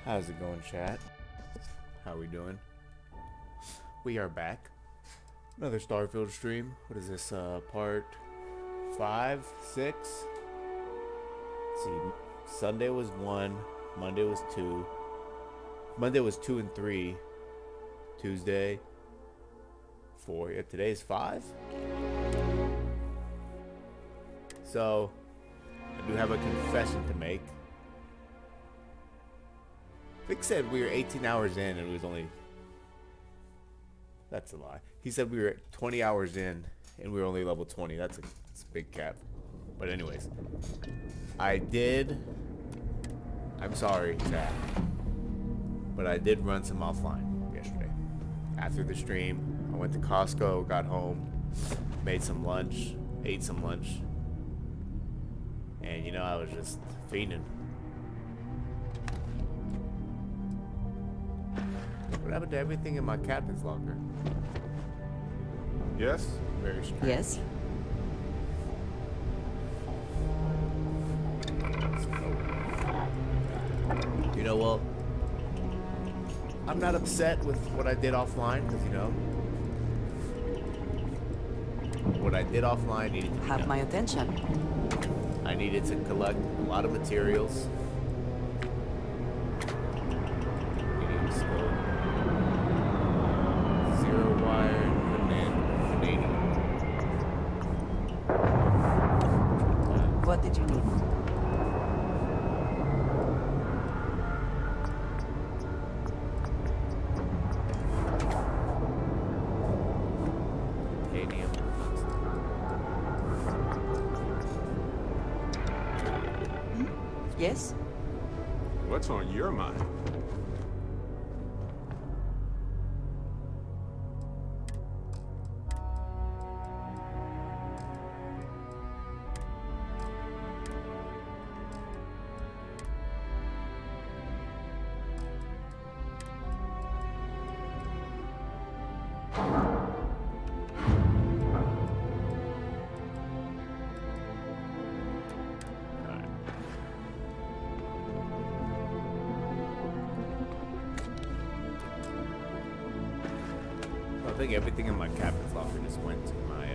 How's it going, chat? How we doing? We are back. Another Starfield stream. What is this, part 5, 6? Let's see, Sunday was 1, Monday was 2. Monday was 2 and 3. Tuesday, 4. Yeah, today's 5. So, I do have a confession to make. Vic said we were 18 hours in and it was only... That's a lie. He said we were 20 hours in and we were only level 20. That's a big cap. But anyways. I'm sorry, chat. But I did run some offline yesterday. After the stream, I went to Costco, got home, made some lunch, ate some lunch. And you know, I was just fiending. What happened to everything in my captain's locker? Yes? Very strange. Yes? You know, well, I'm not upset with what I did offline, because, you know, what I did offline needed to be Have done. my attention. I needed to collect a lot of materials. Needing slow. Zero wire, vanadium. What did you need? Vanadium. Yes? What's on your mind? I think everything in my captain's locker just went to my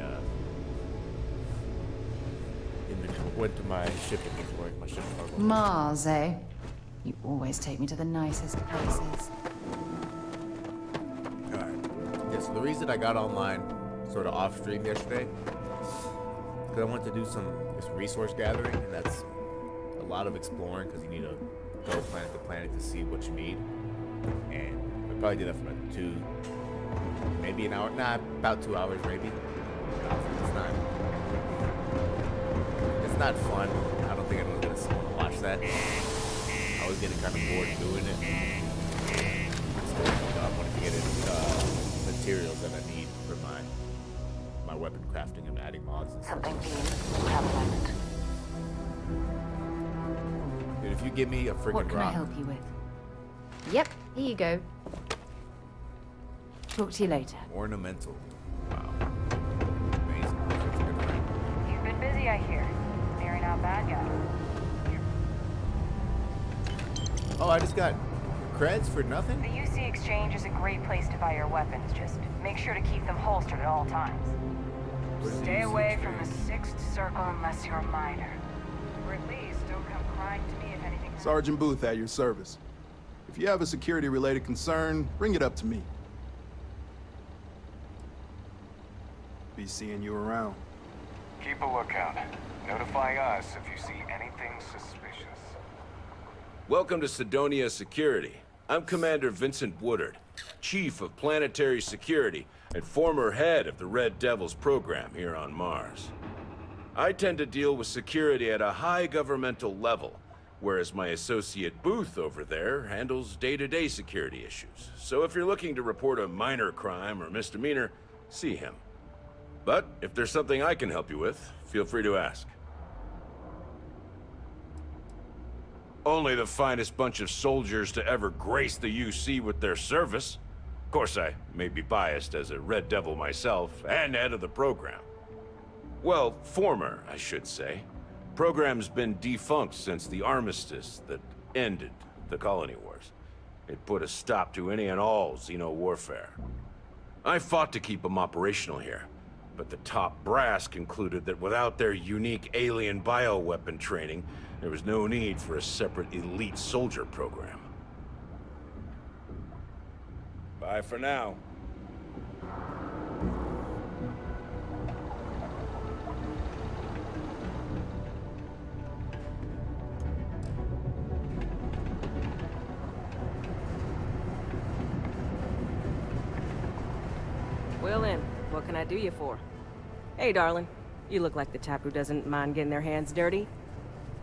went to my ship inventory, my ship cargo. Mars, eh? You always take me to the nicest places. Alright. Yeah, so the reason I got online sort of off stream yesterday, because I wanted to do some resource gathering, and that's a lot of exploring because you need to go planet to planet to see what you need. And we probably did that for about maybe an hour, about 2 hours maybe. It's not fun. I don't think anyone's gonna want to watch that. I was getting kind of bored doing it. So, I wanted to get in materials that I need for my weapon crafting and adding mods and stuff. Something being prevalent. Dude, if you give me a freaking What can I rock, help you with? Yep, here you go. Talk to you later. ornamental. Wow. Amazing. Such a good friend. You've been busy, I hear. Clearing out bad guys. Oh, I just got creds for nothing? The UC Exchange is a great place to buy your weapons. Just make sure to keep them holstered at all times. What is the Stay UC away from the Exchange? 6th Circle unless you're a minor. Or at least don't come crying to me if anything happens. Sergeant Booth at your service. If you have a security-related concern, bring it up to me. Be seeing you around. Keep a lookout. Notify us if you see anything suspicious. Welcome to Sidonia Security. I'm Commander Vincent Woodard, Chief of Planetary Security and former head of the Red Devils program here on Mars. I tend to deal with security at a high governmental level, whereas my associate Booth over there handles day-to-day security issues. So if you're looking to report a minor crime or misdemeanor, see him. But if there's something I can help you with, feel free to ask. Only the finest bunch of soldiers to ever grace the UC with their service. Of course, I may be biased as a Red Devil myself, and head of the program. Well, former, I should say. Program's been defunct since the armistice that ended the colony wars. It put a stop to any and all Xeno warfare. I fought to keep them operational here, but the top brass concluded that without their unique alien bioweapon training, there was no need for a separate elite soldier program. Bye for now. Well then, what can I do you for? Hey, darling. You look like the type who doesn't mind getting their hands dirty.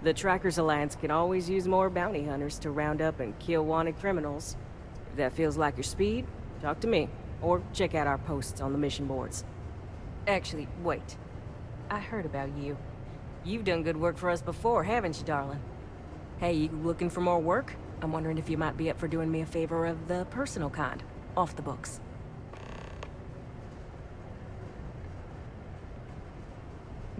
The Trackers Alliance can always use more bounty hunters to round up and kill wanted criminals. If that feels like your speed, talk to me. Or check out our posts on the mission boards. Actually, wait. I heard about you. You've done good work for us before, haven't you, darling? Hey, you looking for more work? I'm wondering if you might be up for doing me a favor of the personal kind, off the books.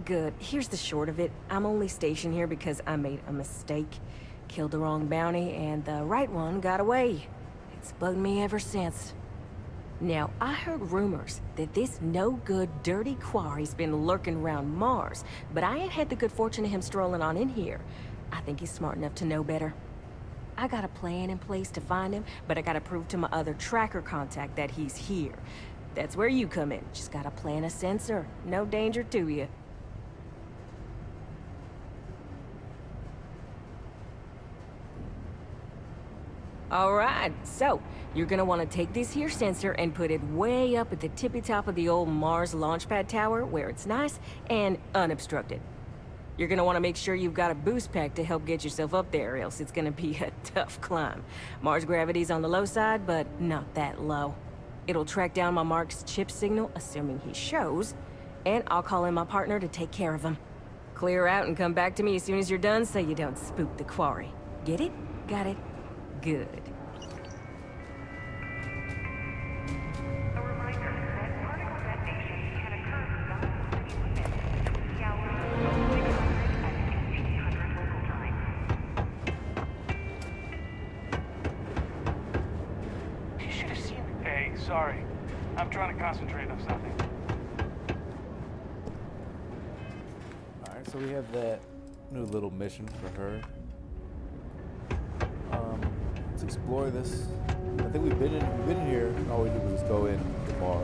Good. Here's the short of it. I'm only stationed here because I made a mistake. Killed the wrong bounty, and the right one got away. It's bugged me ever since. Now, I heard rumors that this no-good, dirty quarry's been lurking around Mars, but I ain't had the good fortune of him strolling on in here. I think he's smart enough to know better. I got a plan in place to find him, but I gotta prove to my other tracker contact that he's here. That's where you come in. Just gotta plant a sensor. No danger to you. Alright, so, you're gonna want to take this here sensor and put it way up at the tippy top of the old Mars launchpad tower where it's nice and unobstructed. You're gonna want to make sure you've got a boost pack to help get yourself up there, or else it's gonna be a tough climb. Mars gravity's on the low side, but not that low. It'll track down my Mark's chip signal, assuming he shows, and I'll call in my partner to take care of him. Clear out and come back to me as soon as you're done so you don't spook the quarry. Get it? Got it? Good. A reminder that particle detonation can occur without the city limits. The hour 600 and 1800 local time. You should have seen me. Hey, sorry. I'm trying to concentrate on something. Alright, so we have that new little mission for her. Let's explore this. I think we've been in here. All we did was go in the bar.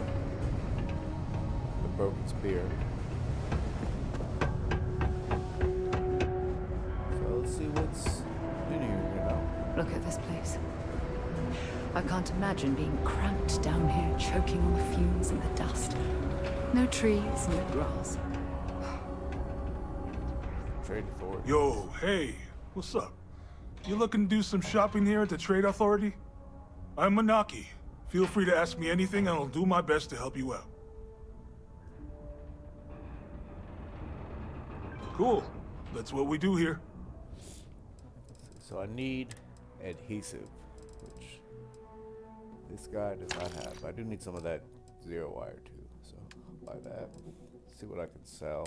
The broken spear. So let's see what's in here, you know. Look at this place. I can't imagine being cramped down here, choking on the fumes and the dust. No trees, no grass. Trade authority. Yo, hey, what's up? You looking to do some shopping here at the Trade Authority? I'm Manaki. Feel free to ask me anything and I'll do my best to help you out. Cool. That's what we do here. So I need adhesive, which this guy does not have. I do need some of that zero wire too, so I'll buy that. See what I can sell.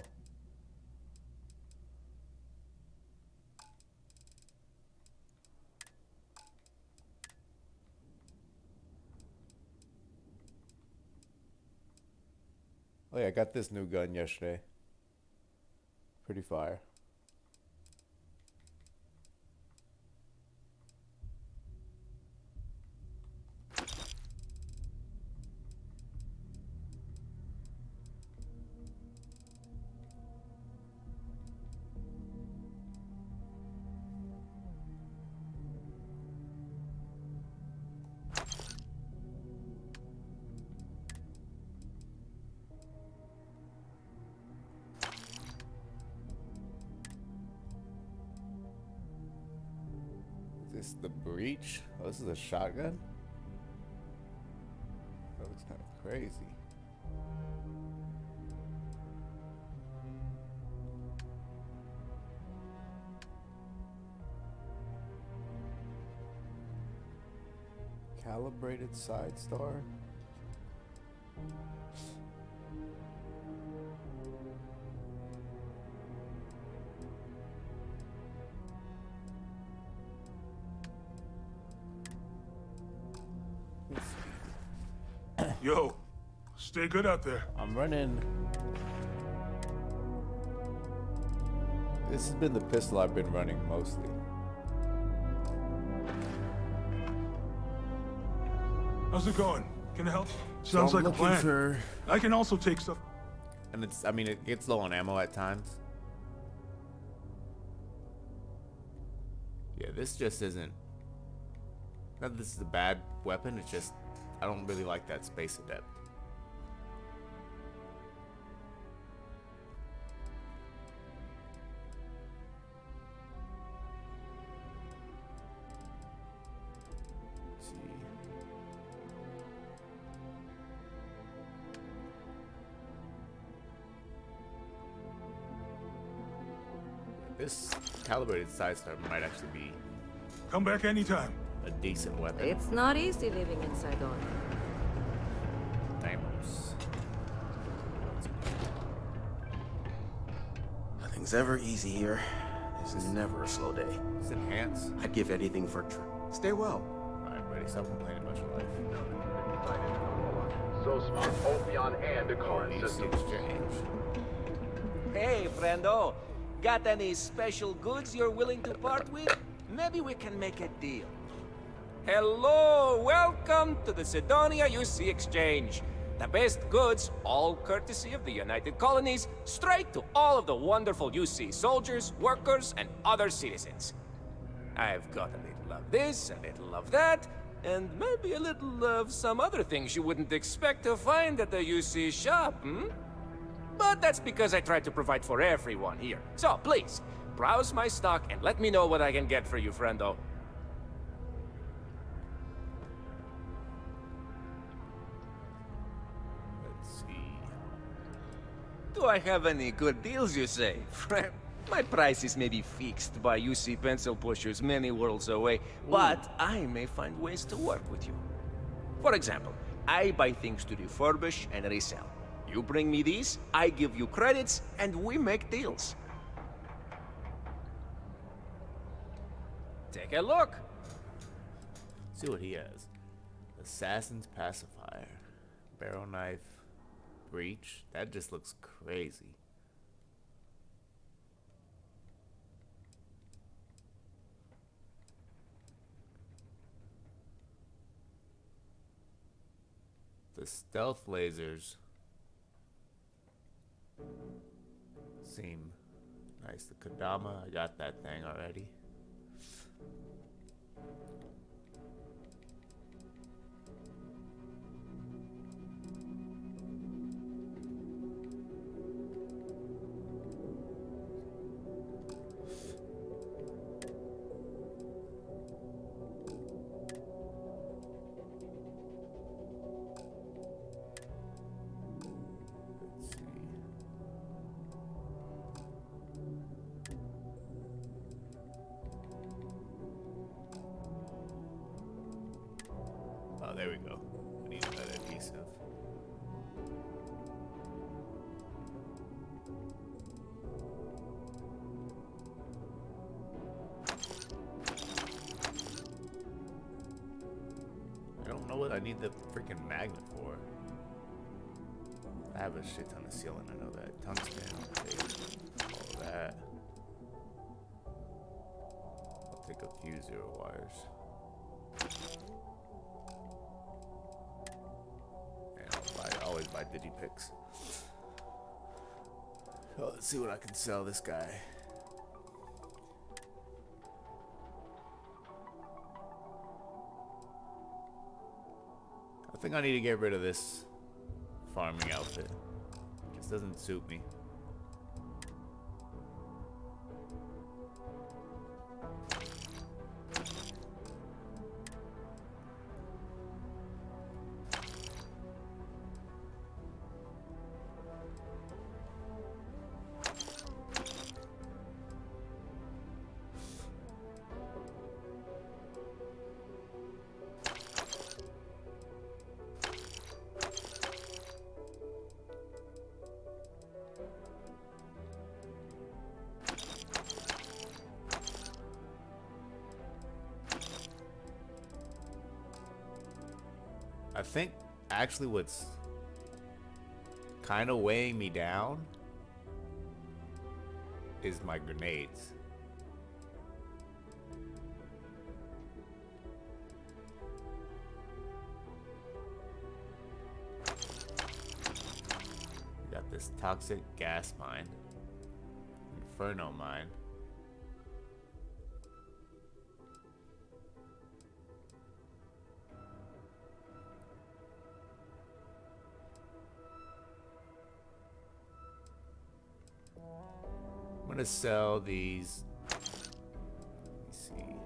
Oh yeah, I got this new gun yesterday. Pretty fire. Is this the breach? Oh, this is a shotgun? That looks kind of crazy. Calibrated side star? Yo, stay good out there. I'm running. This has been the pistol I've been running mostly. How's it going? Can I help? So Sounds I'm like a looking plan. for- I can also take stuff. And it's, I mean, it gets low on ammo at times. Yeah, this just isn't. Not that this is a bad weapon, it's just, I don't really like that space adept. Let's see. This calibrated sidearm might actually be Come back anytime. a decent weapon. It's not easy living inside on. Timers. Nothing's ever easy here. This is never a slow day. It's enhanced. I'd give anything for Stay well. Alright, buddy, stop complaining about your life. So smart, Opie on hand to current Easy systems. exchange. Hey, friendo. Got any special goods you're willing to part with? Maybe we can make a deal. Hello, welcome to the Sidonia UC Exchange. The best goods, all courtesy of the United Colonies, straight to all of the wonderful UC soldiers, workers, and other citizens. I've got a little of this, a little of that, and maybe a little of some other things you wouldn't expect to find at the UC shop, But that's because I try to provide for everyone here. So please, browse my stock and let me know what I can get for you, friendo. Let's see. Do I have any good deals, you say? Friend, my prices may be fixed by UC pencil pushers many worlds away, but I may find ways to work with you. For example, I buy things to refurbish and resell. You bring me these, I give you credits, and we make deals. Take a look. See what he has. Assassin's Pacifier. Barrel knife. Breach. That just looks crazy. The stealth lasers seem nice. The Kodama, I got that thing already. Oh, there we go. We need another adhesive. I don't know what I need the freaking magnet for. I have a shit ton of sealing, I know that. Tungsten, I'll take all of that. I'll take a few zero wires. I always buy digipicks. Oh, let's see what I can sell this guy. I think I need to get rid of this farming outfit. It just doesn't suit me. I think actually what's kind of weighing me down is my grenades. We got this toxic gas mine, inferno mine. I'm gonna sell these. Let me see.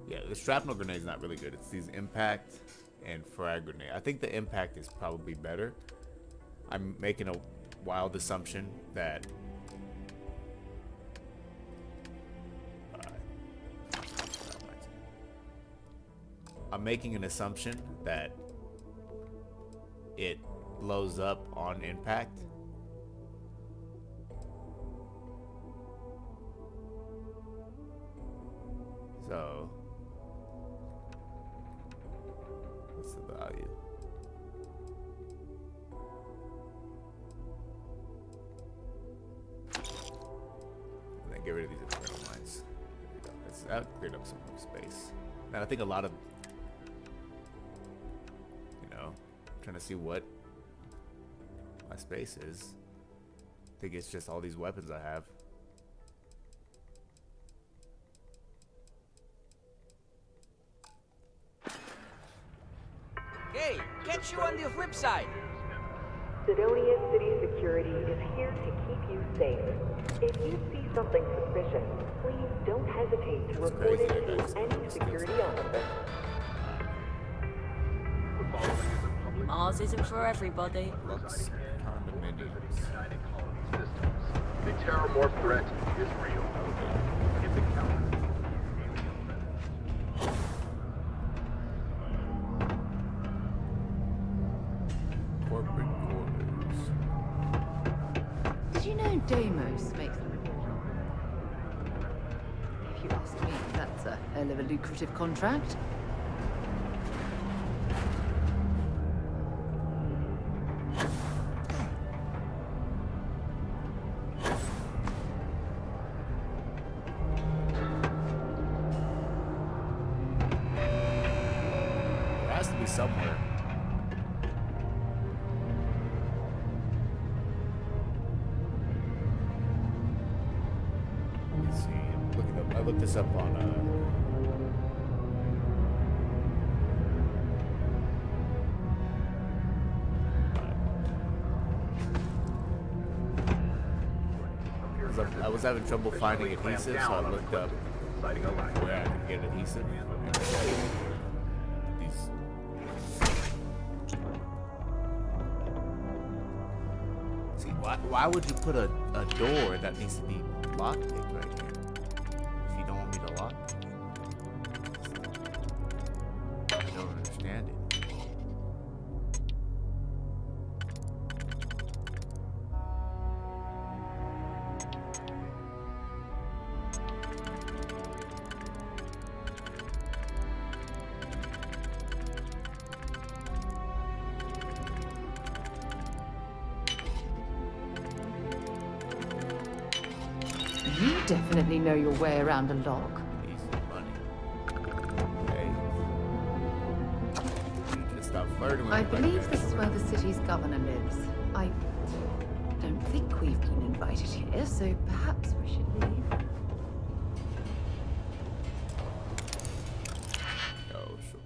Yeah, the shrapnel grenade is not really good. It's these impact and frag grenade. I think the impact is probably better. I'm making a wild assumption that it blows up on impact. So, what's the value? And then get rid of these inferno mines. There we go. That cleared up some more space. And I think a lot of, trying to see what my space is. I think it's just all these weapons I have. Hey, get you on the flip side. Sidonia City Security is here to keep you safe. If you see something suspicious, please don't hesitate to report it to any security officer. Mars isn't for everybody. Looks condominiums. The terrormorph threat is real. Hit the counter. Corporate quarters. Did you know Deimos makes them? If you ask me, that's a hell of a lucrative contract. Somewhere. Let's see. I looked this up on I was having trouble finding adhesive, so I looked up where I could get adhesive. Why would you put a door that needs to be lockpicked right here if you don't want me to lock it? I don't understand it. You definitely know your way around a lock. Easy money. Hey. You just stop flirting with I me like believe that. this is where the city's governor lives. I don't think we've been invited here, so perhaps we should leave. Oh, sure.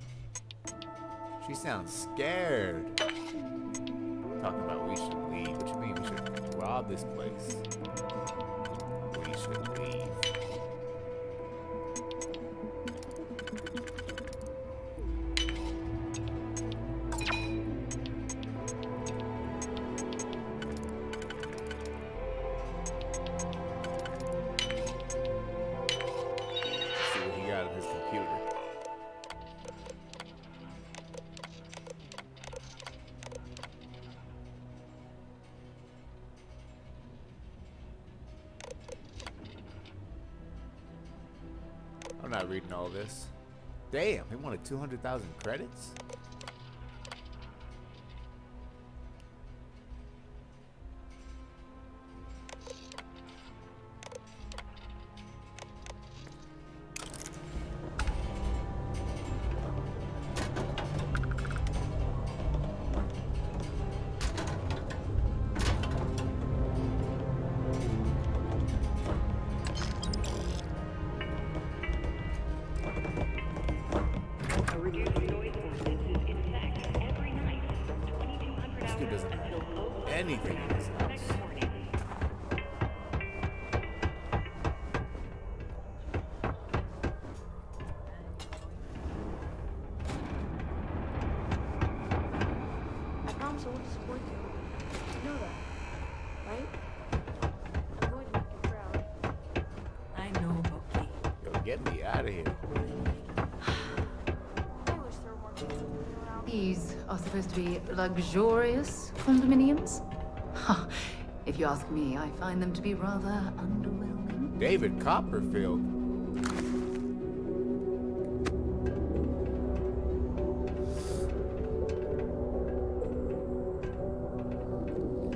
She sounds scared. Talking about we should leave. What you mean we should rob this place? We should leave. See what he got on his computer. not reading all this. Damn, he wanted 200,000 credits? Anything in this house. I promise I won't disappoint you. You know that, right? I'm going to make you proud. I know, Bucky. Yo, get me out of here. I wish there were more people around. These are supposed to be luxurious condominiums? Huh. If you ask me, I find them to be rather underwhelming. David Copperfield.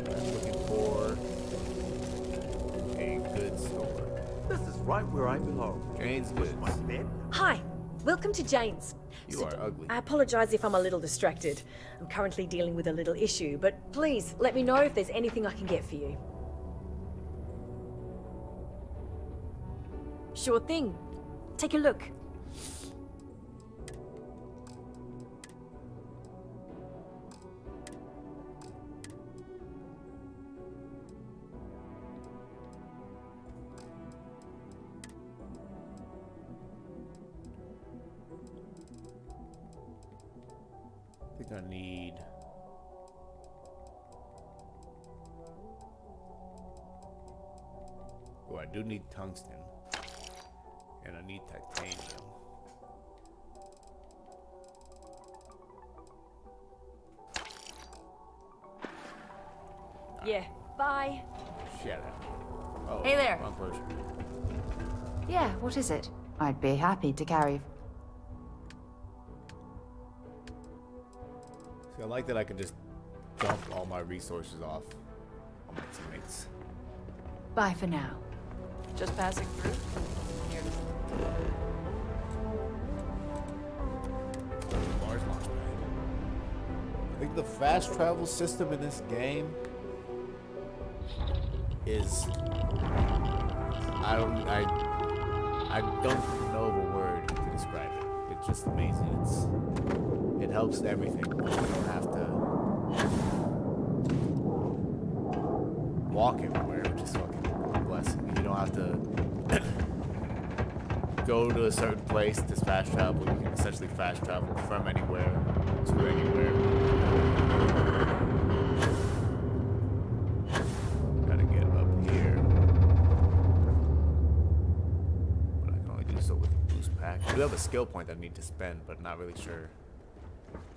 Looking for a good store. This is right where I belong. Jane's Goods. My bed. Hi, welcome to Jane's. You are ugly. I apologize if I'm a little distracted. I'm currently dealing with a little issue, but please let me know if there's anything I can get for you. Sure thing. Take a look. I think I need... Oh, I do need tungsten. And I need titanium. Yeah, bye. Shut up. Oh, Hey there. wrong person. Yeah, what is it? I'd be happy to carry. See, I like that I can just dump all my resources off on my teammates. Bye for now. Just passing through. Here it is. Mars launch pad. I think the fast travel system in this game is I don't know of a word to describe it. It's just amazing. It helps everything. You don't have to walk everywhere, which is fucking a blessing. You don't have to go to a certain place to fast travel. You can essentially fast travel from anywhere to anywhere. Gotta get up here. But I can only do so with the boost pack. I do have a skill point I need to spend, but not really sure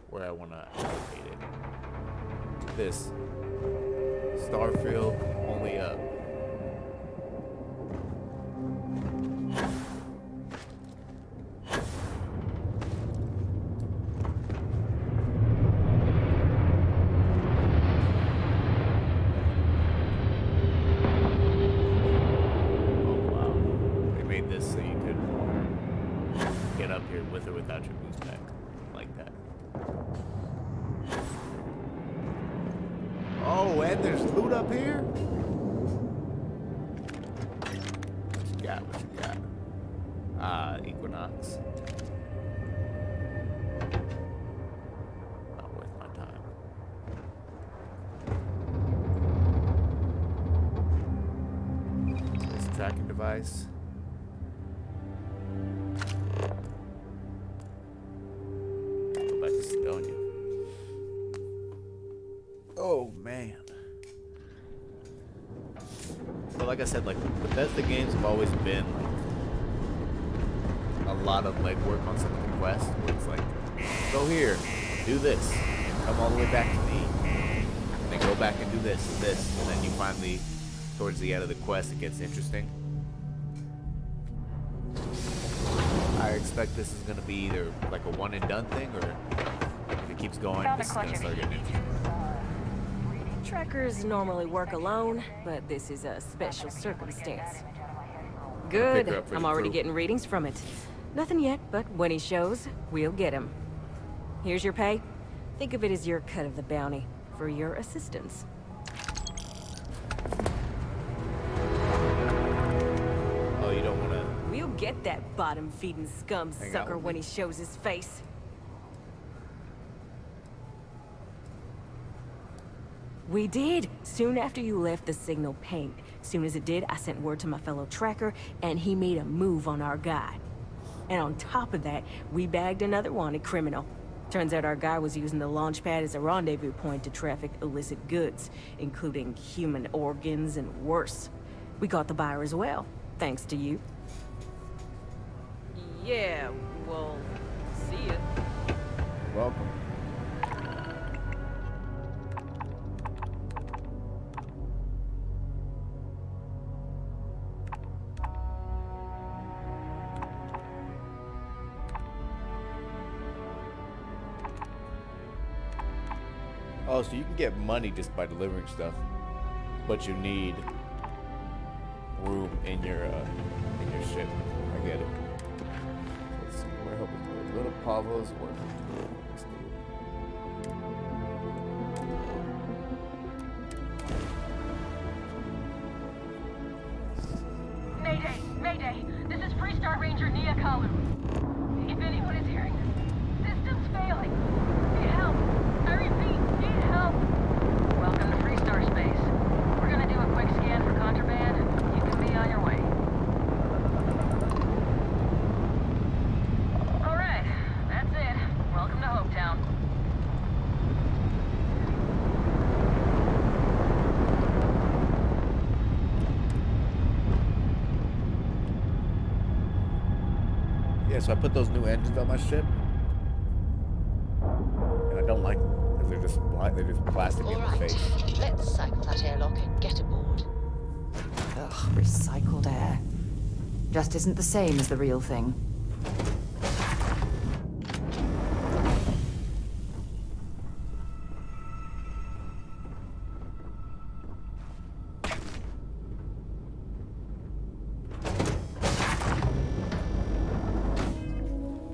where I want to allocate it. This. Starfield, only up. With or without your boost pack, like that. Oh, and there's loot up here? What you got? What you got? Ah, Equinox. Not worth my time. This tracking device. Oh man. But like I said, like Bethesda games have always been like a lot of legwork on some of the quests where it's like, go here, do this, come all the way back to me, and then go back and do this and this, and then you finally, towards the end of the quest, it gets interesting. expect this is gonna be either like a one and done thing, or if it keeps going, this is gonna start getting interesting. Trackers normally work alone, but this is a special circumstance. Good. I'm already getting readings from it. Nothing yet, but when he shows, we'll get him. Here's your pay. Think of it as your cut of the bounty for your assistance. Oh, you don't wanna... We'll get that bottom-feeding scum sucker when he shows his face. We did, soon after you left the signal pinged. Soon as it did, I sent word to my fellow tracker, and he made a move on our guy. And on top of that, we bagged another wanted criminal. Turns out our guy was using the launch pad as a rendezvous point to traffic illicit goods, including human organs and worse. We caught the buyer as well, thanks to you. Yeah, well, see ya. Welcome. Oh, so you can get money just by delivering stuff, but you need room in your ship. I get it. Let's see, where help is Little Pavo's working. Let's do it. Mayday! Mayday! This is Freestar Ranger Nia Kalu. If anyone is hearing this, system's failing. Need help! I repeat, need help! Welcome to Freestar Space. We're gonna do a quick scan for contraband, and you can be on your way. Alright, that's it. Welcome to Hopetown. Yeah, so I put those new engines on my ship, and I don't like them because they're just plastic in the face. Let's cycle that airlock and get aboard. Ugh, recycled air. Just isn't the same as the real thing.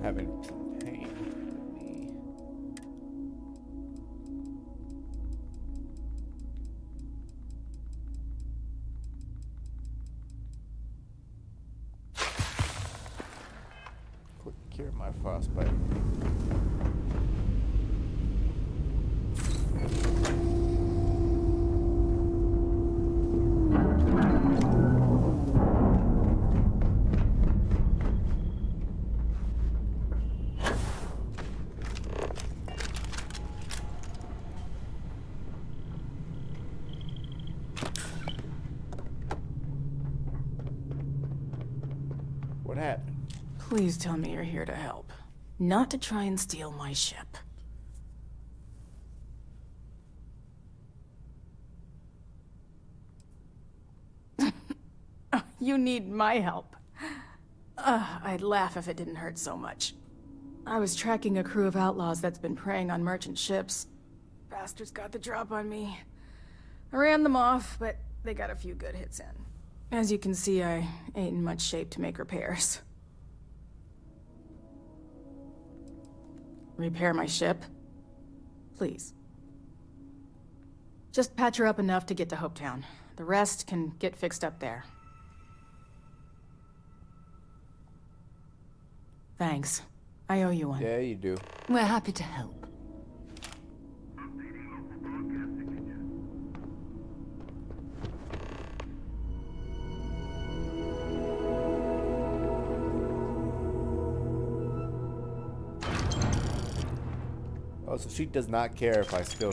Having some pain in the knee. Quick cure my frostbite. What happened? Please tell me you're here to help, not to try and steal my ship. You need my help. I'd laugh if it didn't hurt so much. I was tracking a crew of outlaws that's been preying on merchant ships. Bastards got the drop on me. I ran them off, but they got a few good hits in. As you can see, I ain't in much shape to make repairs. Repair my ship? Please. Just patch her up enough to get to Hopetown. The rest can get fixed up there. Thanks. I owe you one. Yeah, you do. We're happy to help. Oh, so she does not care if I steal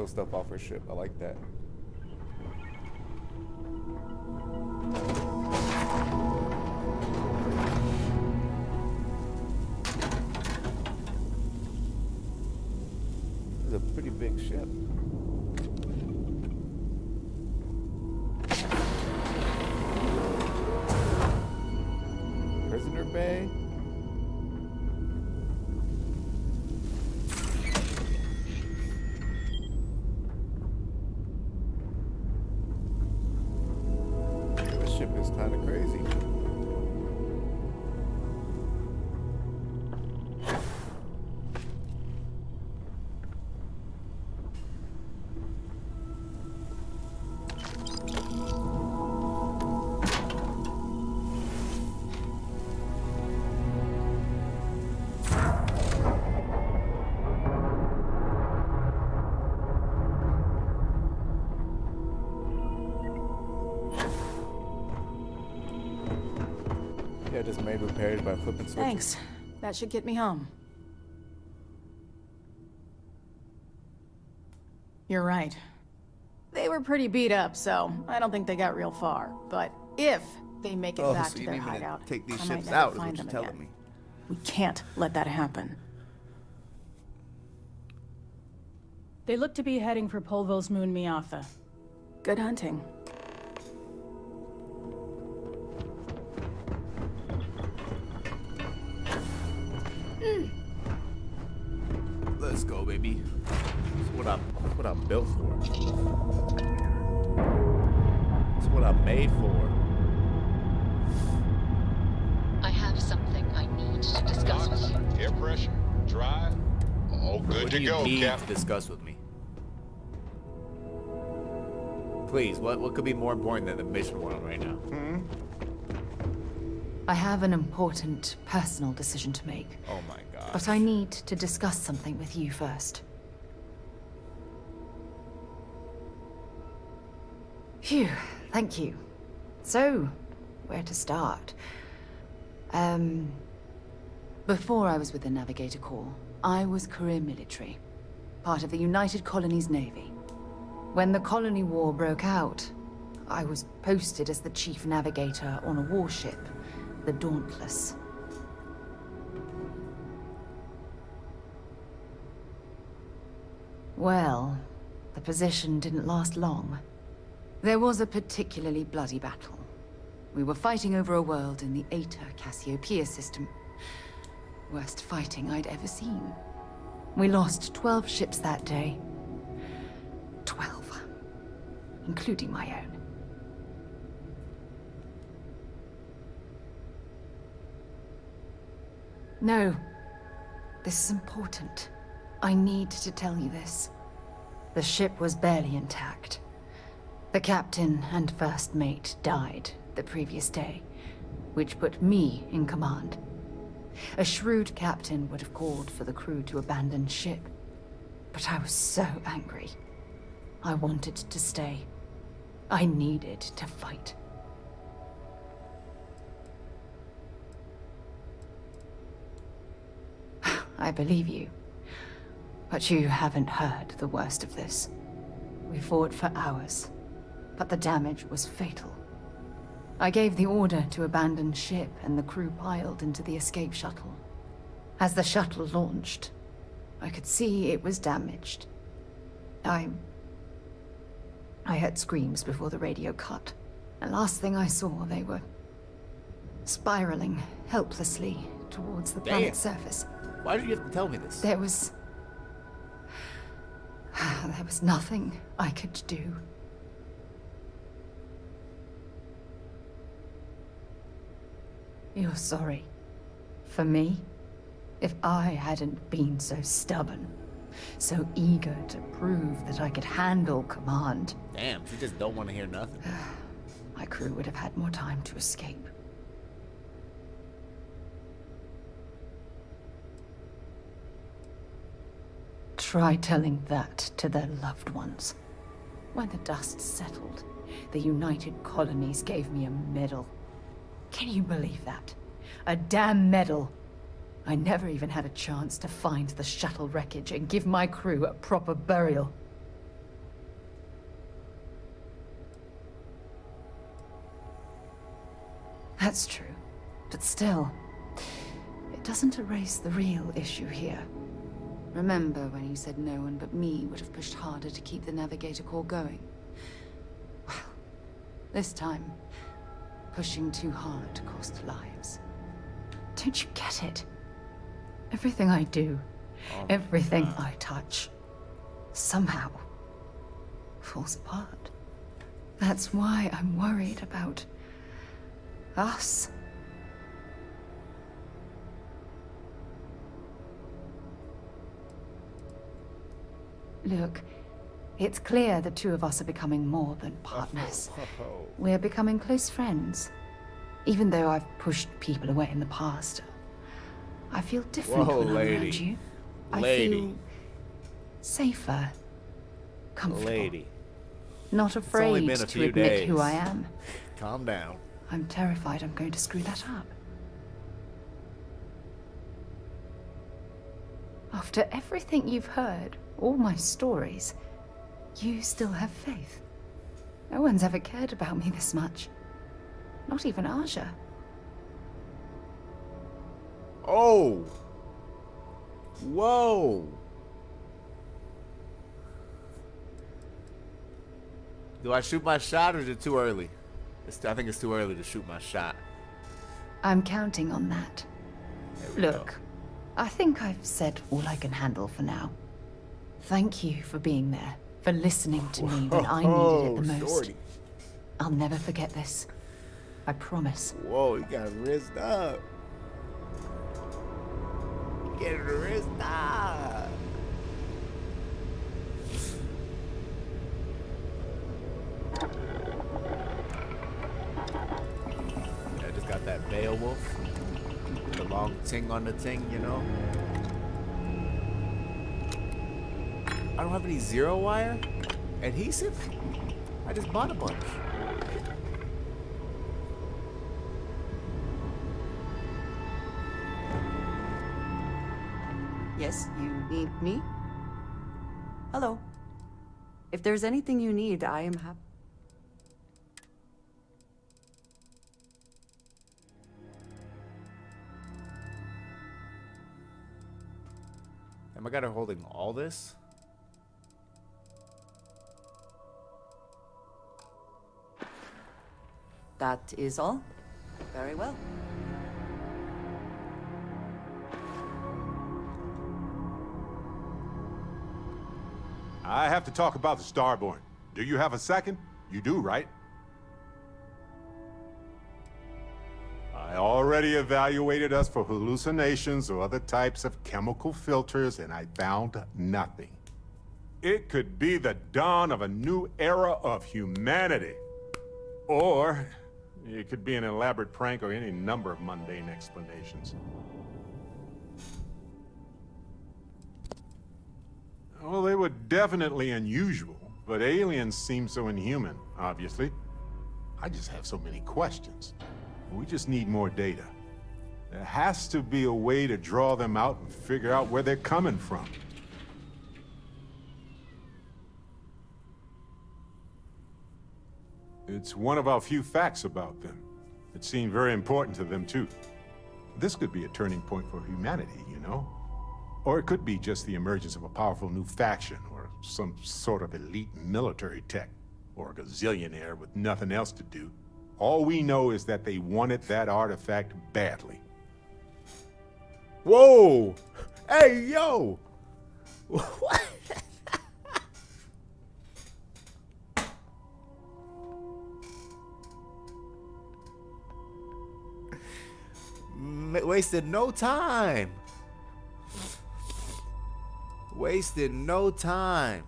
stuff off her ship. I like that. It's a pretty big ship. Prisoner bay. This ship is kind of crazy. Yeah, just made repairs by flipping switches. Thanks. That should get me home. You're right. They were pretty beat up, so I don't think they got real far. But if they make it back so to you their need me to hideout, take these I might ships never out, is find what you're them telling again. me. We can't let that happen. They look to be heading for Polvo's moon Miatha. Good hunting. Let's go, baby. That's what I'm built for. It's what I'm made for. I have something I need to discuss with you. Air pressure, dry, all good What to do you go, need Captain. to discuss with me? Please, what could be more important than the mission we're on right now? I have an important personal decision to make. Oh my god. But I need to discuss something with you first. Phew, thank you. So, where to start? Before I was with the Navigator Corps, I was career military, part of the United Colonies Navy. When the Colony War broke out, I was posted as the chief navigator on a warship, the Dauntless. Well, the position didn't last long. There was a particularly bloody battle. We were fighting over a world in the Eta Cassiopeia system. Worst fighting I'd ever seen. We lost 12 ships that day. 12. Including my own. No. This is important. I need to tell you this. The ship was barely intact. The captain and first mate died the previous day, which put me in command. A shrewd captain would have called for the crew to abandon ship, but I was so angry. I wanted to stay. I needed to fight. I believe you. But you haven't heard the worst of this. We fought for hours, but the damage was fatal. I gave the order to abandon ship and the crew piled into the escape shuttle. As the shuttle launched, I could see it was damaged. I heard screams before the radio cut. And last thing I saw, they were spiraling helplessly towards the planet's surface. Why did you have to tell me this? There was nothing I could do. You're sorry. For me? If I hadn't been so stubborn, so eager to prove that I could handle command. Damn, she just don't want to hear nothing. My crew would have had more time to escape. Try telling that to their loved ones. When the dust settled, the United Colonies gave me a medal. Can you believe that? A damn medal! I never even had a chance to find the shuttle wreckage and give my crew a proper burial. That's true, but still, it doesn't erase the real issue here. Remember when you said no one but me would have pushed harder to keep the Navigator Corps going? Well, this time, pushing too hard cost lives. Don't you get it? Everything I do, everything I touch, somehow falls apart. That's why I'm worried about us. Look, it's clear the two of us are becoming more than partners. We're becoming close friends. Even though I've pushed people away in the past, I feel different when I'm around you. I feel safer, comfortable. Not afraid to admit who I am. Calm down. I'm terrified I'm going to screw that up. After everything you've heard, all my stories, you still have faith. No one's ever cared about me this much. Not even Aja. Oh! Whoa! Do I shoot my shot or is it too early? I think it's too early to shoot my shot. I'm counting on that. Look, I think I've said all I can handle for now. Thank you for being there, for listening to me when I needed it the most. Shorty. I'll never forget this. I promise. Whoa, you got wrist up. Get her wrist up. I just got that Beowulf. The long ting on the ting, you know? I don't have any zero wire adhesive. I just bought a bunch. Yes, you need me? Hello. If there's anything you need, I am happy. Am I got her holding all this? That is all. Very well. I have to talk about the Starborn. Do you have a second? You do, right? I already evaluated us for hallucinations or other types of chemical filters, and I found nothing. It could be the dawn of a new era of humanity. Or it could be an elaborate prank or any number of mundane explanations. Well, they were definitely unusual, but aliens seem so inhuman, obviously. I just have so many questions. We just need more data. There has to be a way to draw them out and figure out where they're coming from. It's one of our few facts about them. It seemed very important to them, too. This could be a turning point for humanity, you know? Or it could be just the emergence of a powerful new faction, or some sort of elite military tech, or a gazillionaire with nothing else to do. All we know is that they wanted that artifact badly. Whoa! Hey, yo! What? Wasted no time. Wasted no time.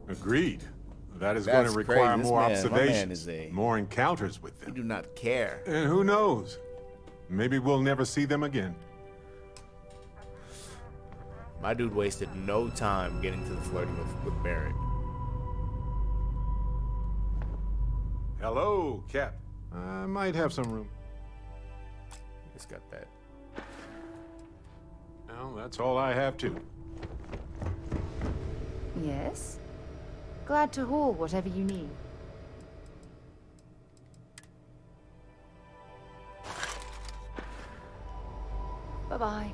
Agreed. That is going to require more observations, more encounters with them. You do not care. And who knows? Maybe we'll never see them again. My dude wasted no time getting to the flirting with Barrett. Hello, Cap. I might have some room. Just got that. Well, that's all I have, too. Yes? Glad to haul whatever you need. Bye-bye.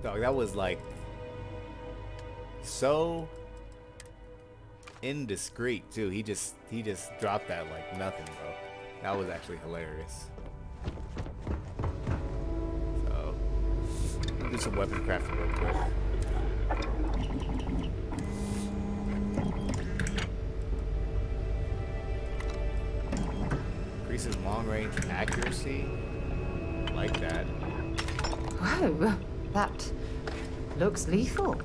Dog, that was like so indiscreet too. He just dropped that like nothing, bro. That was actually hilarious. So, I'll do some weapon crafting real quick. Increases long range accuracy. Like that. Whoa, that looks lethal.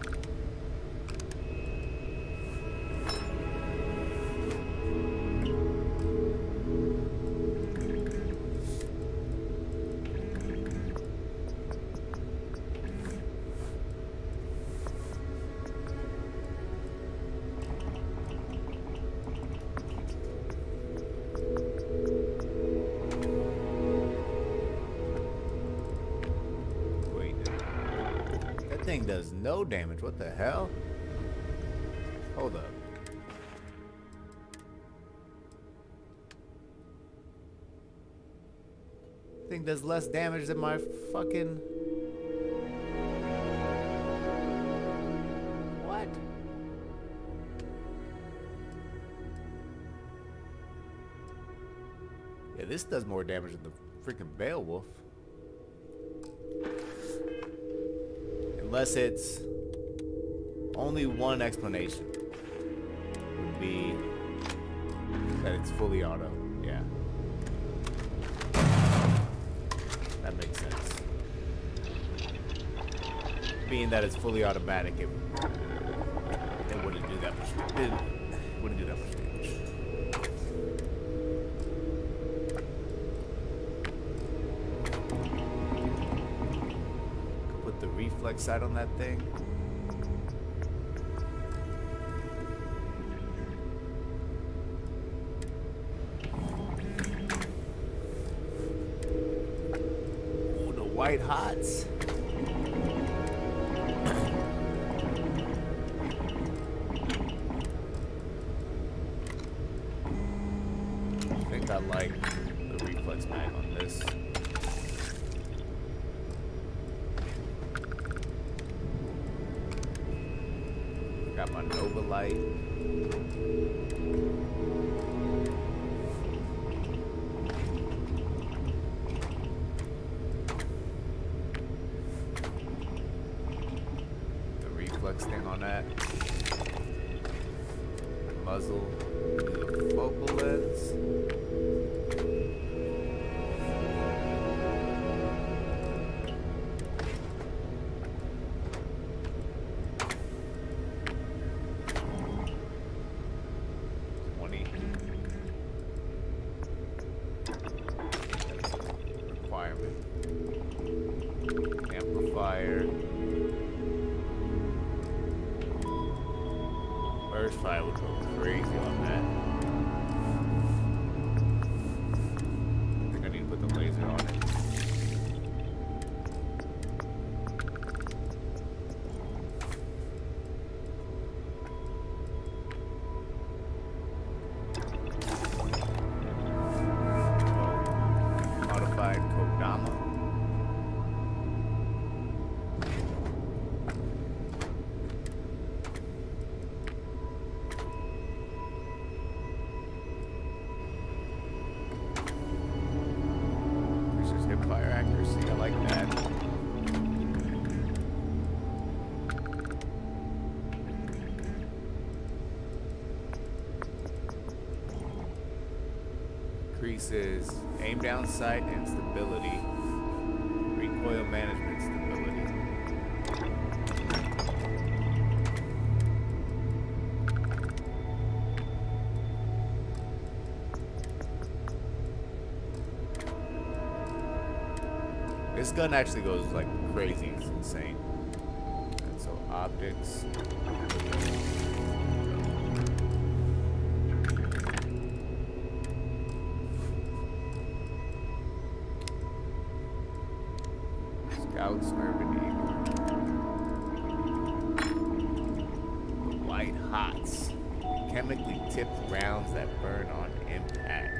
Thing does no damage. What the hell? Hold up. Thing does less damage than my fucking... What? Yeah, this does more damage than the freaking Beowulf. Unless it's only one explanation would be that it's fully auto. Yeah. That makes sense. Being that it's fully automatic, it wouldn't do that much. It wouldn't do that much damage. Put the reflex sight on that thing. Ooh, the white hots. I think I like the reflex mag on this. Got my Nova light. The reflex thing on that. Muzzle. The focal lens. Fire would go crazy on that. I think I need to put the laser on it. Modified Kodama. Fire accuracy, I like that. Increases aim down sight and stability. Recoil management stability. This gun actually goes like crazy. It's insane. And so optics. Scouts, urban eagle. The white hots. Chemically tipped rounds that burn on impact.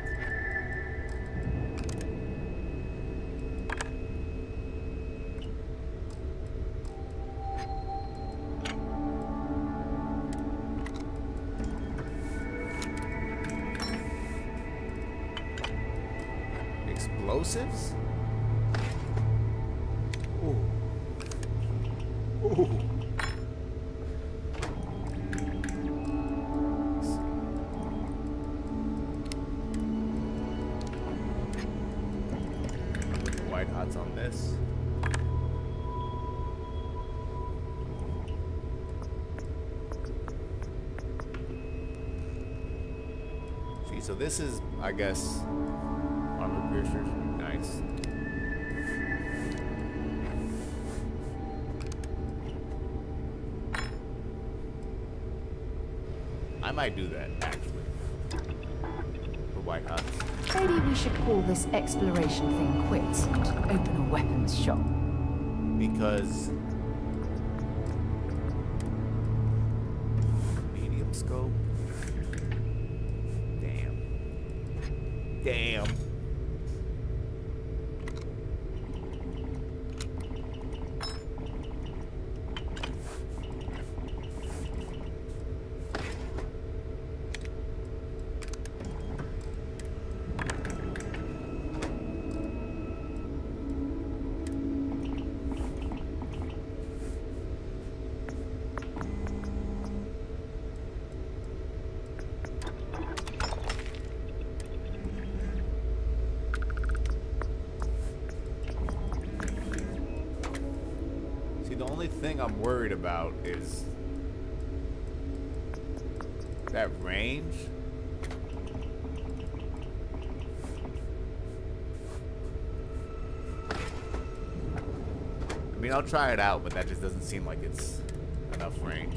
Explosives? Ooh. Ooh. White hots on this. See, so this is, I guess, armor piercers. Nice. I might do that, actually. For white hots. Maybe we should call this exploration thing quits and open a weapons shop. Because medium scope. Damn. The only thing I'm worried about is that range. I mean, I'll try it out, but that just doesn't seem like it's enough range.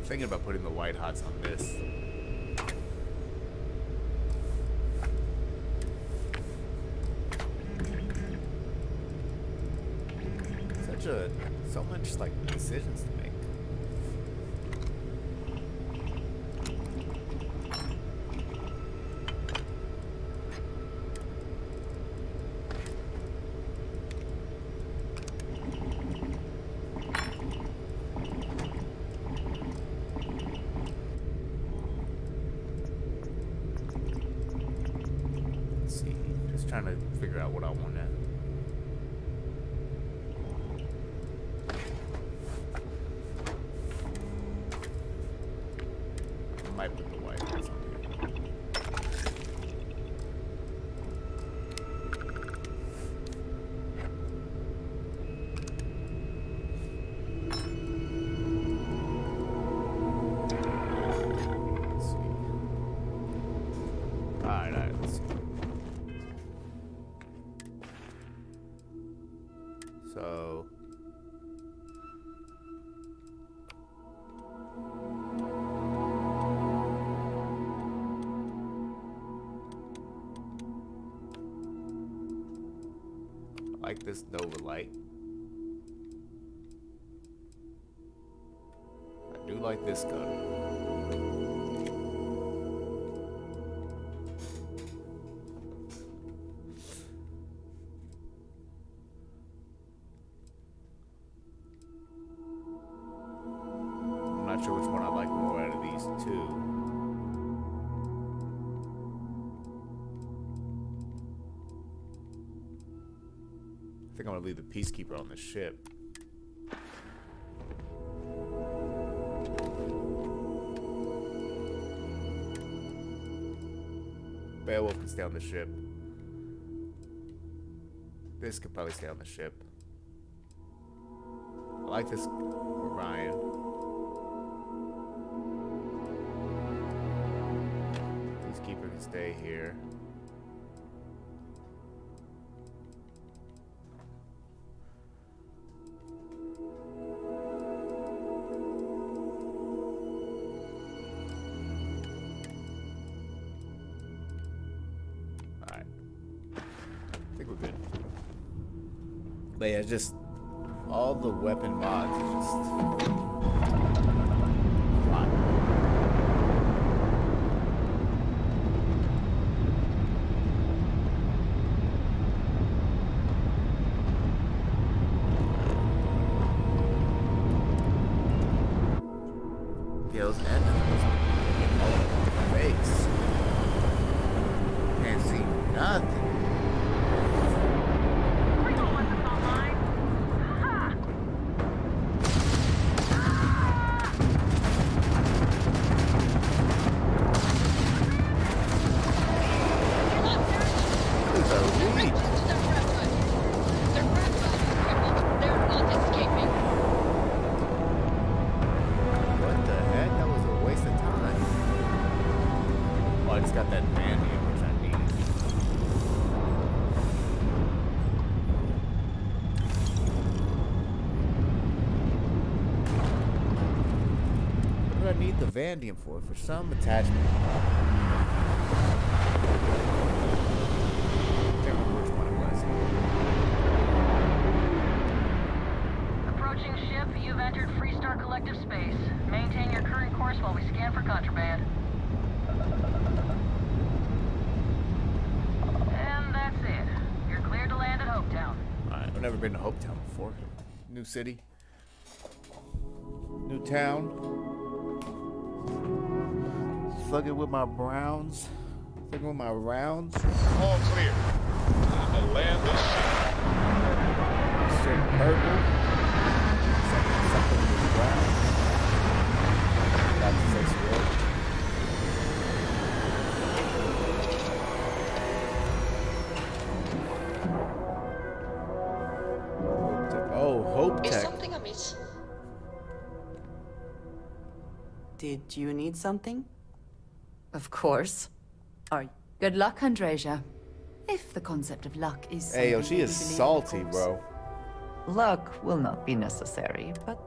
Thinking about putting the white hots on this. So much like decisions to make. Trying to figure out what I want now. I might put the white hats on here. Let's see. Alright, let's see. So I like this Nova light. I do like this gun. I'm not sure which one I like more out of these two. I think I'm gonna leave the Peacekeeper on the ship. Beowulf can stay on the ship. This could probably stay on the ship. I like this Orion. Peacekeeper can stay here. Alright. I think we're good. But yeah, just all the weapon mods are just a lot. Gills and all over my face. Can't see nothing. Vanadium for some attachment. Can't remember which one it was. Approaching ship, you've entered Freestar Collective space. Maintain your current course while we scan for contraband. And that's it. You're cleared to land at Hopetown. Alright, I've never been to Hopetown before. New city. New town. Fucking with my Browns. Fucking with my rounds. All clear. Time to land this ship. Straight purple. Something with the brown. That's 6 red. Oh, Hope Is Tech. something amiss? Did you need something? Of course. Good luck, Andreja. If the concept of luck is Hey, yo, something she you is believe in, salty, of course. bro. Luck will not be necessary, but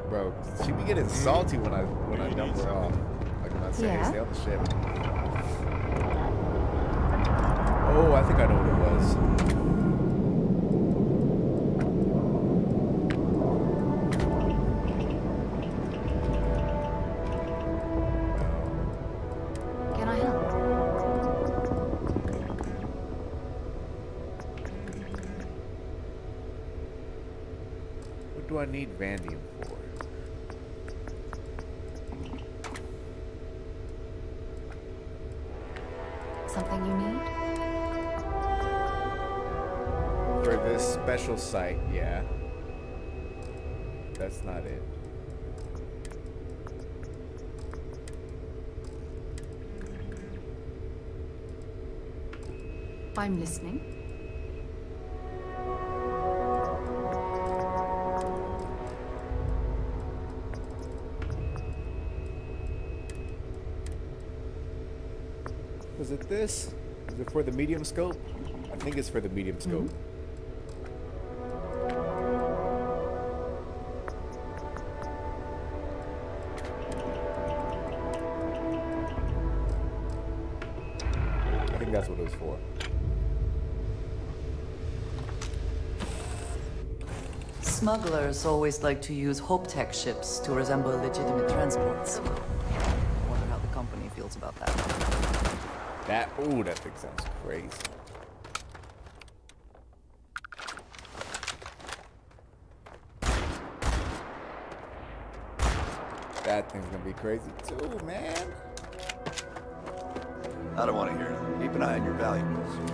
Bro, she be getting salty when I dump her off. Like when I say, Yeah? stay on the ship. Oh, I think I know what it was. Can I help? What do I need Vanadium for? Something you need? For this special site, yeah. That's not it. I'm listening. Was it this? Is it for the medium scope? I think it's for the medium scope. I think that's what it was for. smugglers always like to use Hope Tech ships to resemble legitimate transports. I wonder how the company feels about that. Ooh, that thing sounds crazy. That thing's gonna be crazy too, man. I don't want to hear it. Keep an eye on your valuables. You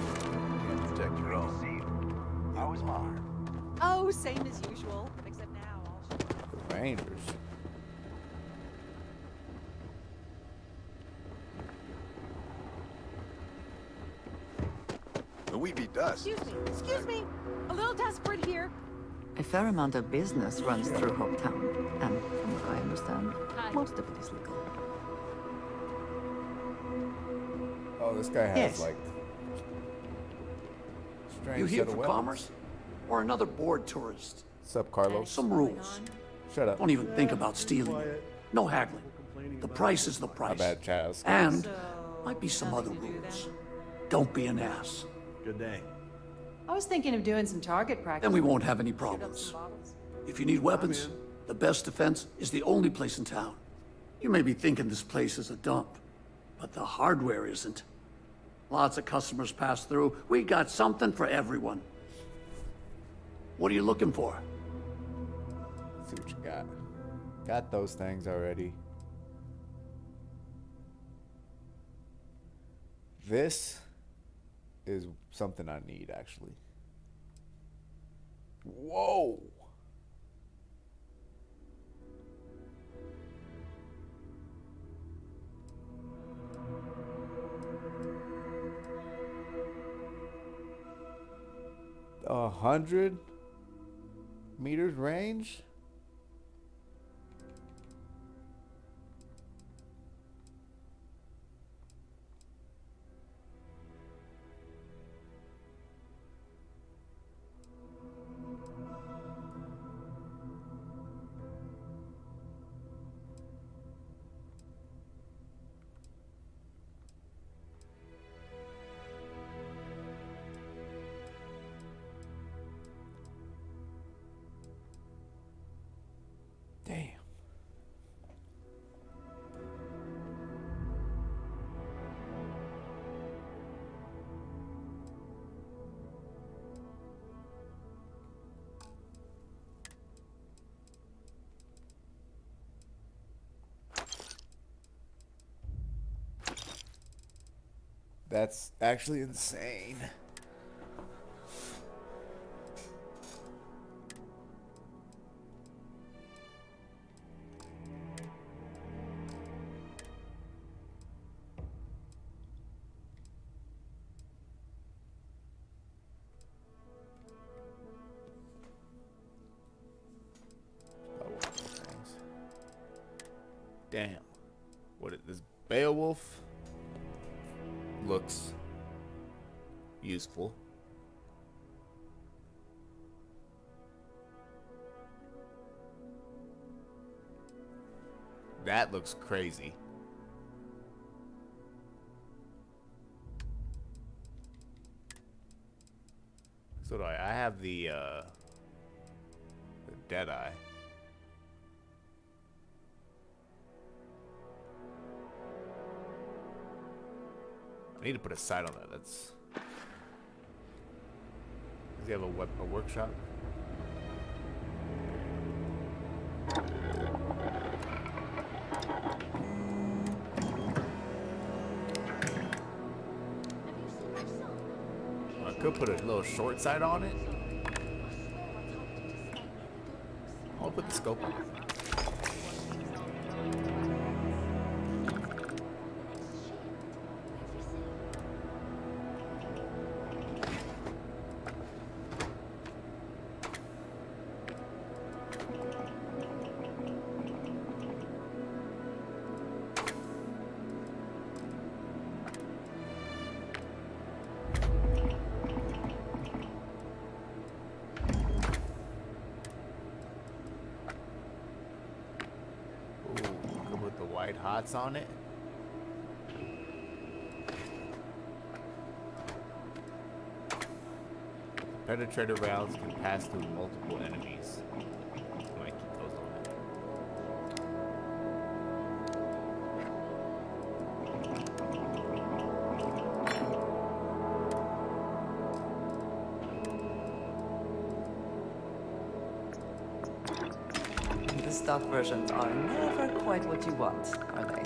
can protect your own. How was Mar? Oh, same as usual. Except now I'll... The Rangers. We beat dust. Excuse me. A little desperate here. A fair amount of business runs through Hometown, and from what I understand, most of it is legal. Oh, this guy has Yes. like strange You here set of for weapons. commerce? Or another bored tourist? Sup, Carlos? Some rules. Shut up. Don't even think about stealing it. No haggling. The price is the My price. bad, Chaz. And might be some other rules. Don't be an ass. Good day. I was thinking of doing some target practice. Then we won't have any problems. If you need weapons, the best defense is the only place in town. You may be thinking this place is a dump, but the hardware isn't. Lots of customers pass through. We got something for everyone. What are you looking for? Let's see what you got. Got those things already. This is something I need, actually. Whoa! A 100 meters range? Damn. That's actually insane. Damn. What is this? Beowulf looks useful. That looks crazy. So do I have the Deadeye. I need to put a sight on that. That's. Does he have a workshop? I could put a little short sight on it. I'll put the scope on it. White hots on it. Penetrator rounds can pass through multiple enemies. So I keep those on it. The stock versions are never quite what you want, are they?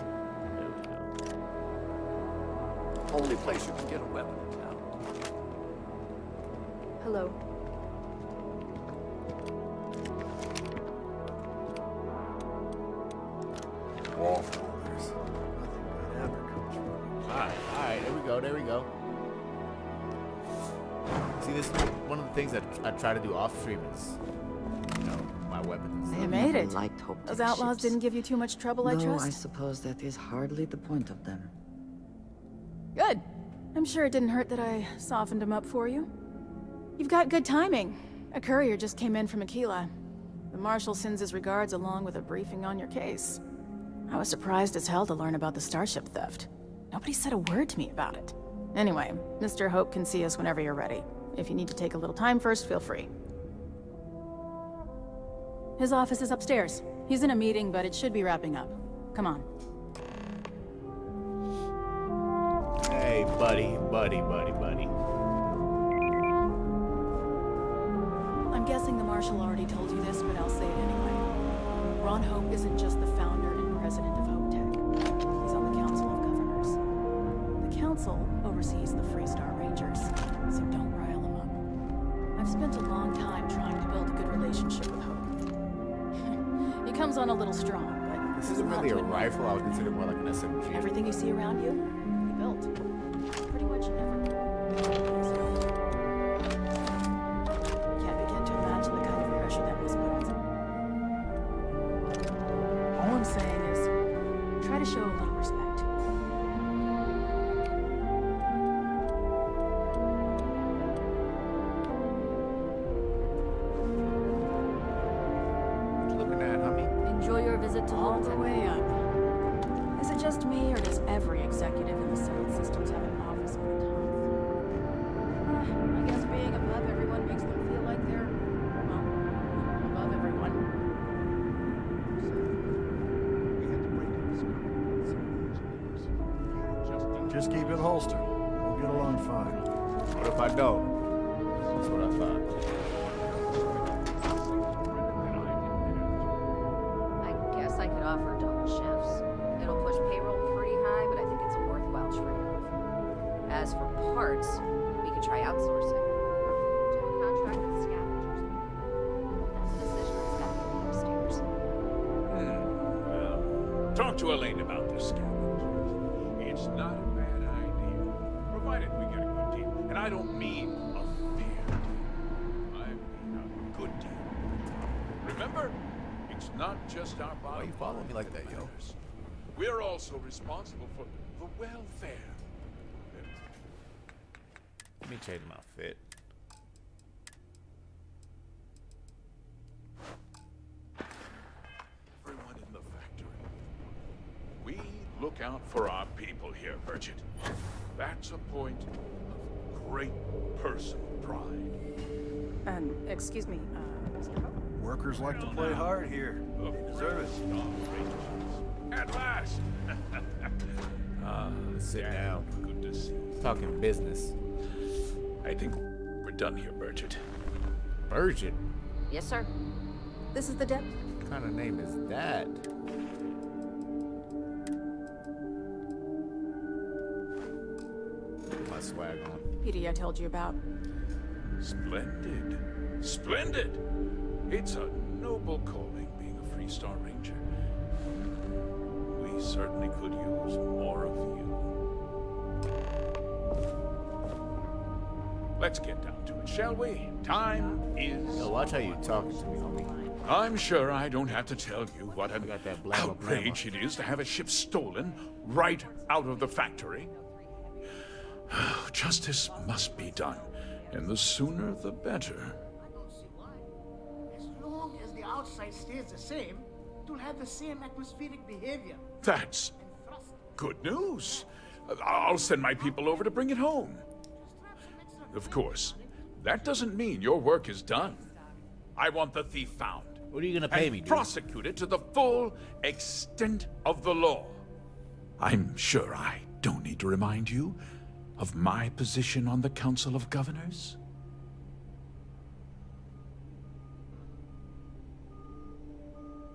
Only place you can get a weapon in town. Hello. Wall folders. Nothing good ever comes from it. Alright, there we go. See, this is one of the things that I try to do off stream is, you know, my weapons. You made it. Liked Hope Those Tech outlaws ships. didn't give you too much trouble, I No, trust? I suppose that is hardly the point of them. Good. I'm sure it didn't hurt that I softened him up for you. You've got good timing. A courier just came in from Aquila. The Marshal sends his regards along with a briefing on your case. I was surprised as hell to learn about the starship theft. Nobody said a word to me about it. Anyway, Mr. Hope can see us whenever you're ready. If you need to take a little time first, feel free. His office is upstairs. He's in a meeting, but it should be wrapping up. Come on. Hey, buddy. I'm guessing the Marshal already told you this, but I'll say it anyway. Ron Hope isn't just the founder and president of Hope Tech. He's on the Council of Governors. The Council oversees the Freestar Rangers, so don't rile him up. I've spent a long time trying to build a good relationship with Hope. He comes on a little strong, but this isn't really a rifle. I would consider more like an SMG. Everything you see around you, he built. Pretty much everything. Can't begin to imagine the kind of pressure that must put on him. All I'm saying is, try to show a little respect. What you looking at, homie? Enjoy your visit to All the Malta. way up. Is it just me, or does every executive in the settled systems have an office on the top? I guess being above everyone makes them feel like they're, well, above everyone. Just keep it holstered. We'll get along fine. What if I don't? That's what I thought. I guess I could offer double shifts. It'll push payroll pretty high, but I think it's a worthwhile trade-off. As for parts, we could try outsourcing. Do a contract with scavengers. That's a decision that's got to be made upstairs. Well, talk to Elaine about the scavengers. It's not a bad idea, provided we get a good deal. And I don't mean a fair deal. I mean a good deal. Remember, it's not just our body. Why you following me like that, yo? We're also responsible for the welfare. Let me change my fit. Everyone in the factory. We look out for our people here, Bridget. That's a point of great personal pride. And, excuse me, Mr. Hope? Workers like to play hard here. They deserve it. At last! Sit down. Good to see you. Talking business. I think we're done here, Bridget. Bridget? Yes, sir. This is the depth. What kind of name is that? Put my swag on. PD I told you about. Splendid. Splendid! It's a noble calling being a Freestar Ranger. We certainly could use more of you. Let's get down to it, shall we? Time is... Yo, watch how you talking to me, homie. I'm sure I don't have to tell you what an got that blammo outrage it is to have a ship stolen right out of the factory. Justice must be done, and the sooner the better. As long as the outside stays the same, you'll have the same atmospheric behavior. That's good news. I'll send my people over to bring it home. Of course, that doesn't mean your work is done. I want the thief found. What are you gonna pay me, dude? Prosecuted to the full extent of the law. I'm sure I don't need to remind you of my position on the Council of Governors.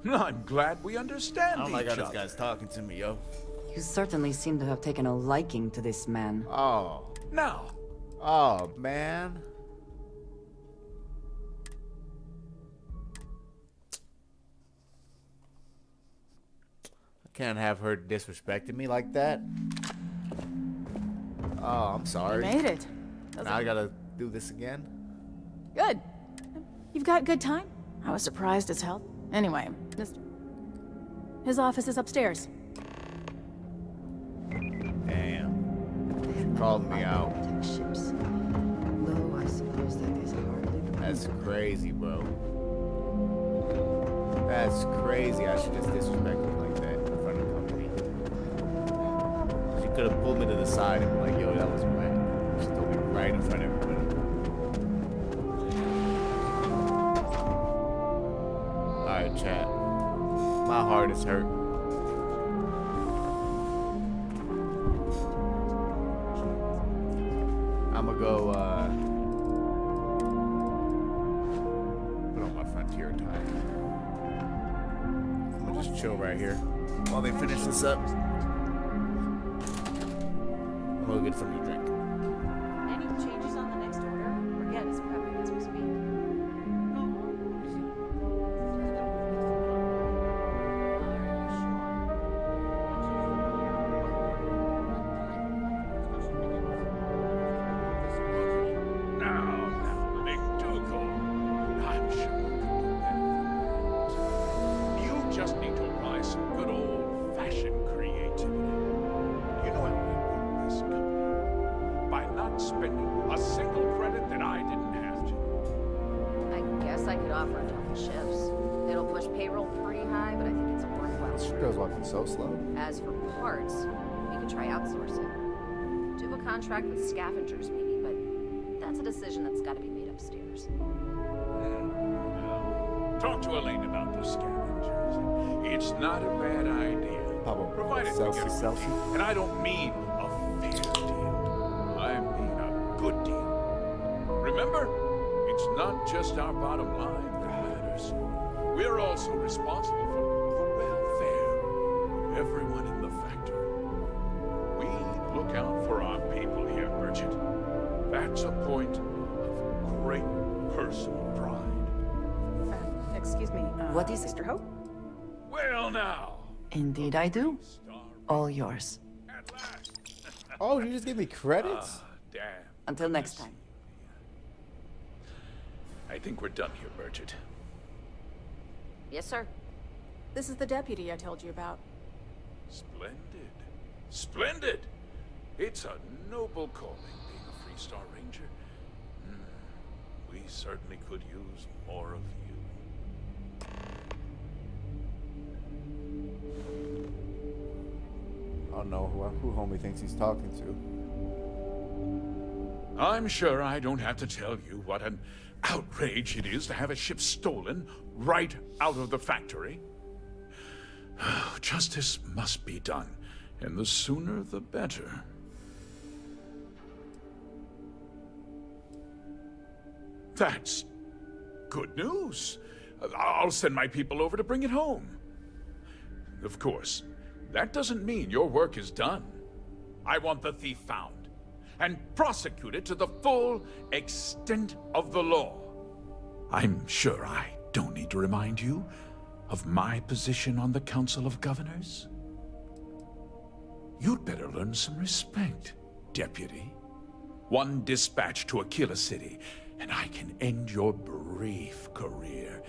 I'm glad we understand I don't like how each this other. guy's talking to me, yo. You certainly seem to have taken a liking to this man. Oh. Now. Oh, man. I can't have her disrespecting me like that. Oh, I'm sorry. You made it. Now I gotta do this again? Good. You've got good time? I was surprised as hell. Anyway, His office is upstairs. Damn. Calling me out. Ships. Though I suppose that is hardly the That's crazy, bro. That's crazy. I should just disrespect him like that in front of the company. She could have pulled me to the side and been like, yo, that was whack. She told me right in front of everybody. Alright, chat. My heart is hurt. I'ma go, put on my frontier tie. I'm gonna just chill right here while they finish this up. I'm gonna get something to drink. Any changes on the next order? Forget it's prepping as we speak. Now, McDougal. I'm sure you can do that. You just need to apply some good old-fashioned creativity. You know how I run this company? By not spending a single credit that I didn't have to. I guess I could offer double shifts. It'll push payroll pretty high, but I think it's a worthwhile This trade. girl's walking so slow. As for parts, we could try outsourcing. Do a contract with scavengers, maybe, but that's a decision that's got to be made upstairs. Talk to Elaine about the scavengers. It's not a bad idea. Provided we get a good deal. And I don't mean a fair deal. I mean a good deal. Remember, it's not just our bottom line that matters. We're also responsible for the welfare of everyone in the factory. We look out for our people here, Merchant. That's a point of great personal pride. Excuse me, What is Mr. Hope? Well, now. Indeed I do. All yours. Oh, you just gave me credits? Damn. Until next time. I think we're done here, Merchant. Yes, sir. This is the deputy I told you about. Splendid. Splendid! It's a noble calling, being a Freestar Ranger. We certainly could use more of you. I don't know who homie thinks he's talking to. I'm sure I don't have to tell you what an outrage it is to have a ship stolen right out of the factory. Justice must be done, and the sooner the better. That's good news. I'll send my people over to bring it home. Of course, that doesn't mean your work is done. I want the thief found and prosecuted to the full extent of the law. I'm sure I don't need to remind you of my position on the Council of Governors. You'd better learn some respect, Deputy. One dispatch to Aquila City, and I can end your brief career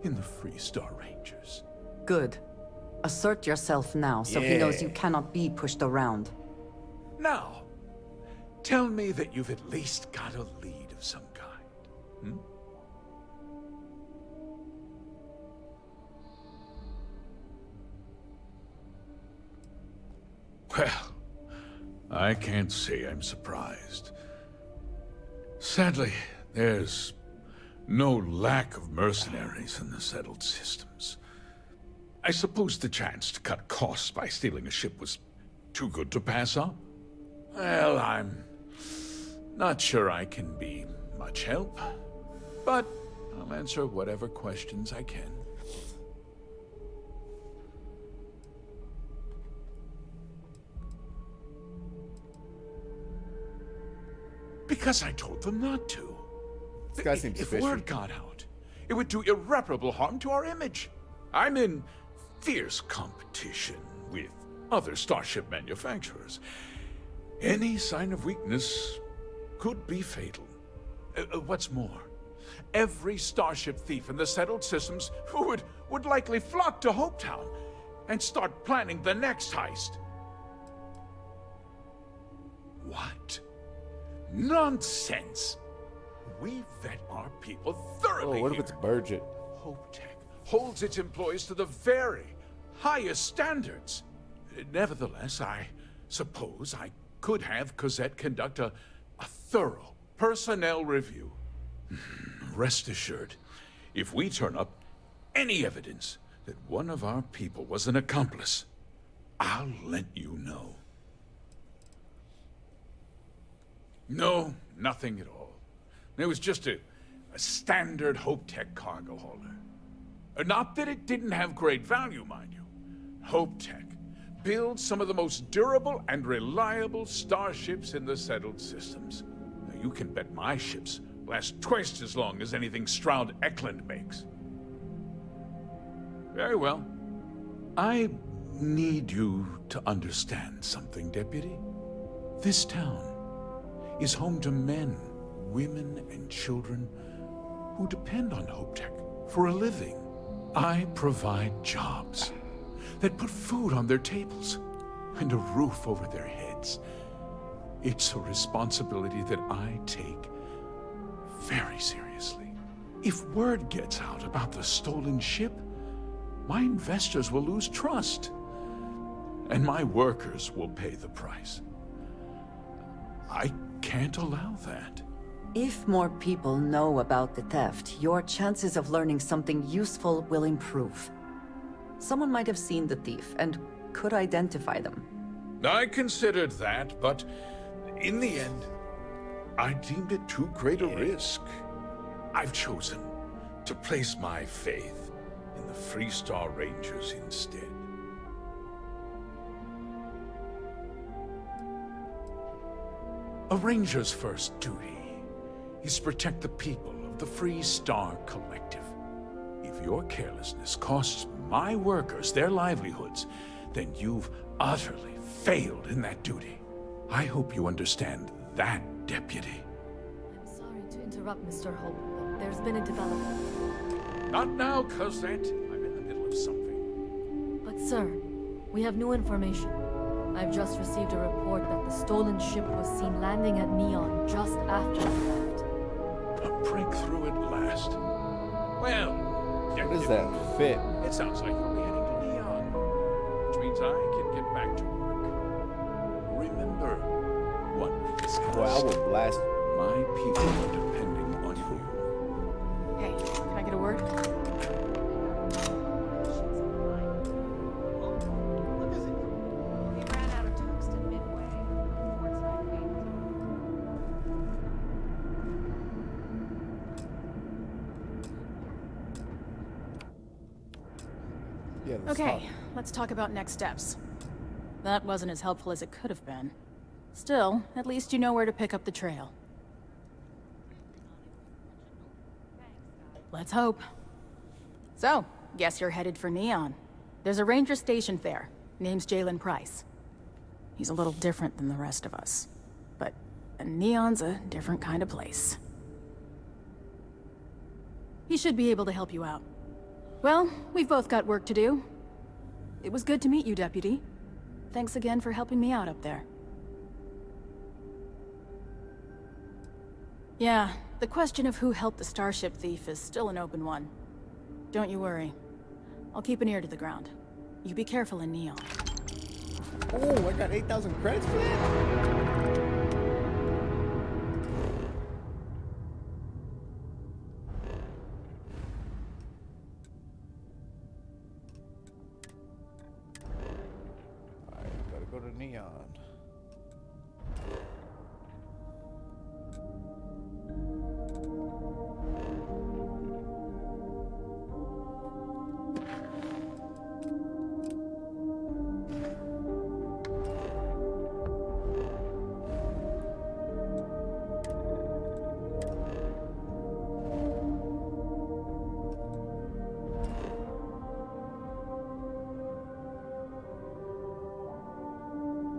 in the Freestar Rangers. Good. Assert yourself now, so he knows you Yeah. cannot be pushed around. Now, tell me that you've at least got a lead of some kind. Well, I can't say I'm surprised. Sadly, there's no lack of mercenaries in the settled systems. I suppose the chance to cut costs by stealing a ship was too good to pass up? Well, I'm not sure I can be much help, but I'll answer whatever questions I can. Because I told them not to. This guy seems If fishy. word got out, it would do irreparable harm to our image. I'm in fierce competition with other starship manufacturers. Any sign of weakness could be fatal. What's more, every starship thief in the settled systems would likely flock to Hopetown and start planning the next heist. What? Nonsense! We vet our people thoroughly. Oh, what if it's Burgett? Hope Tech holds its employees to the very highest standards. Nevertheless, I suppose I could have Cosette conduct a thorough personnel review. Rest assured, if we turn up any evidence that one of our people was an accomplice, I'll let you know. No, nothing at all. It was just a standard Hope Tech cargo hauler. Not that it didn't have great value, mind you. Hope Tech builds some of the most durable and reliable starships in the settled systems. Now, you can bet my ships last twice as long as anything Stroud Eklund makes. Very well. I need you to understand something, Deputy. This town is home to men, women, and children who depend on Hope Tech for a living. I provide jobs that put food on their tables and a roof over their heads. It's a responsibility that I take very seriously. If word gets out about the stolen ship, my investors will lose trust, and my workers will pay the price. I can't allow that. If more people know about the theft, your chances of learning something useful will improve. Someone might have seen the thief and could identify them. I considered that, but in the end, I deemed it too great a risk. I've chosen to place my faith in the Freestar Rangers instead. A ranger's first duty is to protect the people of the Freestar Collective. If your carelessness costs my workers their livelihoods, then you've utterly failed in that duty. I hope you understand that, Deputy. I'm sorry to interrupt, Mr. Hope, but there's been a development. Not now, Cosette. I'm in the middle of something. But sir, we have new information. I've just received a report that the stolen ship was seen landing at Neon just after we left. A breakthrough at last. Well, what does that fit? It sounds like you'll be heading to Neon, which means I can get back to work. Remember what we discussed. Well, I will blast. My people are depending on you. Hey, can I get a word? Okay, let's talk about next steps. That wasn't as helpful as it could have been. Still, at least you know where to pick up the trail. Let's hope. So, guess you're headed for Neon. There's a ranger stationed there. Name's Jalen Price. He's a little different than the rest of us. But Neon's a different kind of place. He should be able to help you out. Well, we've both got work to do. It was good to meet you, Deputy. Thanks again for helping me out up there. Yeah, the question of who helped the Starship thief is still an open one. Don't you worry. I'll keep an ear to the ground. You be careful in Neon. Oh, I got 8,000 credits for that? Go to Neon.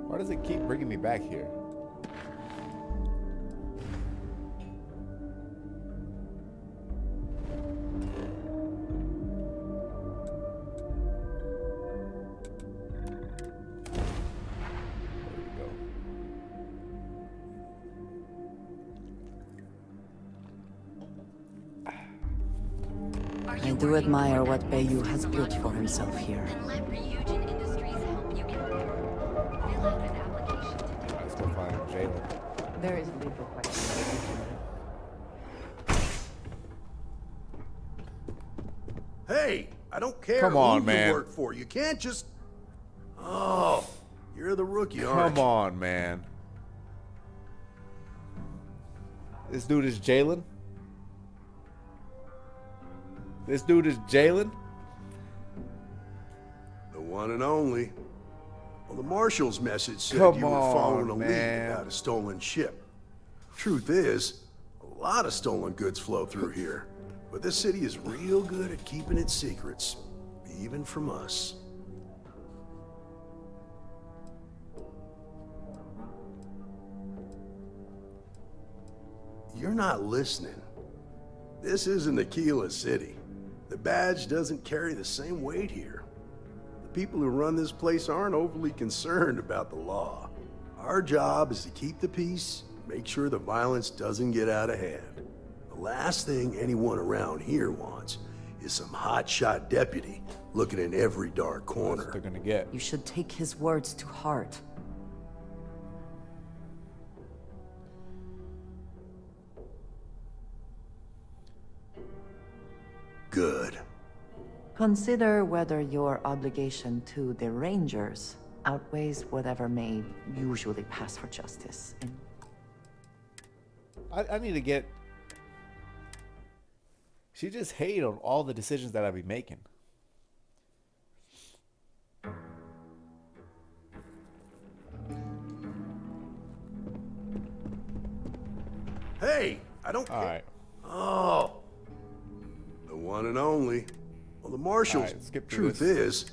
Why does it keep bringing me back here? There we go. do admire what Bayou has built for himself here. Let Ryujin Industries help you get there. Fill out an application today. Let's go find Jalen. There is a legal question. Hey, I don't care Come on, who man. you work for. You can't just... Oh, you're the rookie, aren't Come you? on, man. This dude is Jalen? This dude is Jalen? The one and only. Well, the marshal's message said Come you were following a on, lead man. about a stolen ship. Truth is, a lot of stolen goods flow through here. But this city is real good at keeping its secrets, even from us. You're not listening. This isn't Aquila City. The badge doesn't carry the same weight here. The people who run this place aren't overly concerned about the law. Our job is to keep the peace, make sure the violence doesn't get out of hand. The last thing anyone around here wants is some hotshot deputy looking in every dark corner. They're gonna get. You should take his words to heart. Good. Consider whether your obligation to the Rangers outweighs whatever may usually pass for justice. I need to get... She just hated on all the decisions that I be making. Hey, I don't... All right. Oh. The one and only. Well, the marshal's All right, skip through truth this. is...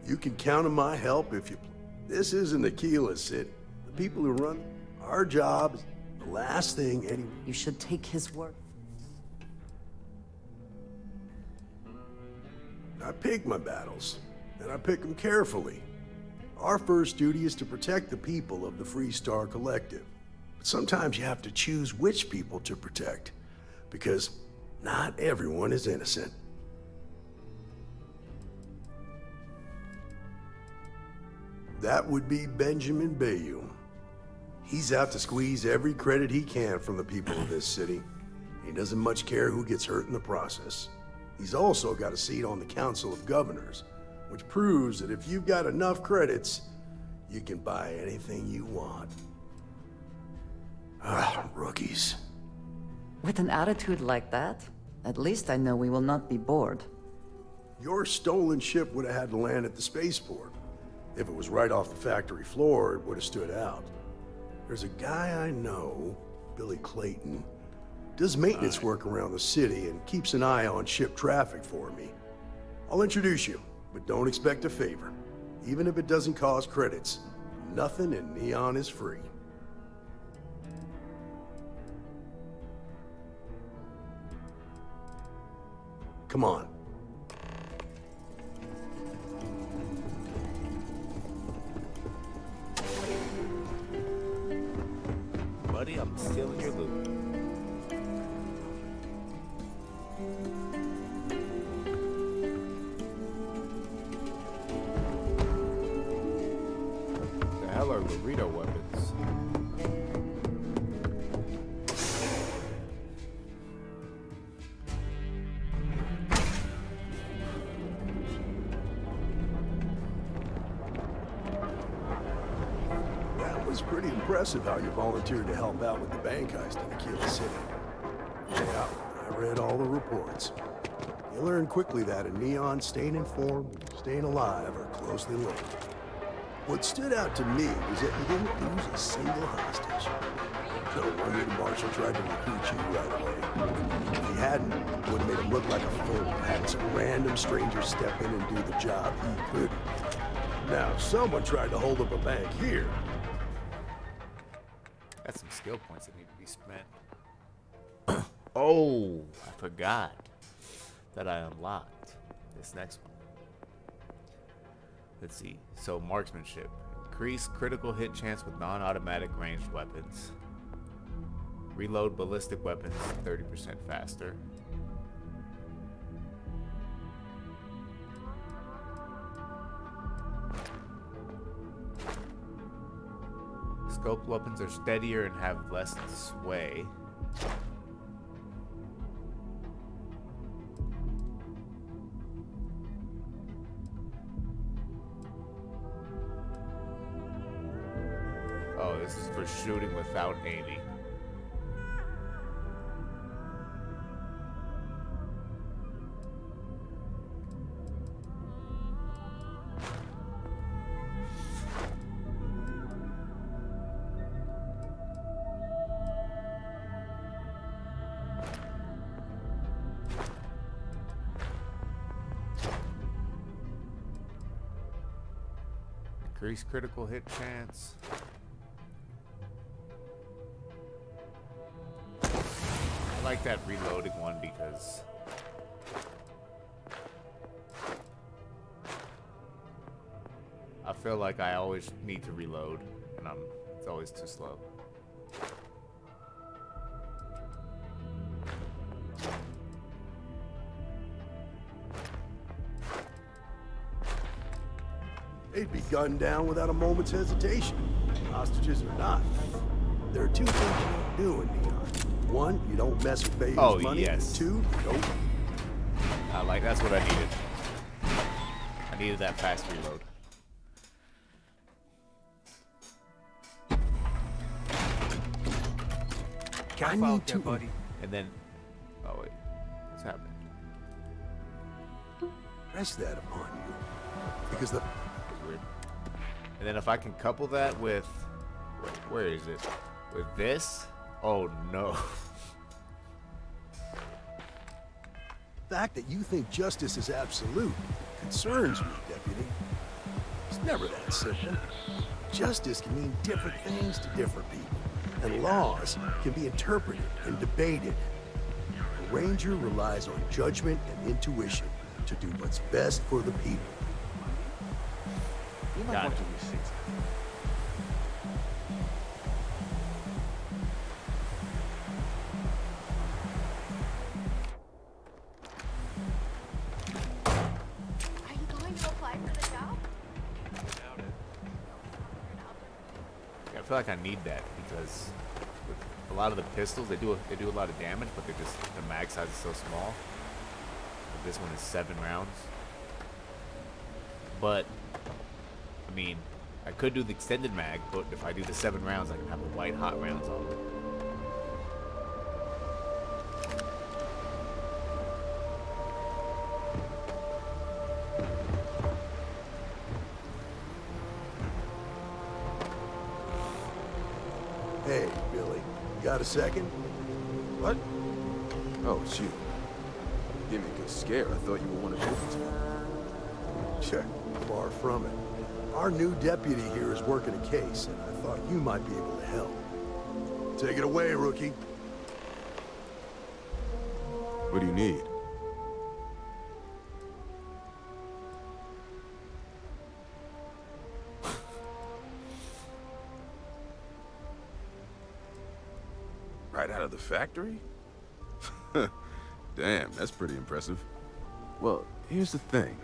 You can count on my help if you... This isn't Aquila City. The people who run our job is the last thing any... You should take his word. I pick my battles, and I pick them carefully. Our first duty is to protect the people of the Free Star Collective. But sometimes you have to choose which people to protect, because not everyone is innocent. That would be Benjamin Bayou. He's out to squeeze every credit he can from the people of this city. He doesn't much care who gets hurt in the process. He's also got a seat on the Council of Governors, which proves that if you've got enough credits, you can buy anything you want. Ah, rookies. With an attitude like that, at least I know we will not be bored. Your stolen ship would have had to land at the spaceport. If it was right off the factory floor, it would have stood out. There's a guy I know, Billy Clayton, does maintenance work around the city and keeps an eye on ship traffic for me. I'll introduce you, but don't expect a favor. Even if it doesn't cost credits, nothing in Neon is free. Come on. Buddy, I'm stealing your loot. The hell are burrito weapons? That was pretty impressive how you volunteered to help out with the bank heist in Aquila City. Yeah, I read all the reports. You learn quickly that in Neon, staying informed and staying alive are closely linked. What stood out to me was that you didn't lose a single hostage. No wonder the marshal tried to recruit you right away. If he hadn't, it would have made him look like a fool, had some random stranger step in and do the job he couldn't. Now, if someone tried to hold up a bank here, That's some skill points that need to be spent. Oh, I forgot that I unlocked this next one. Let's see. So, marksmanship. Increase critical hit chance with non-automatic ranged weapons. Reload ballistic weapons 30% faster. Scoped weapons are steadier and have less sway. Oh, this is for shooting without aiming. Increase critical hit chance. I like that reloading one because I feel like I always need to reload and it's always too slow. They'd be gunned down without a moment's hesitation. Hostages or not. There are two things you don't do in Neon. One, you don't mess with Bay's money. Yes. Two, you don't. That's what I needed. I needed that fast reload. I need to, buddy. And then, oh wait, what's happening? Press that upon you, because the. Weird. And then if I can couple that with, where is it? With this? Oh no. The fact that you think justice is absolute concerns me, Deputy. It's never that simple. Justice can mean different things to different people, and laws can be interpreted and debated. A ranger relies on judgment and intuition to do what's best for the people. You might want to rethink that. Are you going to apply for the job? Yeah, I feel like I need that because with a lot of the pistols, they do a lot of damage, but the mag size is so small. This one is 7 rounds. But I mean, I could do the extended mag, but if I do the 7 rounds, I can have the white hot rounds on it. Hey, Billy, got a second? What? Oh, it's you. You gave me a good scare. I thought you were one of those. Sure, far from it. Our new deputy here is working a case, and I thought you might be able to help. Take it away, rookie. What do you need? Right out of the factory? Damn, that's pretty impressive. Well, here's the thing.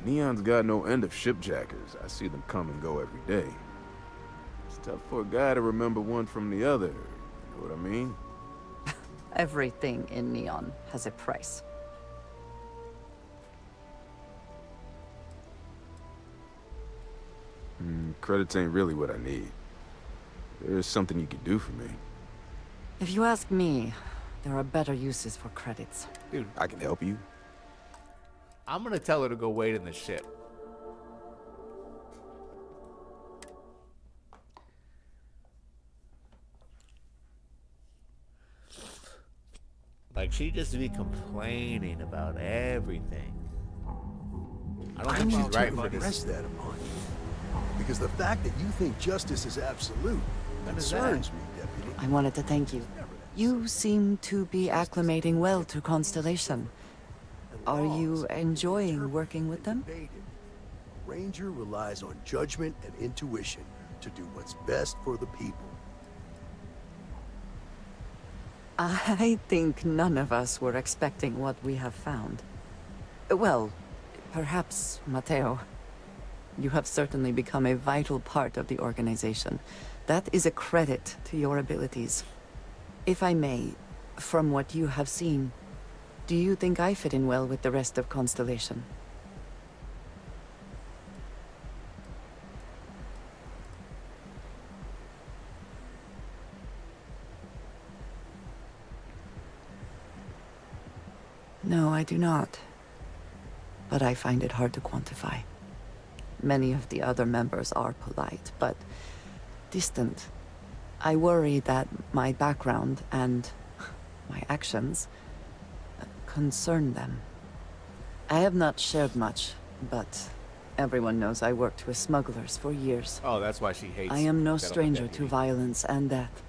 Neon's got no end of shipjackers. I see them come and go every day. It's tough for a guy to remember one from the other. You know what I mean? Everything in Neon has a price. Credits ain't really what I need. There's something you can do for me. If you ask me, there are better uses for credits. Dude, I can help you. I'm gonna tell her to go wait in the ship. Like, she just be complaining about everything. I don't think she's right for this. Press that upon you. Because the fact that you think justice is absolute concerns me, Deputy. I wanted to thank you. You seem to be acclimating well to Constellation. Are you enjoying working with them? A ranger relies on judgment and intuition to do what's best for the people. I think none of us were expecting what we have found. Well, perhaps Mateo. You have certainly become a vital part of the organization. That is a credit to your abilities. If I may, from what you have seen, do you think I fit in well with the rest of Constellation? No, I do not. But I find it hard to quantify. Many of the other members are polite, but distant. I worry that my background and my actions concern them. I have not shared much, but everyone knows I worked with smugglers for years. Oh, that's why she hates. I am no that other stranger deputy. to violence and death.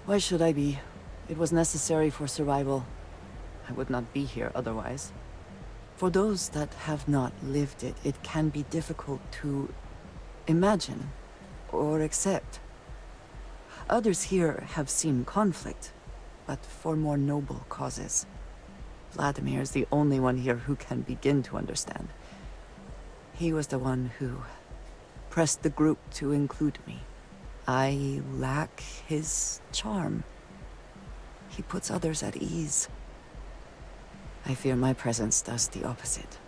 Why should I be? It was necessary for survival. I would not be here otherwise. For those that have not lived it, it can be difficult to imagine or accept. Others here have seen conflict, but for more noble causes. Vladimir is the only one here who can begin to understand. He was the one who pressed the group to include me. I lack his charm. He puts others at ease. I fear my presence does the opposite.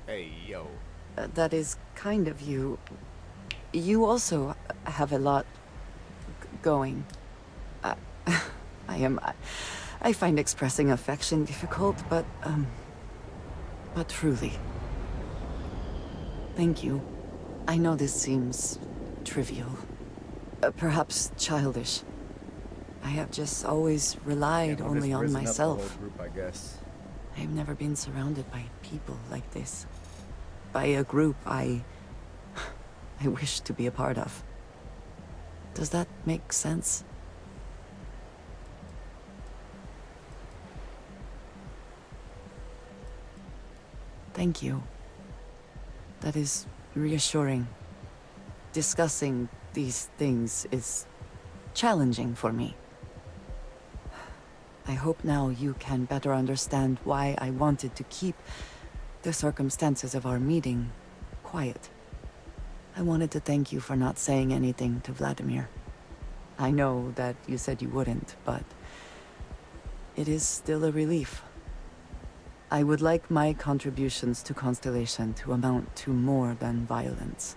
Hey, yo. That is kind of you. You also have a lot going. I find expressing affection difficult, but truly. Thank you. I know this seems trivial. Perhaps childish. I have just always relied only on myself. Group, I guess. I've never been surrounded by people like this. By a group I wish to be a part of. Does that make sense? Thank you. That is reassuring. Discussing these things is challenging for me. I hope now you can better understand why I wanted to keep the circumstances of our meeting quiet. I wanted to thank you for not saying anything to Vladimir. I know that you said you wouldn't, but it is still a relief. I would like my contributions to Constellation to amount to more than violence.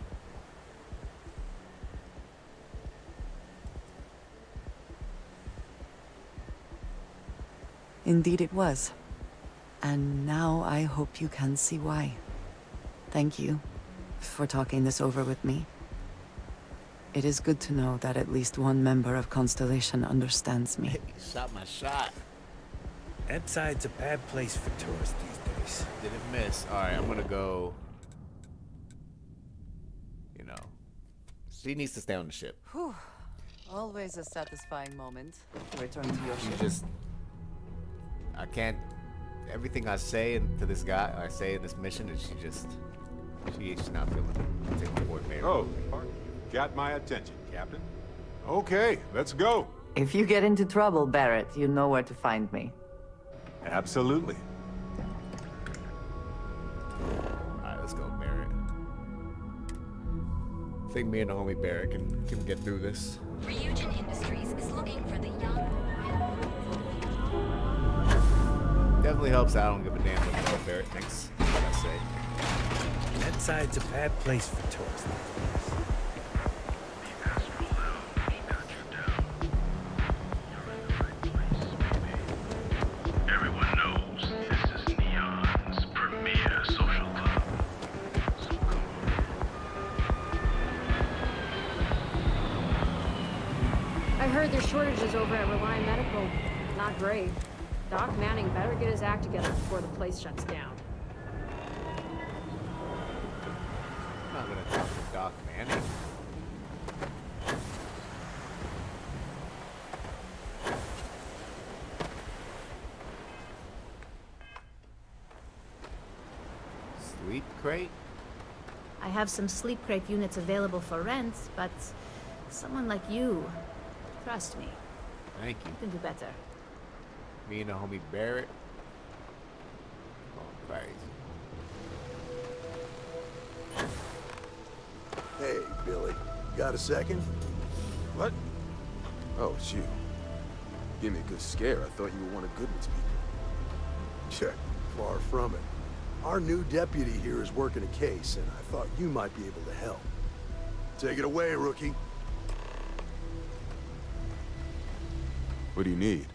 Indeed it was. And now I hope you can see why. Thank you for talking this over with me. It is good to know that at least one member of Constellation understands me. Hey, shot my shot. That side's a bad place for tourists these days. Didn't miss. Alright, I'm gonna go. You know. She needs to stay on the ship. Whew. Always a satisfying moment to return to your ship. She just. I can't. Everything I say to this guy, I say in this mission, and she's not feeling it. Take my boy Mary. Oh, got my attention, Captain. Okay, let's go. If you get into trouble, Barrett, you know where to find me. Absolutely. Alright, let's go, Barrett. I think me and the homie Barrett can get through this. Ryujin Industries is looking for the young. Definitely helps out. I don't give a damn what you know, Barrett thinks. What I say. That side's a bad place for tourists these days. Everyone knows this is Neon's premier social club. So come on. I heard there's shortages over at Reliant Medical. Not great. Doc Manning better get his act together before the place shuts down. I'm not gonna talk to Doc Manning. crate? I have some sleep crate units available for rent, but someone like you, trust me, Thank you. you can do better. Me and the homie Barrett. Oh, crazy. Hey, Billy. Got a second? What? Oh, it's you. Gave me a good scare. I thought you were one of Goodman's people. Sure, far from it. Our new deputy here is working a case, and I thought you might be able to help. Take it away, rookie. What do you need?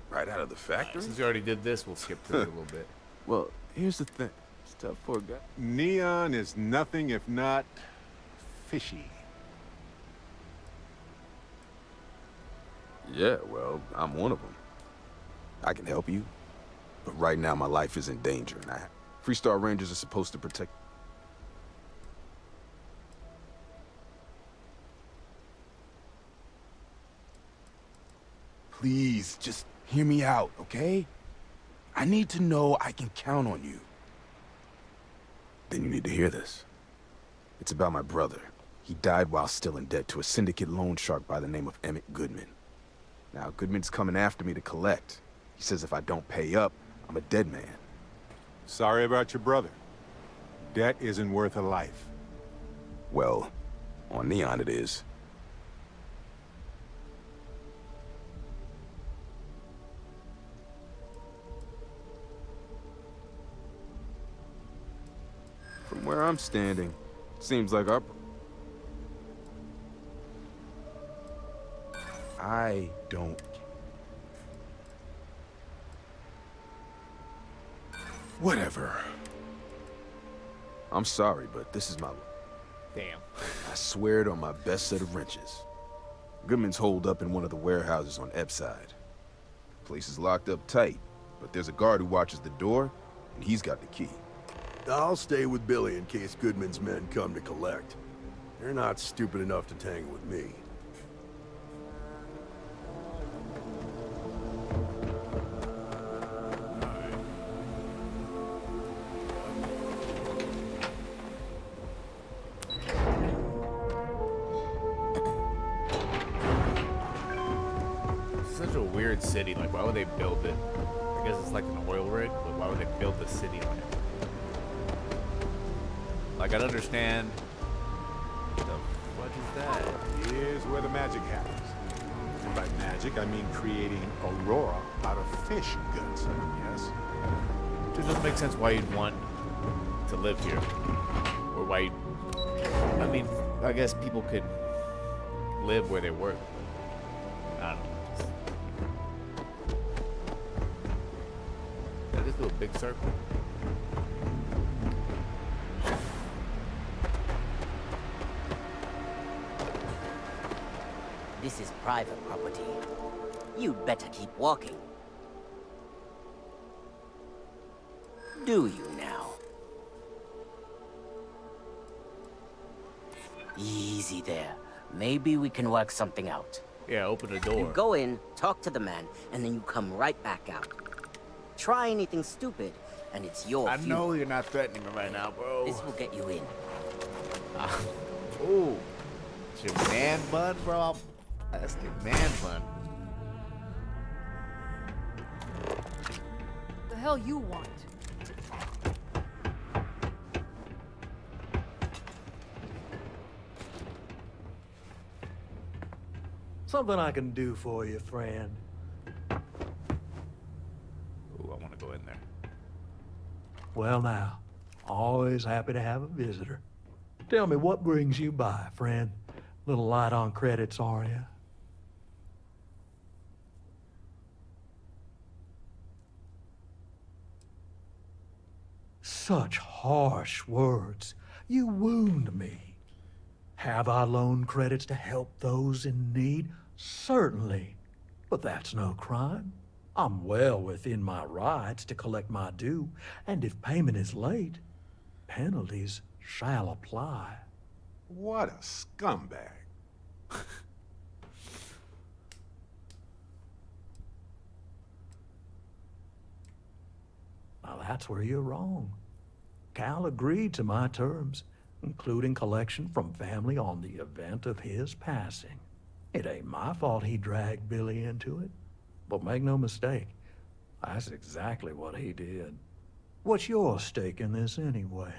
Right out of the factory? Since we already did this, we'll skip through it a little bit. Well, here's the thing. It's tough for a guy. Neon is nothing if not fishy. Yeah, well, I'm one of them. I can help you, but right now my life is in danger, and Freestar Rangers are supposed to protect. Please, just hear me out, okay? I need to know I can count on you. Then you need to hear this. It's about my brother. He died while still in debt to a syndicate loan shark by the name of Emmett Goodman. Now, Goodman's coming after me to collect. He says if I don't pay up, I'm a dead man. Sorry about your brother. Debt isn't worth a life. Well, on Neon it is. From where I'm standing, it seems like I don't. Whatever. I'm sorry, but this is my... Damn. I swear it on my best set of wrenches. Goodman's holed up in one of the warehouses on Epside. The place is locked up tight, but there's a guard who watches the door, and he's got the key. I'll stay with Billy in case Goodman's men come to collect. They're not stupid enough to tangle with me. Such a weird city. Like, why would they build it? I guess it's like an oil rig, but why would they build the city on it? Like, I'd understand. The what is that? Here's where the magic happens. And by magic, I mean creating Aurora out of fish guts, yes? It just doesn't make sense why you'd want to live here. Or why I mean, I guess people could live where they work. I don't know. Did I just do a big circle? This is private property. You'd better keep walking. Do you now? Easy there. Maybe we can work something out. Yeah, open the door. You go in, talk to the man, and then you come right back out. Try anything stupid, and it's your I funeral. know you're not threatening me right now, bro. This will get you in. Ooh. It's your man bun, bro. That's the man bun. The hell you want? Something I can do for you, friend. Ooh, I want to go in there. Well now, always happy to have a visitor. Tell me, what brings you by, friend? Little light on credits, are you? Such harsh words. You wound me. Have I loaned credits to help those in need? Certainly. But that's no crime. I'm well within my rights to collect my due, and if payment is late, penalties shall apply. What a scumbag. Now that's where you're wrong. Cal agreed to my terms, including collection from family on the event of his passing. It ain't my fault he dragged Billy into it. But make no mistake, that's exactly what he did. What's your stake in this anyway?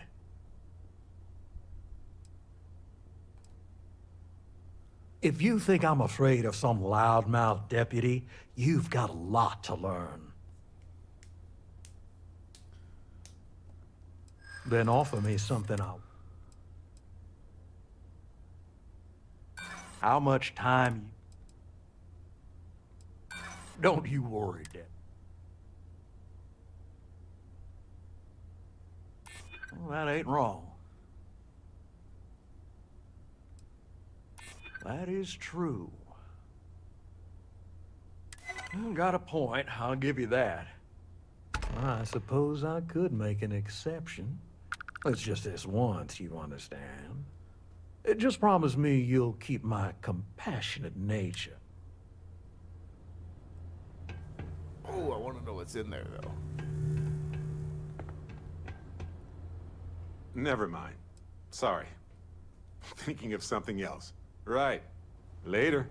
If you think I'm afraid of some loudmouth deputy, you've got a lot to learn. Then offer me something out. How much time you... Don't you worry, Deb. Well, that ain't wrong. That is true. You got a point, I'll give you that. I suppose I could make an exception. It's just this once, you understand. Just promise me you'll keep my compassionate nature. Oh, I want to know what's in there, though. Never mind. Sorry. Thinking of something else. Right. Later.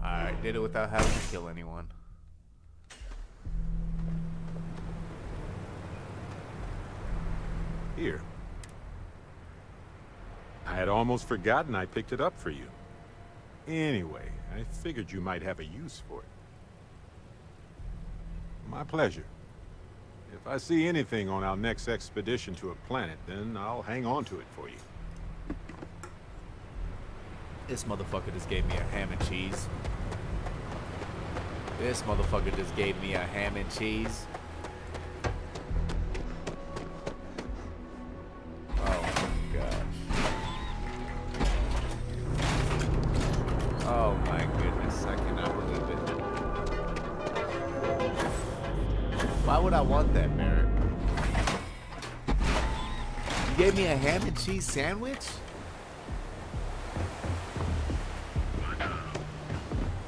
Alright, did it without having to kill anyone. Here. I had almost forgotten I picked it up for you. Anyway, I figured you might have a use for it. My pleasure. If I see anything on our next expedition to a planet, then I'll hang on to it for you. This motherfucker just gave me a ham and cheese. This motherfucker just gave me a ham and cheese. Oh my gosh. Oh my goodness, I cannot believe it. Why would I want that, Barrett? You gave me a ham and cheese sandwich?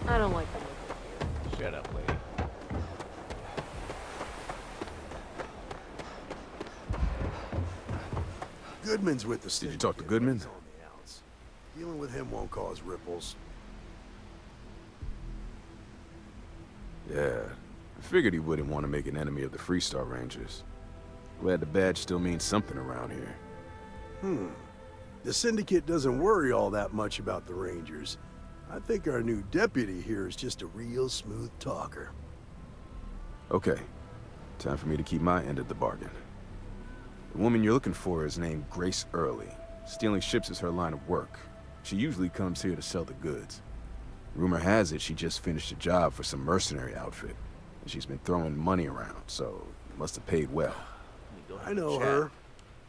I don't like that. Shut up, lady. Goodman's with the Did you talk to Goodman? Dealing with him won't cause ripples. Yeah, I figured he wouldn't want to make an enemy of the Freestar Rangers. Glad the badge still means something around here. The Syndicate doesn't worry all that much about the Rangers. I think our new deputy here is just a real smooth talker. Okay, time for me to keep my end of the bargain. The woman you're looking for is named Grace Early. Stealing ships is her line of work. She usually comes here to sell the goods. Rumor has it she just finished a job for some mercenary outfit, and she's been throwing money around, so must have paid well. I know her.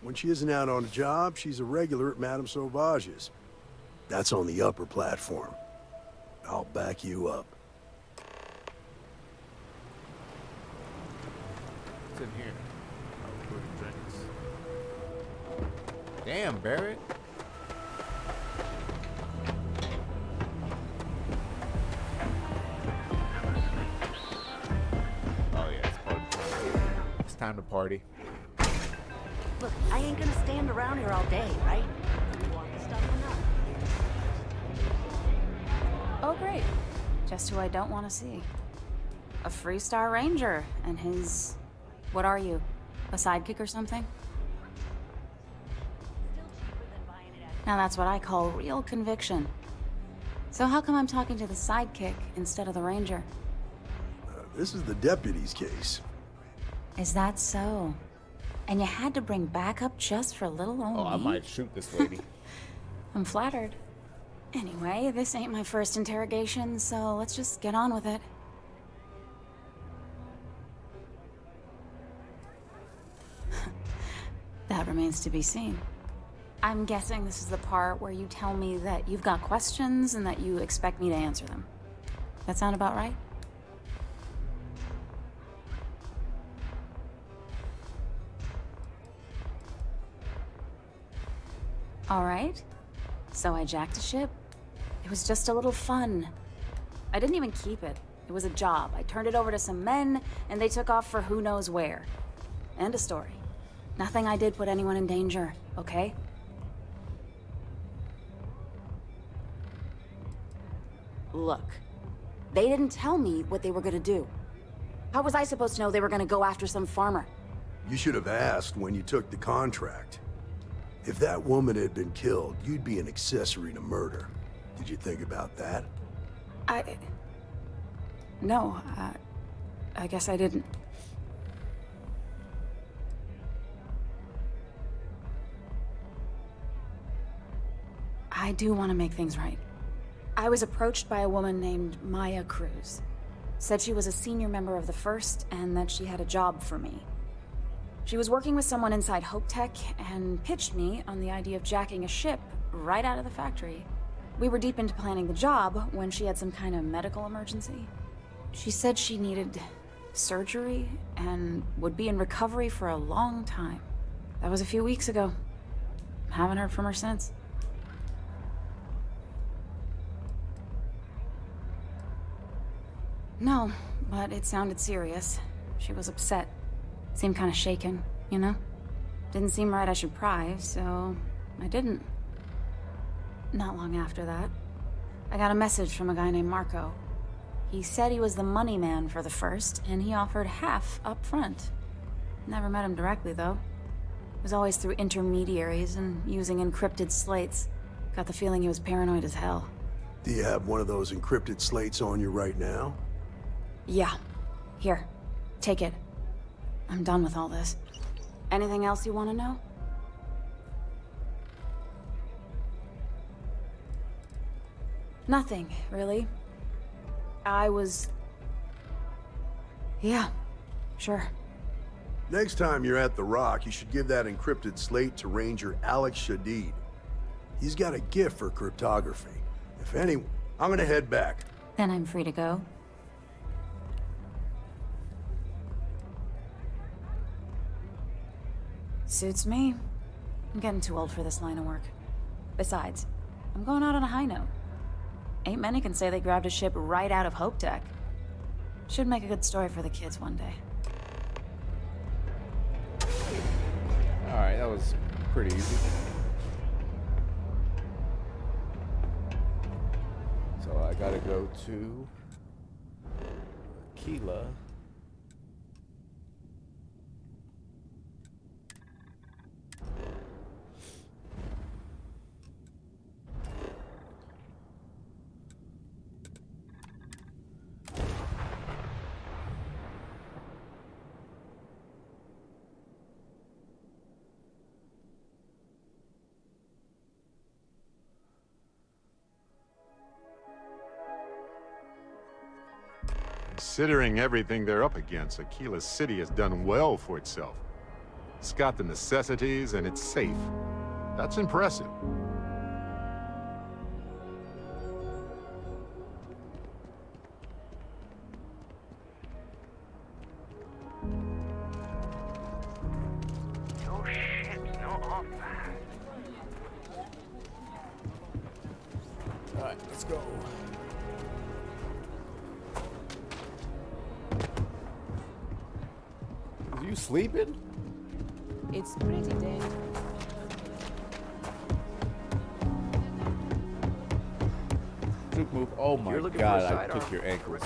When she isn't out on a job, she's a regular at Madame Sauvage's. That's on the upper platform. I'll back you up. What's in here? Oh, food and drinks. Damn, Barrett. Oh yeah, it's time to party. Look, I ain't gonna stand around here all day, right? You want the stuff or not? Oh, great. Just who I don't want to see. A Freestar Ranger and his... What are you? A sidekick or something? Now that's what I call real conviction. So how come I'm talking to the sidekick instead of the Ranger? This is the deputy's case. Is that so? And you had to bring backup just for little old Oh, I me? might shoot this lady. I'm flattered. Anyway, this ain't my first interrogation, so let's just get on with it. That remains to be seen. I'm guessing this is the part where you tell me that you've got questions and that you expect me to answer them. That sound about right? All right. So I jacked a ship. It was just a little fun. I didn't even keep it. It was a job. I turned it over to some men, and they took off for who knows where. End of story. Nothing I did put anyone in danger, okay? Look, they didn't tell me what they were gonna do. How was I supposed to know they were gonna go after some farmer? You should have asked when you took the contract. If that woman had been killed, you'd be an accessory to murder. Did you think about that? No, I guess I didn't. I do want to make things right. I was approached by a woman named Maya Cruz. Said she was a senior member of the First and that she had a job for me. She was working with someone inside Hope Tech and pitched me on the idea of jacking a ship right out of the factory. We were deep into planning the job when she had some kind of medical emergency. She said she needed surgery and would be in recovery for a long time. That was a few weeks ago. Haven't heard from her since. No, but it sounded serious. She was upset. Seemed kind of shaken, you know? Didn't seem right I should pry, so I didn't. Not long after that, I got a message from a guy named Marco. He said he was the money man for the First, and he offered half up front. Never met him directly, though. It was always through intermediaries and using encrypted slates. Got the feeling he was paranoid as hell. Do you have one of those encrypted slates on you right now? Yeah. Here. Take it. I'm done with all this. Anything else you want to know? Nothing, really. Yeah, sure. Next time you're at the Rock, you should give that encrypted slate to Ranger Alex Shadid. He's got a gift for cryptography. If any... I'm gonna head back. Then I'm free to go. Suits me. I'm getting too old for this line of work. Besides, I'm going out on a high note. Ain't many can say they grabbed a ship right out of Hope Tech. Should make a good story for the kids one day. Alright, that was pretty easy. So I gotta go to Aquila. Considering everything they're up against, Aquila City has done well for itself. It's got the necessities and it's safe. That's impressive. No ships, no off. Alright, let's go. Are you sleeping? It's pretty dangerous. Juke move. Oh my god, I took your ankles.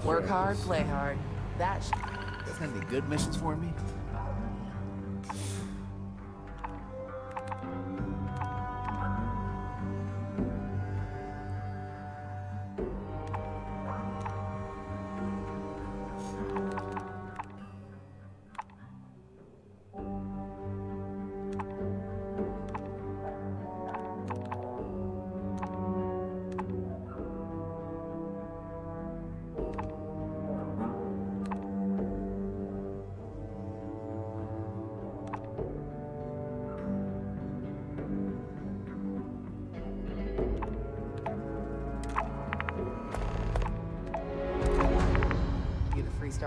Work hard, play hard. That's any good missions for me?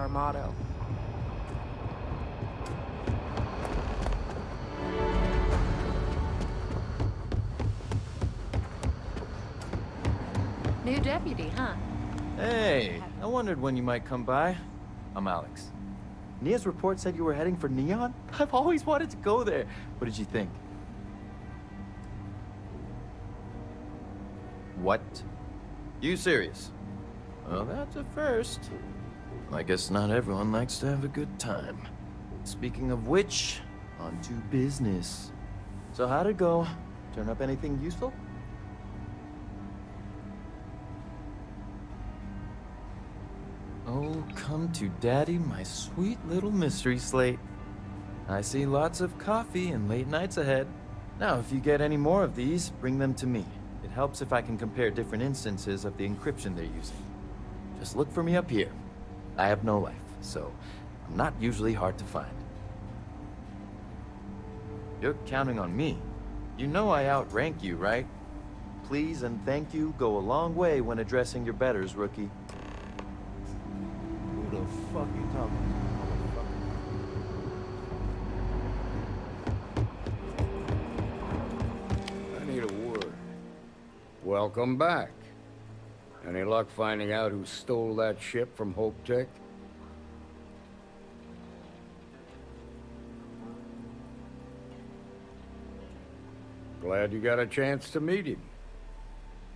our motto. New deputy, huh? Hey, I wondered when you might come by. I'm Alex. Nia's report said you were heading for Neon? I've always wanted to go there. What did you think? What? You serious? Well, that's a first. I guess not everyone likes to have a good time. Speaking of which, on to business. So how'd it go? Turn up anything useful? Oh, come to daddy, my sweet little mystery slate. I see lots of coffee and late nights ahead. Now, if you get any more of these, bring them to me. It helps if I can compare different instances of the encryption they're using. Just look for me up here. I have no life, so I'm not usually hard to find. You're counting on me. You know I outrank you, right? Please and thank you go a long way when addressing your betters, rookie. Who the fuck you talking I need a word. Welcome back. Any luck finding out who stole that ship from Hope Tech? Glad you got a chance to meet him.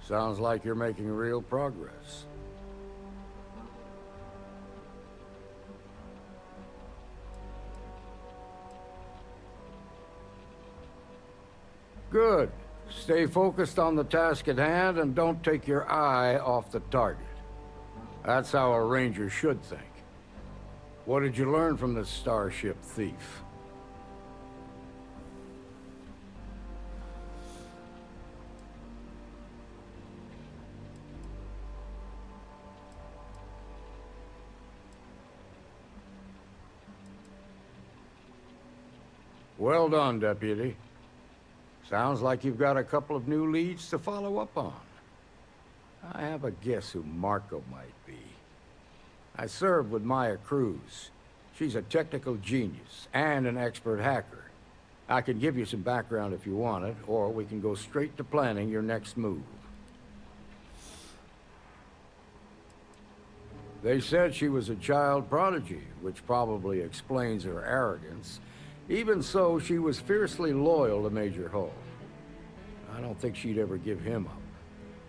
Sounds like you're making real progress. Good. Stay focused on the task at hand and don't take your eye off the target. That's how a ranger should think. What did you learn from this starship thief? Well done, Deputy. Sounds like you've got a couple of new leads to follow up on. I have a guess who Marco might be. I served with Maya Cruz. She's a technical genius and an expert hacker. I can give you some background if you want it, or we can go straight to planning your next move. They said she was a child prodigy, which probably explains her arrogance. Even so, she was fiercely loyal to Major Hull. I don't think she'd ever give him up.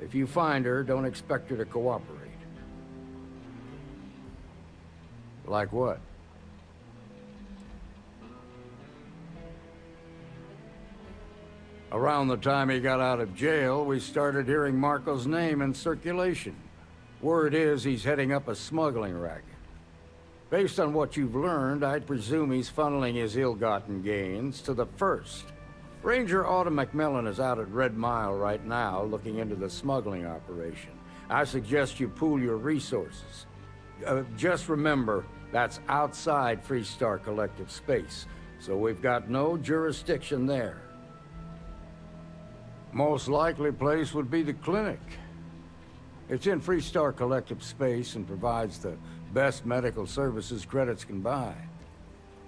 If you find her, don't expect her to cooperate. Like what? Around the time he got out of jail, we started hearing Marco's name in circulation. Word is he's heading up a smuggling racket. Based on what you've learned, I'd presume he's funneling his ill-gotten gains to the First. Ranger Autumn McMillan is out at Red Mile right now looking into the smuggling operation. I suggest you pool your resources. Just remember, that's outside Freestar Collective space, so we've got no jurisdiction there. Most likely place would be the clinic. It's in Freestar Collective space and provides the best medical services credits can buy.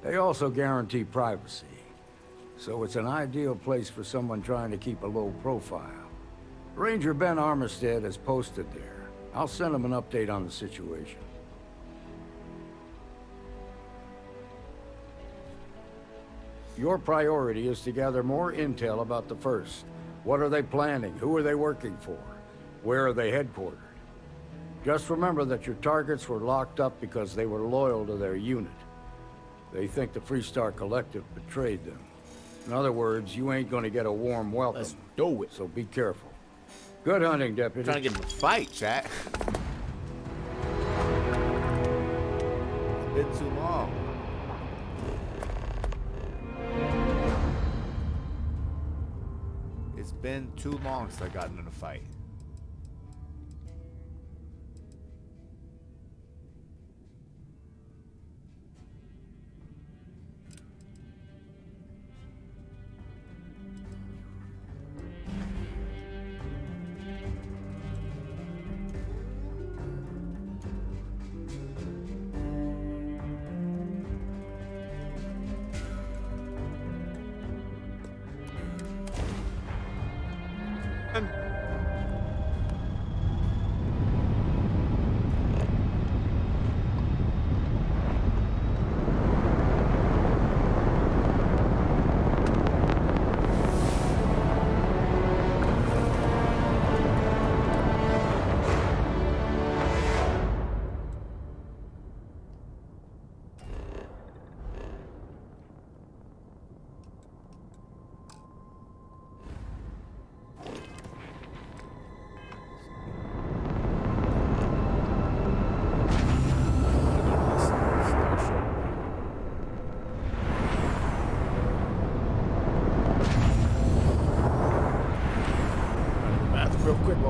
They also guarantee privacy, so it's an ideal place for someone trying to keep a low profile. Ranger Ben Armistead is posted there. I'll send him an update on the situation. Your priority is to gather more intel about the First. What are they planning? Who are they working for? Where are they headquartered? Just remember that your targets were locked up because they were loyal to their unit. They think the Freestar Collective betrayed them. In other words, you ain't gonna get a warm welcome. Let's do it. So be careful. Good hunting, Deputy. Trying to get in a fight, chat. It's been too long. It's been too long since I got into a fight.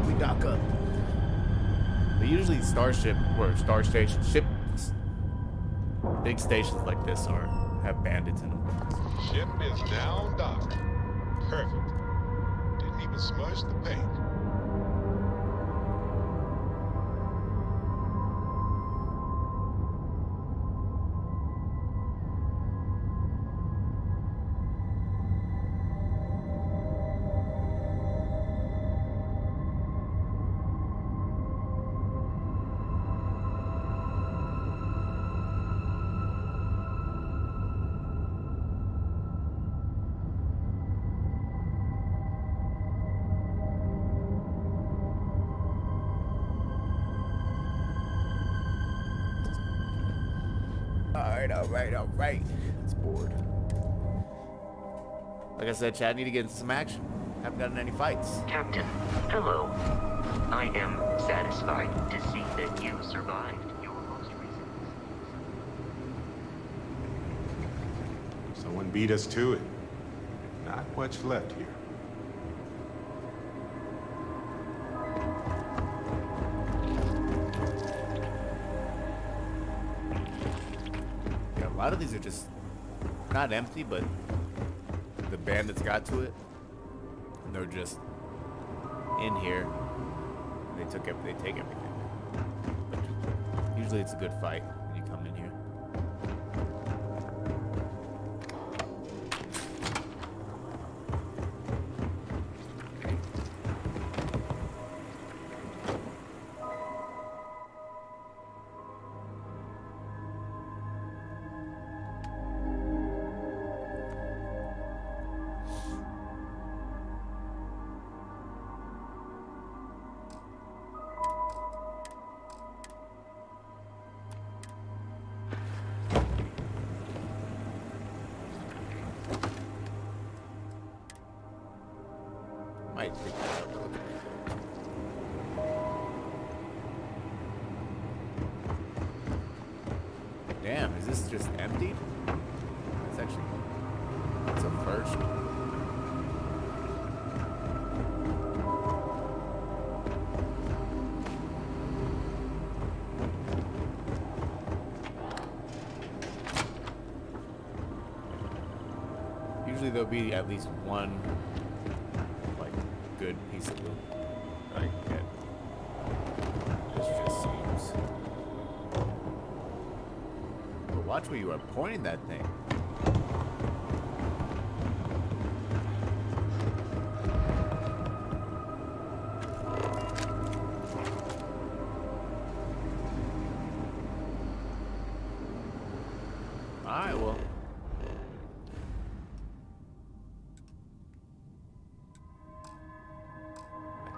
we dock up. But usually Starship or Star Station ships, big stations like this have bandits in them. Ship is now docked. Perfect. Didn't even smudge the paint. All right. It's bored. Like I said, Chad, need to get into some action. Haven't gotten any fights. Captain, hello. I am satisfied to see that you survived your most recent. Someone beat us to it. Not much left here. A lot of these are just not empty, but the bandits got to it, and they're just in here. They take everything. But usually, it's a good fight when you come in here. Might pick that up real quick. Damn, is this just emptied? That's a first. Usually there'll be at least one good piece of loot that I can get. This just seems. But watch where you are pointing that thing. Alright, well.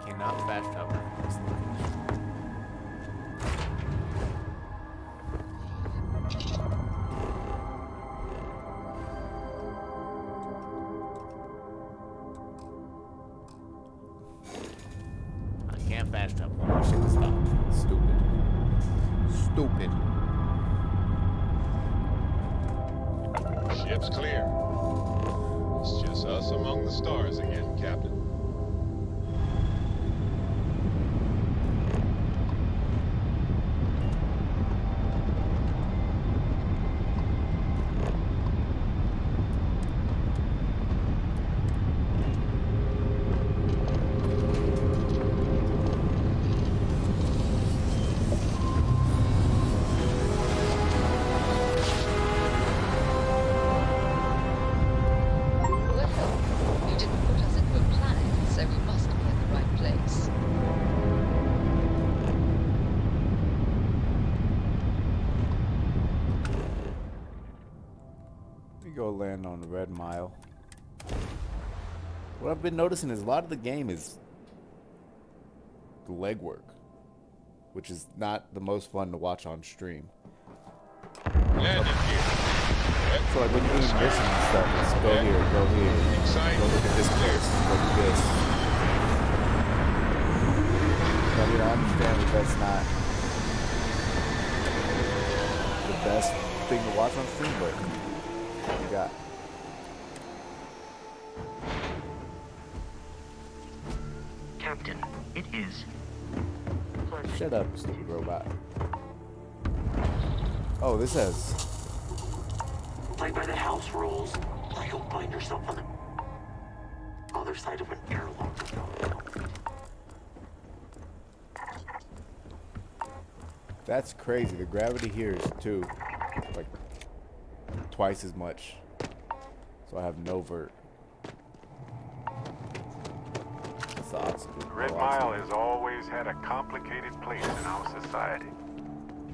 Cannot fast travel from this location. I can't fast travel. My shit is stopped. Stupid. Ship's clear. It's just us among the stars again, Captain. Go land on the Red Mile. What I've been noticing is a lot of the game is the legwork, which is not the most fun to watch on stream. So like when you're doing missions and stuff, it's go here, go look at this place, go do this. I mean, I understand that that's not the best thing to watch on stream, but you got. Captain, it is. Shut up, stupid robot. Oh, this says. Play by the house rules, or you'll find yourself on the other side of an airlock. That's crazy. The gravity here is like twice as much. So I have no vert. That's the oxygen. The Red Mile has always had a complicated place in our society.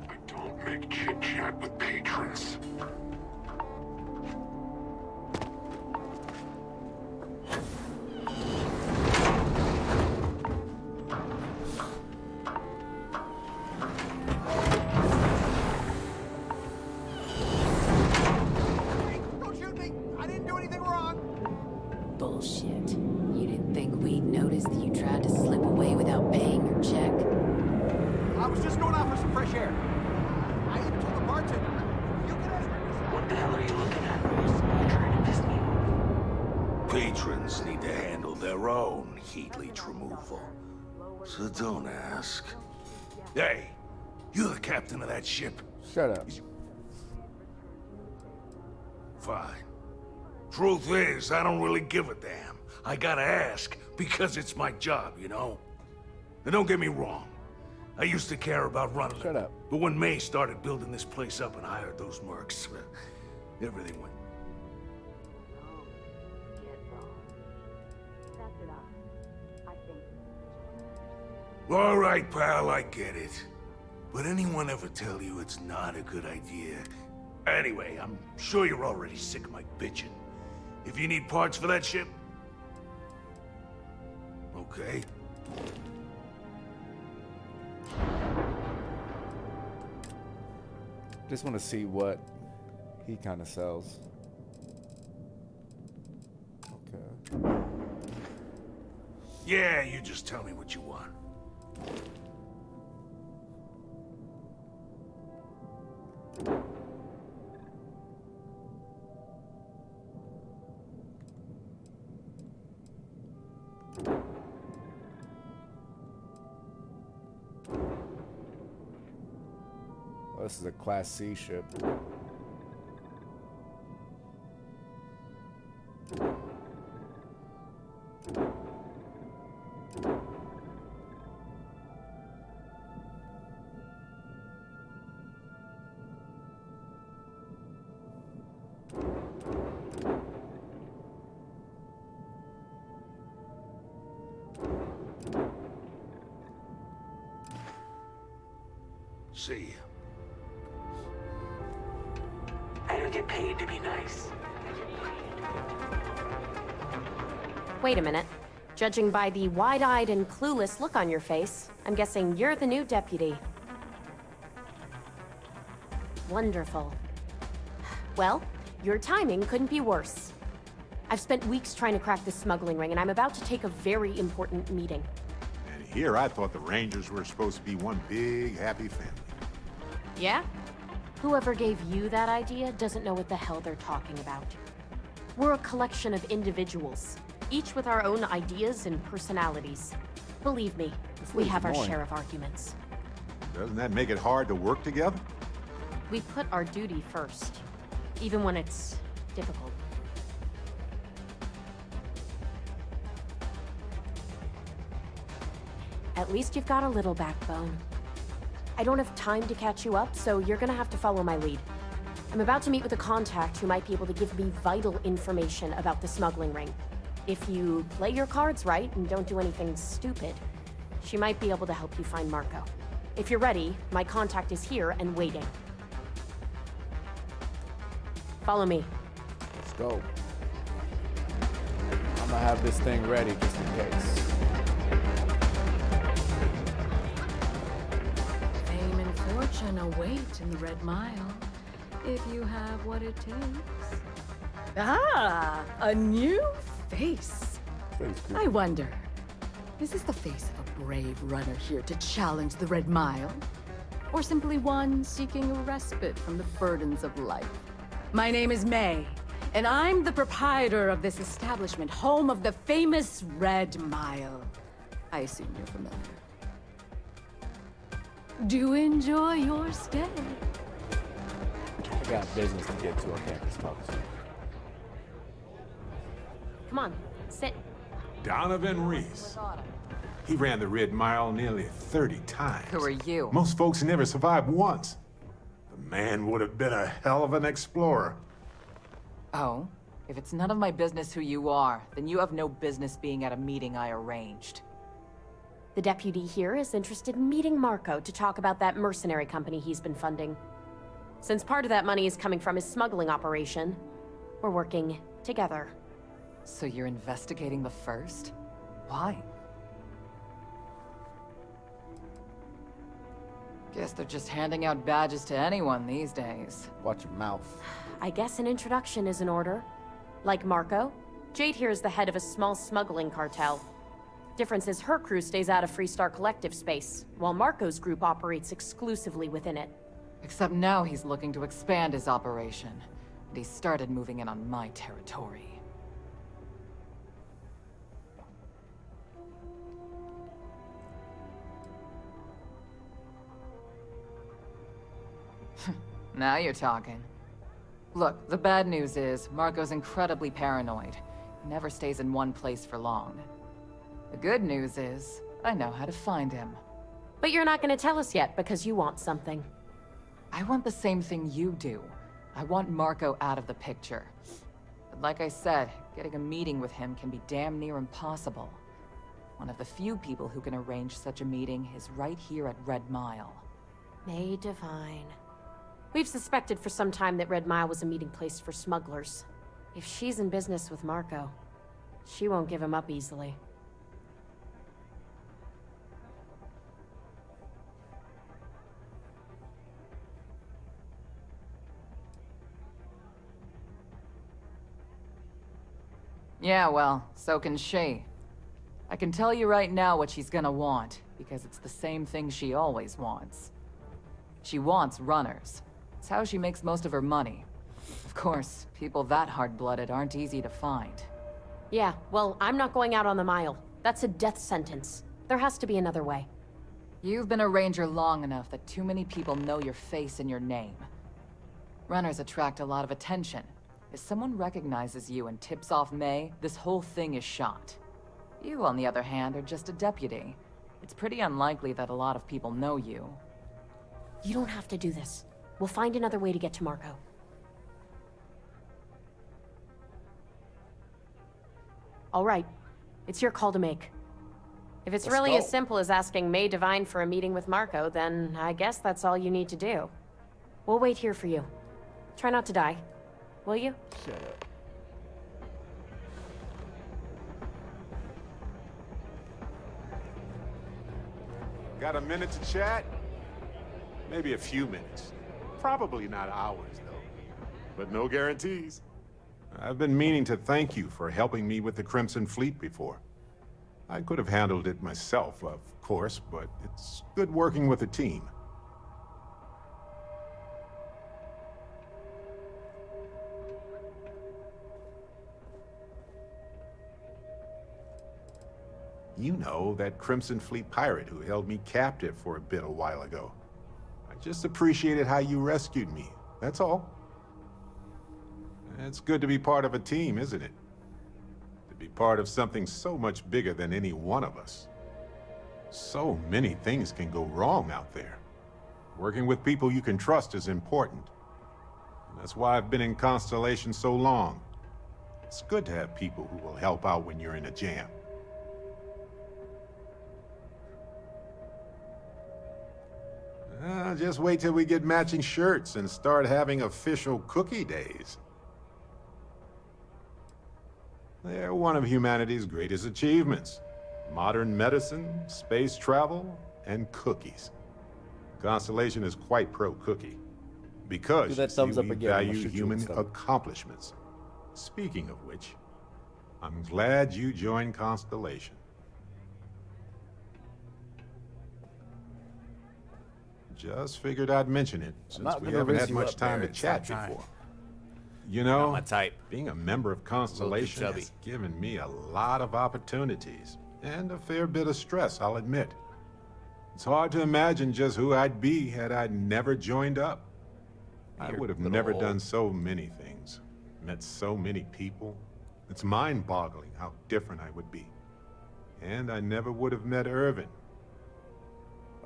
But don't make chit-chat with patrons. Bullshit. You didn't think we'd notice that you tried to slip away without paying your check? I was just going out for some fresh air. I even told the bartender. What the hell are you looking at, Bruce? You're trying to diss me? Patrons need to handle their own heat leech removal. So don't ask. Hey, you the captain of that ship? Shut up. Fine. Truth is, I don't really give a damn. I gotta ask, because it's my job, you know? And don't get me wrong. I used to care about running Shut up. But when May started building this place up and hired those mercs, everything went... All right, pal, I get it. But anyone ever tell you it's not a good idea? Anyway, I'm sure you're already sick of my bitching. If you need parts for that ship... Okay. Just want to see what he kind of sells. Okay. Yeah, you just tell me what you want. Oh, this is a Class C ship. See ya. I don't get paid to be nice. Wait a minute. Judging by the wide-eyed and clueless look on your face, I'm guessing you're the new deputy. Wonderful. Well, your timing couldn't be worse. I've spent weeks trying to crack this smuggling ring, and I'm about to take a very important meeting. And here I thought the Rangers were supposed to be one big, happy family. Yeah? Whoever gave you that idea doesn't know what the hell they're talking about. We're a collection of individuals, each with our own ideas and personalities. Believe me, we have our share of arguments. Doesn't that make it hard to work together? We put our duty first, even when it's difficult. At least you've got a little backbone. I don't have time to catch you up, so you're gonna have to follow my lead. I'm about to meet with a contact who might be able to give me vital information about the smuggling ring. If you play your cards right and don't do anything stupid, she might be able to help you find Marco. If you're ready, my contact is here and waiting. Follow me. Let's go. I'm gonna have this thing ready just in case. Fame and fortune await in the Red Mile, if you have what it takes. Ah, a new face. I wonder, is this the face of a brave runner here to challenge the Red Mile? Or simply one seeking a respite from the burdens of life? My name is May, and I'm the proprietor of this establishment, home of the famous Red Mile. I assume you're familiar. Do enjoy your stay. I got business to get to. I can't just talk to you. Come on, sit. Donovan Reese. He ran the Red Mile nearly 30 times. Who are you? Most folks never survive once. The man would have been a hell of an explorer. Oh? If it's none of my business who you are, then you have no business being at a meeting I arranged. The deputy here is interested in meeting Marco to talk about that mercenary company he's been funding. Since part of that money is coming from his smuggling operation, we're working together. So you're investigating the first? Why? Guess they're just handing out badges to anyone these days. Watch your mouth. I guess an introduction is in order. Like Marco, Jade here is the head of a small smuggling cartel. Difference is her crew stays out of Freestar Collective space, while Marco's group operates exclusively within it. Except now he's looking to expand his operation, and he started moving in on my territory. Now you're talking. Look, the bad news is, Marco's incredibly paranoid. He never stays in one place for long. The good news is, I know how to find him. But you're not gonna tell us yet because you want something. I want the same thing you do. I want Marco out of the picture. But like I said, getting a meeting with him can be damn near impossible. One of the few people who can arrange such a meeting is right here at Red Mile. May Divine. We've suspected for some time that Red Mile was a meeting place for smugglers. If she's in business with Marco, she won't give him up easily. Yeah, well, so can she. I can tell you right now what she's gonna want, because it's the same thing she always wants. She wants runners. It's how she makes most of her money. Of course, people that hard-blooded aren't easy to find. Yeah, well, I'm not going out on the mile. That's a death sentence. There has to be another way. You've been a ranger long enough that too many people know your face and your name. Runners attract a lot of attention. If someone recognizes you and tips off May, this whole thing is shot. You, on the other hand, are just a deputy. It's pretty unlikely that a lot of people know you. You don't have to do this. We'll find another way to get to Marco. All right. It's your call to make. If it's really as simple as asking May Divine for a meeting with Marco, then I guess that's all you need to do. We'll wait here for you. Try not to die. Will you? Shut up. Got a minute to chat? Maybe a few minutes. Probably not hours, though. But no guarantees. I've been meaning to thank you for helping me with the Crimson Fleet before. I could have handled it myself, of course, but it's good working with a team. You know, that Crimson Fleet pirate who held me captive for a bit a while ago. I just appreciated how you rescued me, that's all. It's good to be part of a team, isn't it? To be part of something so much bigger than any one of us. So many things can go wrong out there. Working with people you can trust is important. And that's why I've been in Constellation so long. It's good to have people who will help out when you're in a jam. Just wait till we get matching shirts and start having official cookie days. They're one of humanity's greatest achievements. Modern medicine, space travel, and cookies. Constellation is quite pro-cookie. Because Do that thumbs up we again, I'm gonna value shoot you human with stuff. accomplishments. Speaking of which, I'm glad you joined Constellation. Just figured I'd mention it, since not we gonna haven't raise had you much up, time to Barrett. chat Stop trying. before. You know, Not my type. being a member of Constellation chubby. has given me a lot of opportunities. And a fair bit of stress, I'll admit. It's hard to imagine just who I'd be had I never joined up. I would have never done so many things, met so many people. It's mind-boggling how different I would be. And I never would have met Irvin.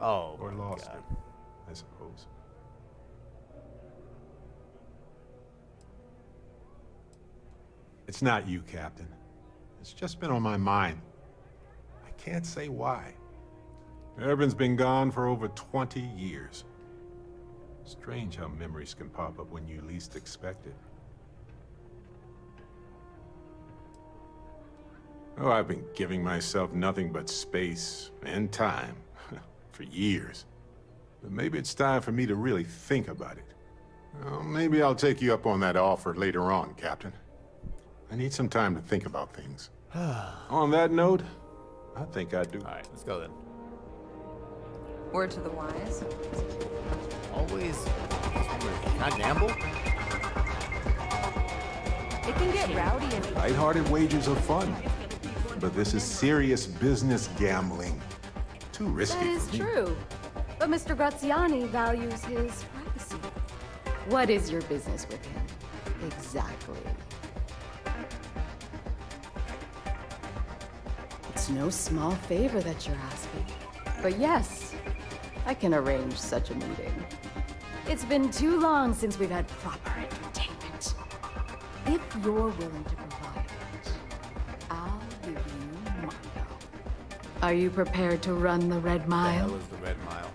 Oh, or lost him, I suppose. It's not you, Captain. It's just been on my mind. I can't say why. Irvin's been gone for over 20 years. Strange how memories can pop up when you least expect it. Oh, I've been giving myself nothing but space and time for years. But maybe it's time for me to really think about it. Well, maybe I'll take you up on that offer later on, Captain. I need some time to think about things. On that note, I think I do. All right, let's go then. Word to the wise. Always. Can I gamble? It can get rowdy and Lighthearted wagers are fun, but this is serious business gambling. Too risky. That is for me. true. But Mr. Graziani values his privacy. What is your business with him? Exactly. It's no small favor that you're asking. But yes, I can arrange such a meeting. It's been too long since we've had proper entertainment. If you're willing to provide it, I'll give you Marco. Are you prepared to run the Red Mile? What the hell is the Red Mile?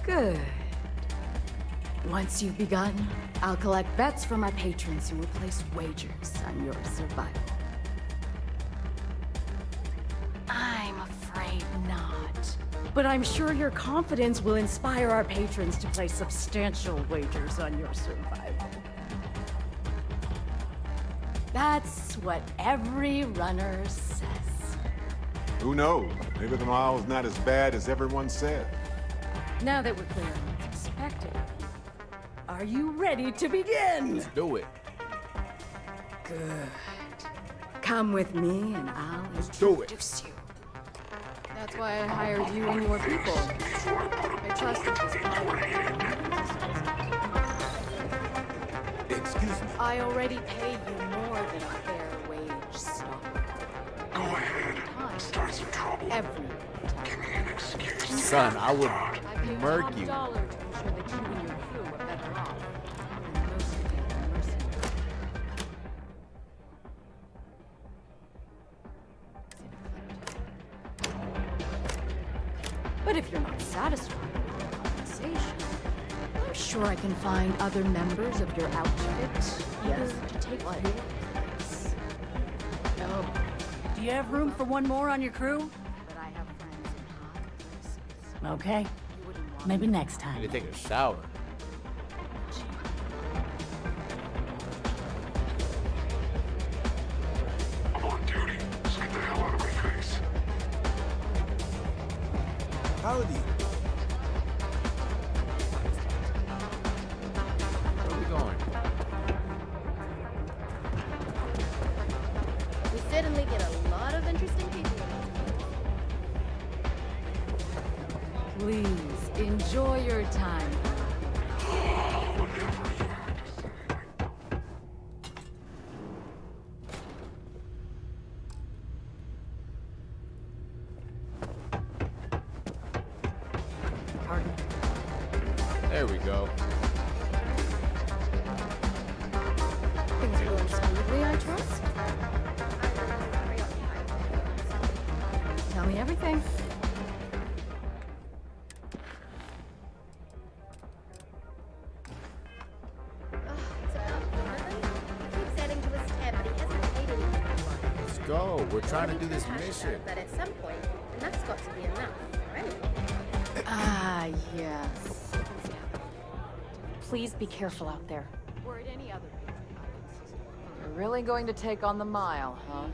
Good. Once you've begun, I'll collect bets from my patrons who will place wagers on your survival. I'm afraid not. But I'm sure your confidence will inspire our patrons to place substantial wagers on your survival. That's what every runner says. Who knows? Maybe the mile's not as bad as everyone said. Now that we're clear on what's expected, are you ready to begin? Let's do it. Good. Come with me and I'll introduce you. That's why I hired you and your people. I trusted this plan. Excuse me. I already pay you more than a fair wage, Stalker. Go ahead. Start some trouble. Every time. Give me an excuse. Son, I would I pay murk you. $1 to ensure that you and your crew are better off. And most of you are mercenaries. But if you're not satisfied with your compensation, I'm sure I can find other members of your outfit. Yes, to take your place. Oh. Do you have room for one more on your crew? But I have friends in high places. Okay. Maybe next I time. need to take a shower. I'm on duty. Just get the hell out of my face. Howdy. Where are we going? We certainly get a lot of interesting people. Please, enjoy your time. Pardon? There we go. Things are going smoothly, I trust? Tell me everything. Let's go. We're trying to do this mission. But at some point, enough's got to be enough, right? Ah, yes. Please be careful out there. Worried any other You're really going to take on the mile, huh?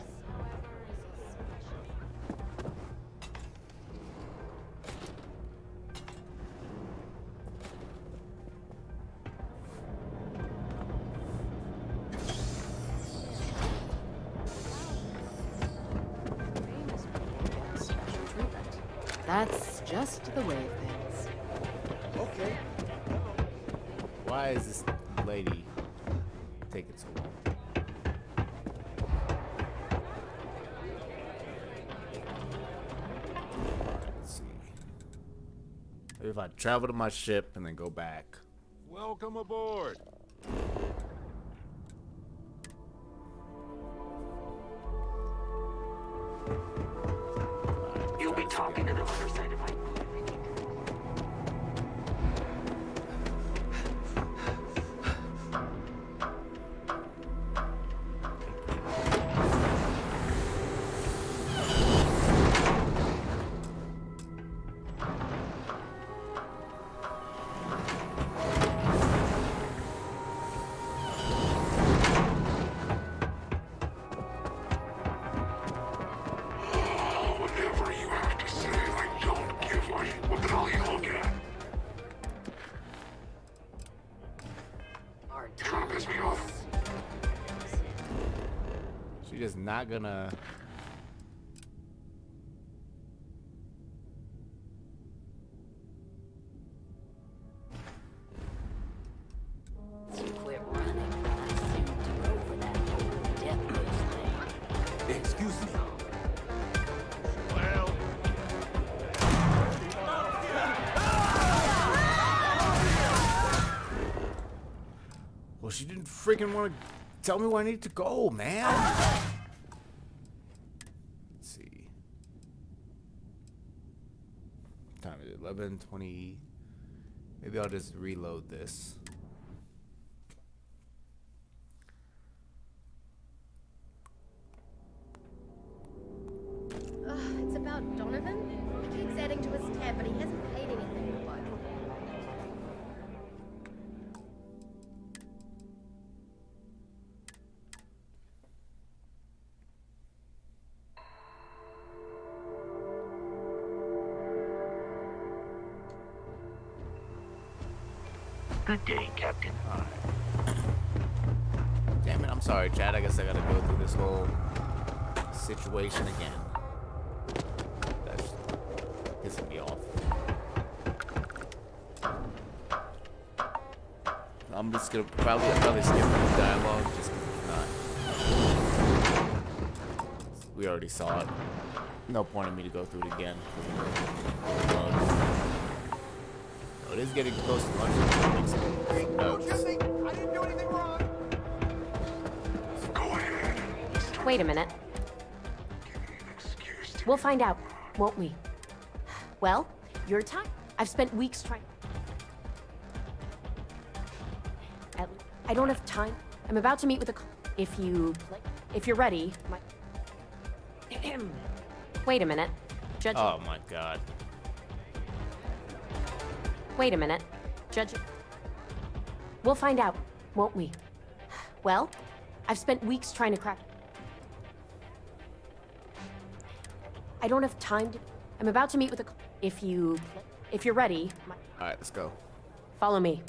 That's just the way of things. Okay. Why is this lady taking so long? Let's see. Maybe if I travel to my ship and then go back. Welcome aboard. You'll be talking to the other side of my whatever you have to say, I don't give a what the hell you look at. Trying to piss me off. She just not gonna. Quit running. I assumed you were over that whole death thing. Excuse me. Well, she didn't freaking want to tell me where I need to go, man. Let's see. What time is it? 11:20. Maybe I'll just reload this. It's about Donovan. He keeps adding to his tab, but he hasn't paid anything in a while. Good day, Captain. Damn it, I'm sorry, Chad. I guess I gotta go through this whole situation again. That's pissing me off. I'm just gonna probably skip the dialogue just 'cause it's not. We already saw it. No point in me to go through it again. Oh, it is getting close to lunch. I didn't do anything wrong. Go ahead. Wait a minute. We'll find out, won't we? Well, your time. I've spent weeks trying. I don't have time. I'm about to meet with a. If you're ready. Wait a minute. Judge. Oh my God. Wait a minute. Judge. We'll find out, won't we? Well, I've spent weeks trying to crack. I don't have time to. I'm about to meet with a. If you're ready. All right, let's go. Follow me.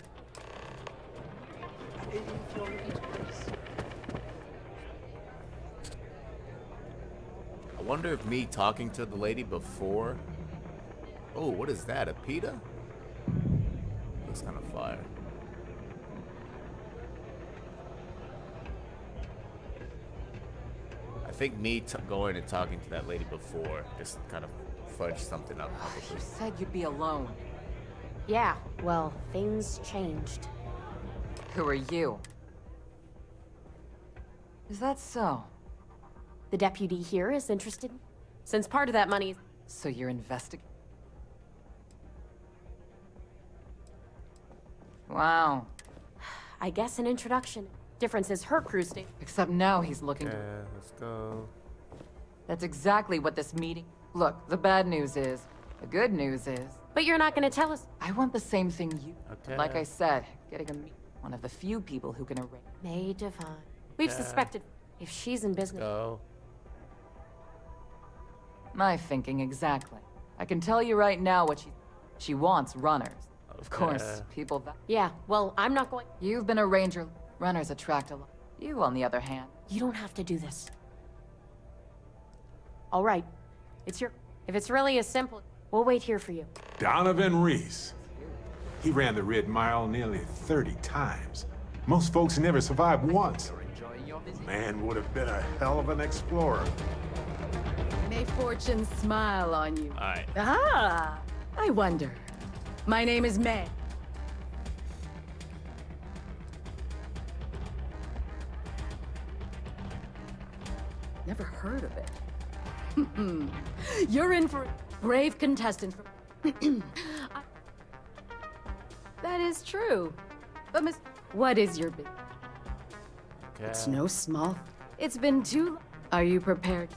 I wonder if me talking to the lady before. Oh, what is that? A pita? Looks kind of fire. I think me going and talking to that lady before just kind of fudged something up. You said you'd be alone. Yeah, well, things changed. Who are you? Is that so? The deputy here is interested, since part of that money is... So you're investigating? Wow. I guess an introduction. Difference is her crew stay. Except now he's looking to... Yeah, let's go. That's exactly what this meeting... Look, the bad news is... The good news is... But you're not gonna tell us... I want the same thing you... Okay. Like I said, getting a meet... One of the few people who can arrange... May Divine. We've suspected... If she's in business... Go. My thinking exactly. I can tell you right now what she wants runners. Of course, people that... Yeah, well, I'm not going... You've been a ranger. Runners attract a lot. You, on the other hand... You don't have to do this. All right. It's your... If it's really as simple... We'll wait here for you. Donovan Reese. He ran the Red Mile nearly 30 times. Most folks never survive once. Man would have been a hell of an explorer. May fortune smile on you. Alright. Ah, I wonder. My name is May. Never heard of it. You're in for brave contestant. That is true. But Miss, what is your big? Okay. It's no small. It's been too. Are you prepared?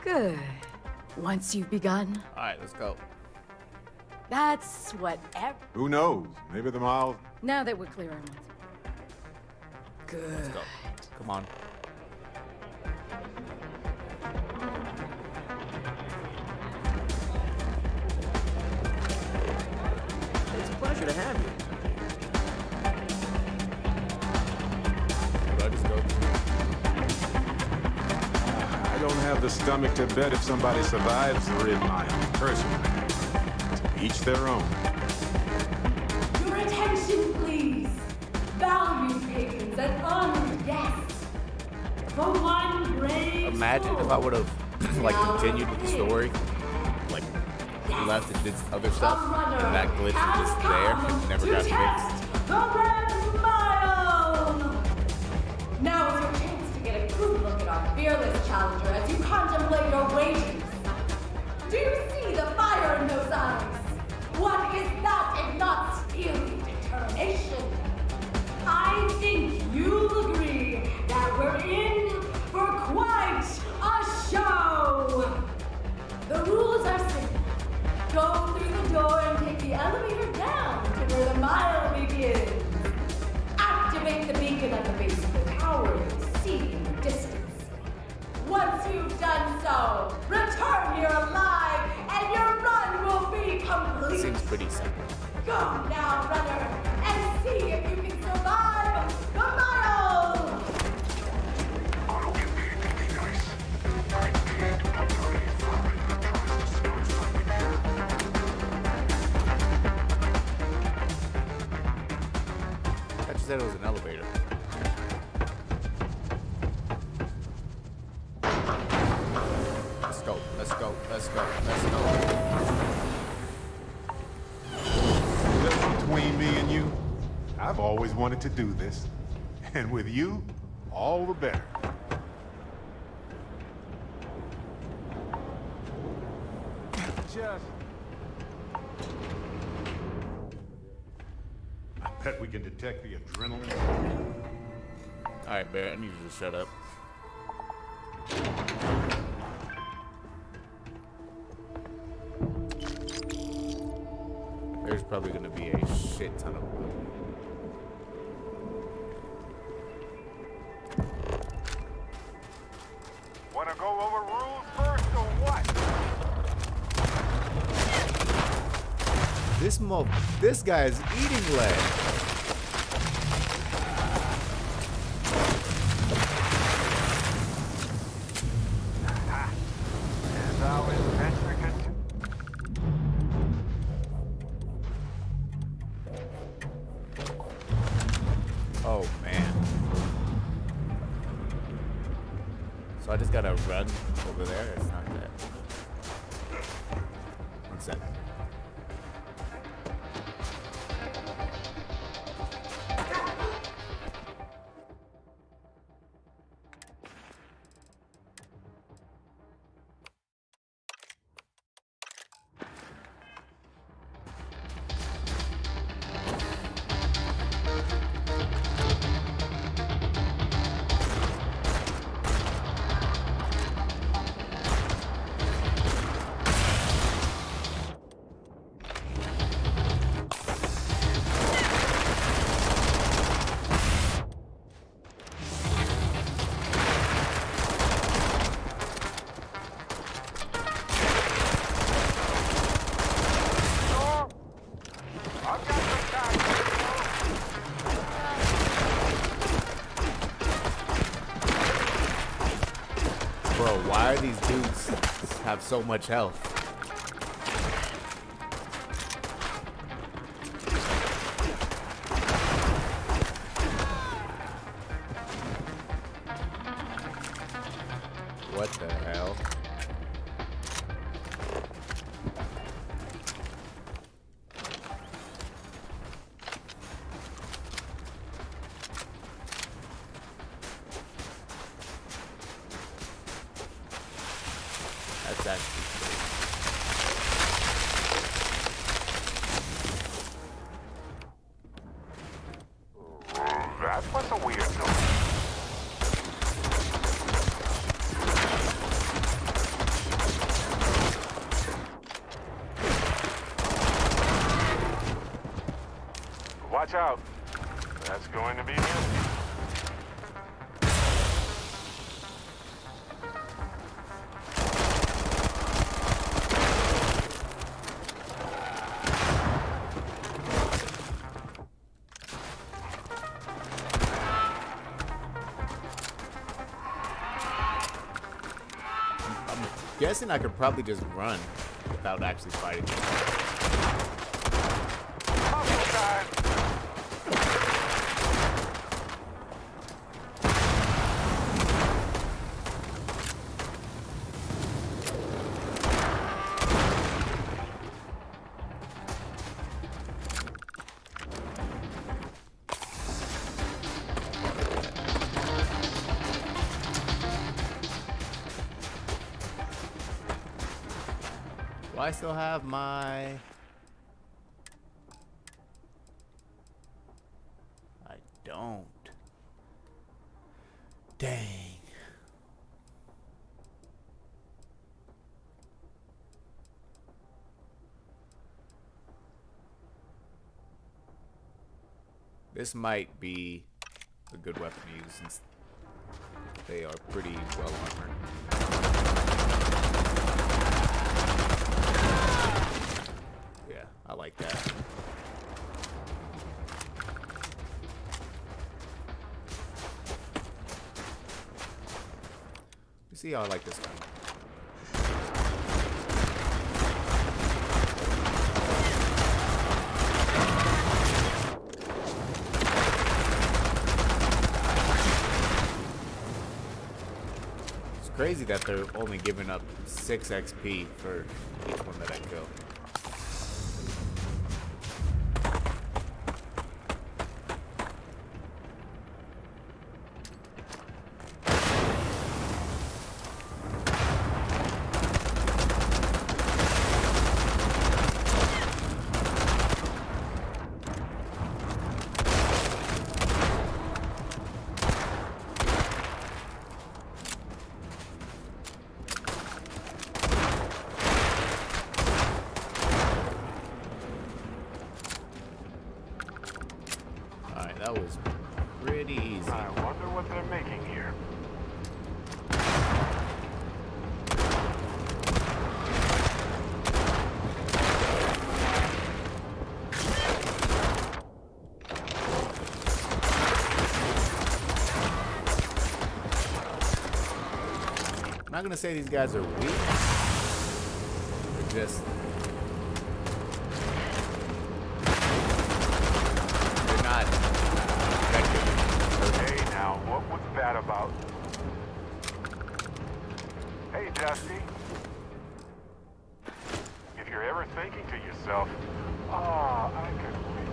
Good. Once you've begun. All right, let's go. That's what. Who knows? Maybe the mile. Now that we're clear on what's. Good. Let's go. Come on. It's a pleasure to have you. Let's go. I don't have the stomach to bet if somebody survives the Red Mile, personally. To each their own. Your attention, please. Valued patrons and honored guests. For one brave. Imagine if I would have like continued with the story, like left and did other stuff, and that glitch was just there and never got fixed. The Red Mile! Now is your chance to get a good look at our fearless challenger as you contemplate your wagers. Do you see the fire in those eyes? What is that if not steely determination? I think you'll agree that we're in for quite a show. The rules are simple. Go through the door and take the elevator down to where the mile begins. Activate the beacon at the base of the tower and see in the distance. Once you've done so, return here alive and your run will be complete. Seems pretty simple. Go now, runner, and see if you can survive the mile! I just said it was an elevator. Let's go, let's go, let's go, let's go. Between me and you, I've always wanted to do this. And with you, all the better. I bet we can detect the adrenaline. Alright, Bear, I need you to shut up. There's probably gonna be a shit ton of them. Wanna go over rules first or what? This guy is eating lead. As always, Patrick. Oh man. So I just gotta run over there? It's not that. One sec. Bro, why are these dudes have so much health. What the hell? That's actually crazy. That was a weird noise. Watch out. That's going to be nifty. Guessing I could probably just run without actually fighting. Do I still have my... I don't. Dang. This might be a good weapon to use since they are pretty well armored. I like that. You see how I like this gun. It's crazy that they're only giving up 6 XP for each one that I kill. That was pretty easy. I wonder what they're making here. I'm not gonna say these guys are weak. They're just... they're not effective. Hey now, what was that about? Hey Dusty. If you're ever thinking to yourself, I could win.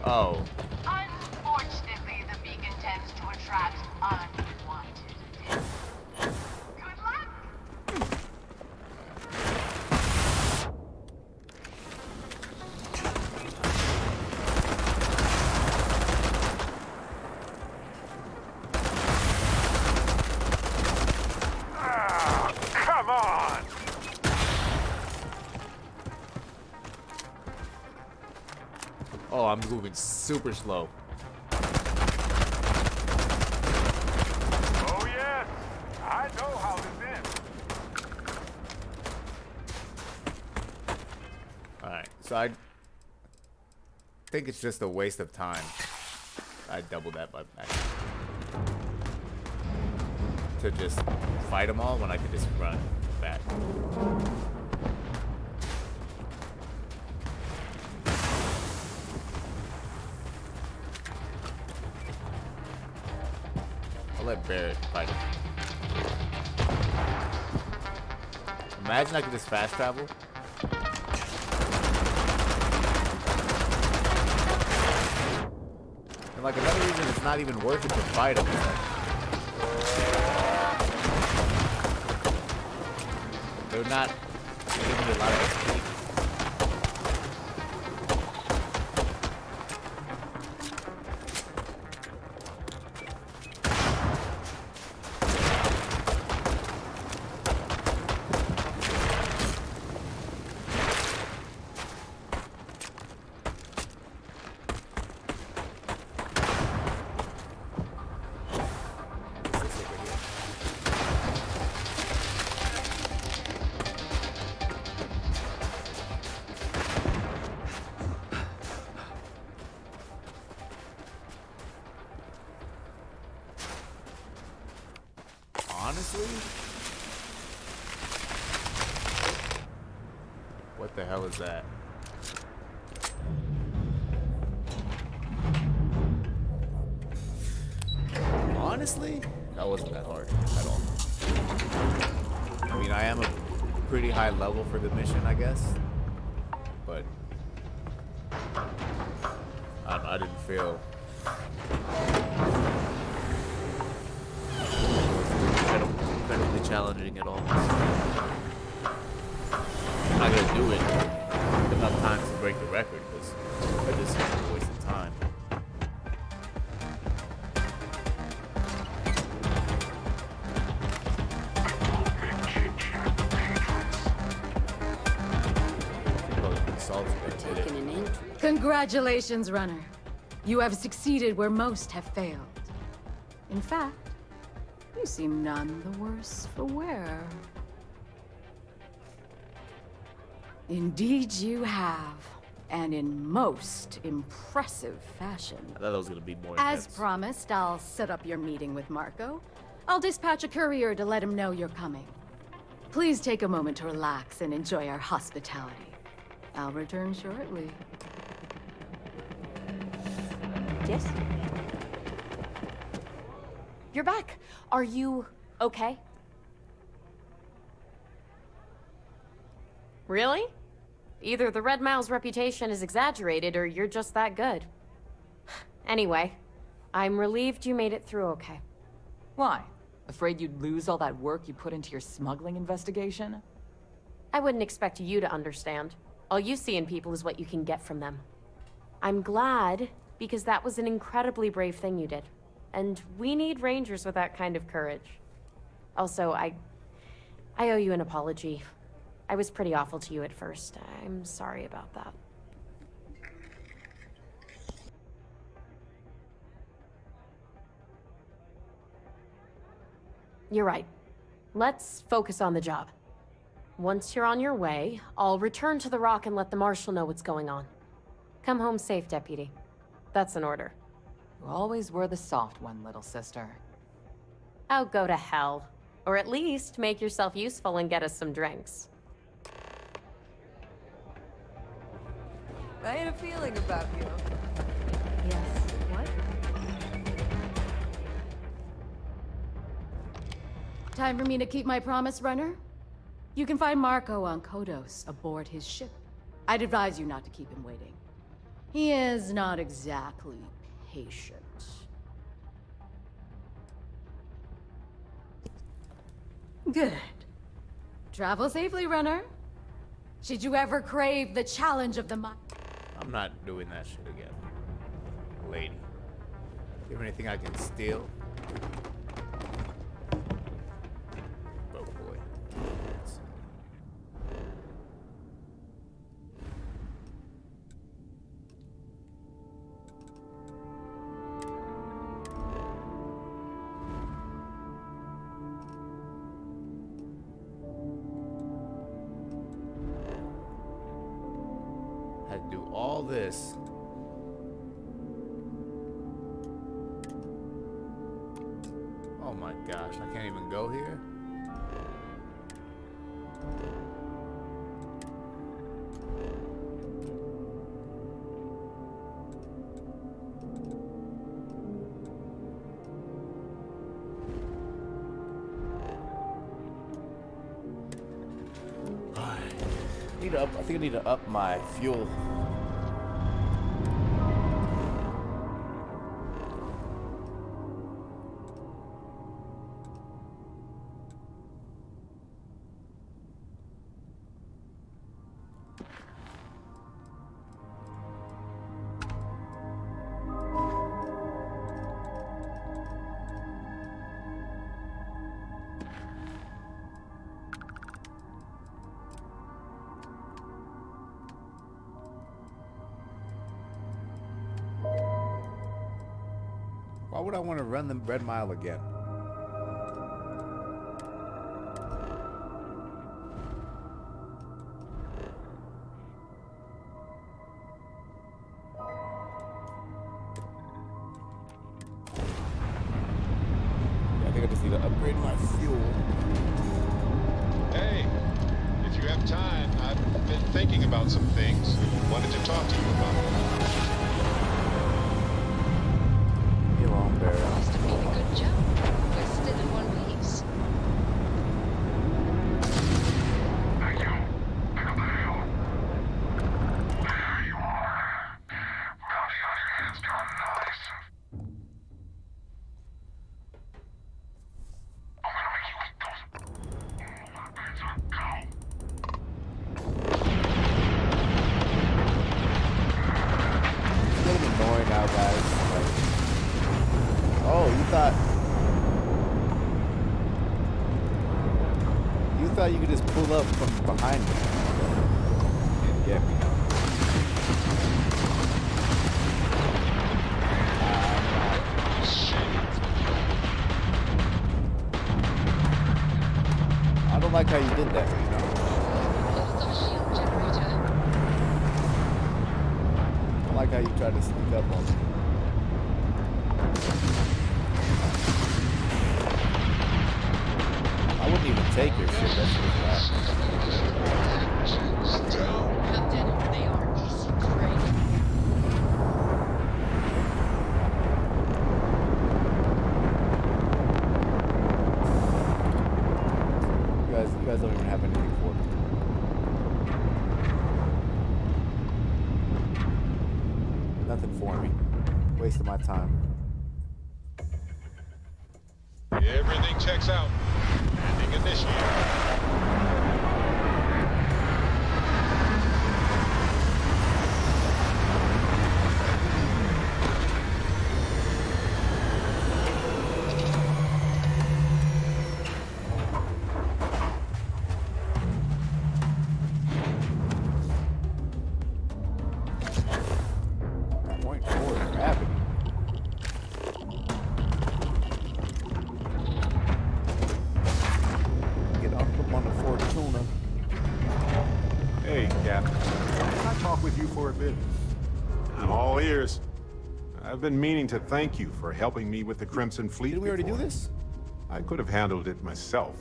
Oh. Unfortunately, the beacon tends to attract unwanted attention. Good luck! Come on! Oh, I'm moving super slow. Oh, yes. I know how this ends. Alright, so I think it's just a waste of time. I doubled that by accident. To just fight them all when I could just run back. I'll let Barrett fight him. Imagine I could just fast travel. And like another reason it's not even worth it to fight him. They're not giving me a lot of XP. Honestly? What the hell is that? Honestly? That wasn't that hard at all. I mean, I am a pretty high level for the mission, I guess. But I didn't feel incredibly challenging at all. I'm not gonna do it enough times to break the record because I just think it's a waste of time. Congratulations, runner. You have succeeded where most have failed. In fact, you seem none the worse for wear. Indeed you have, and in most impressive fashion. I thought it was gonna be more As intense. promised, I'll set up your meeting with Marco. I'll dispatch a courier to let him know you're coming. Please take a moment to relax and enjoy our hospitality. I'll return shortly. Yes? You're back. Are you okay? Really? Either the Red Mile's reputation is exaggerated or you're just that good. Anyway, I'm relieved you made it through okay. Why? Afraid you'd lose all that work you put into your smuggling investigation? I wouldn't expect you to understand. All you see in people is what you can get from them. I'm glad, because that was an incredibly brave thing you did. And we need rangers with that kind of courage. Also, I owe you an apology. I was pretty awful to you at first. I'm sorry about that. You're right. Let's focus on the job. Once you're on your way, I'll return to the Rock and let the Marshal know what's going on. Come home safe, Deputy. That's an order. You always were the soft one, little sister. Oh, go to hell. Or at least make yourself useful and get us some drinks. I had a feeling about you. Yes, what? Time for me to keep my promise, runner? You can find Marco on Kodos aboard his ship. I'd advise you not to keep him waiting. He is not exactly patient. Good. Travel safely, runner. Should you ever crave the challenge of the mind? I'm not doing that shit again. Lady. You have anything I can steal? Oh boy. this. Oh my gosh, I can't even go here? I think I need to up my fuel. Why would I want to run the Red Mile again? Yeah, I think I just need to upgrade my fuel. Hey, if you have time, I've been thinking about some things. Wanted to talk to you about them. Must have been a good job. We're still in one piece. Thank you. Pick up the hill. There you are. Bounty on your hands gone nice. I'm gonna make you eat those. My pants are gone. It's getting annoying now, guys. Oh, you thought you could just pull up from behind me and get me. I don't like how you did that, you know. Lost our shield generator. I don't like how you tried to sneak up on me. I wouldn't even take your shit, that's just bad. Captain, they are easy prey. You guys don't even have anything for me. Nothing for me. Wasting my time. Everything checks out. Landing initiated. I've been meaning to thank you for helping me with the Crimson Fleet. Did we already do this? I could have handled it myself.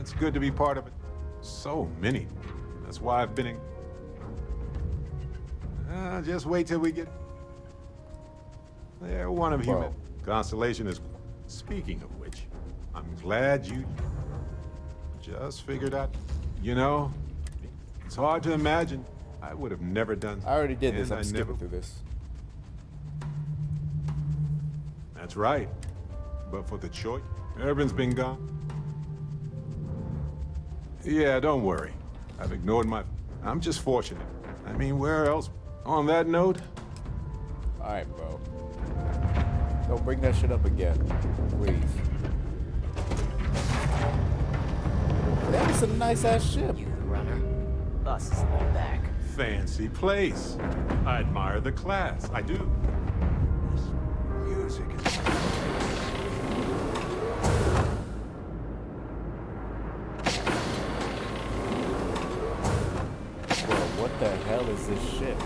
It's good to be part of it. So many. That's why I've been in... just wait till we get... There, one of you. Constellation is... Speaking of which, I'm glad you just figured out... You know, it's hard to imagine. I would have never done... I already did this. I'm skipping through this. That's right. But for the choice, Urban's been gone. Yeah, don't worry. I've ignored my... I'm just fortunate. I mean, where else? On that note... Alright, bro. Don't bring that shit up again. Please. That was a nice-ass ship. You runner. Boss is in the back. Fancy place. I admire the class. I do. This music is... Bro, what the hell is this shit?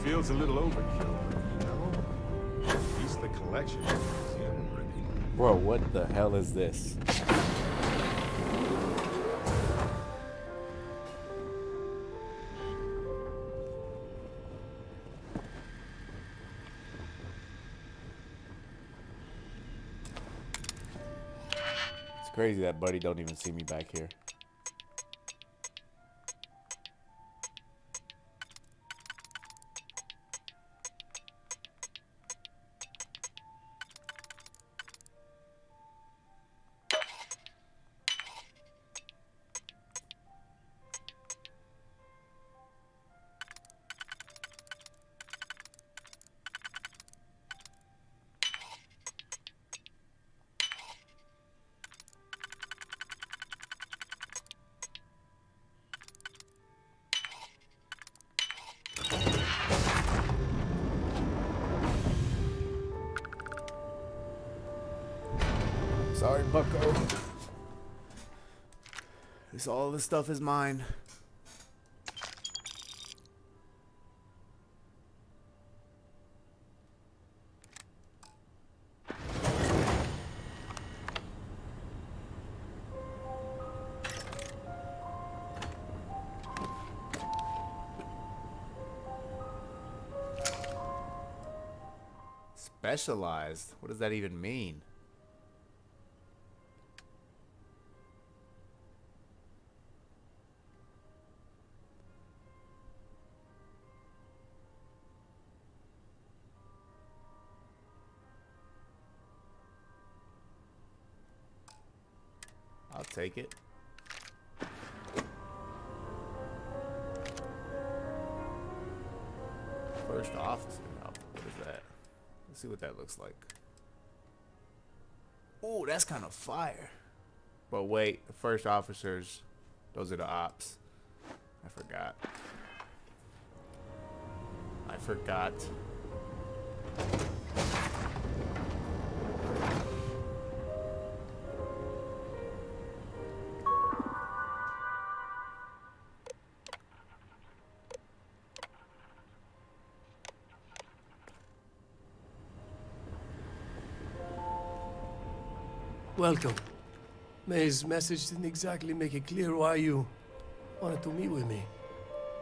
Feels a little overkill, you know? At least the collection is worthy. Bro, what the hell is this? It's crazy that Buddy don't even see me back here. Sorry, bucko. All this stuff is mine. Specialized? What does that even mean? I'll take it. First officer. Oh, what is that? Let's see what that looks like. Oh, that's kind of fire. But wait, the first officers, those are the ops. I forgot. Welcome. May's message didn't exactly make it clear why you wanted to meet with me.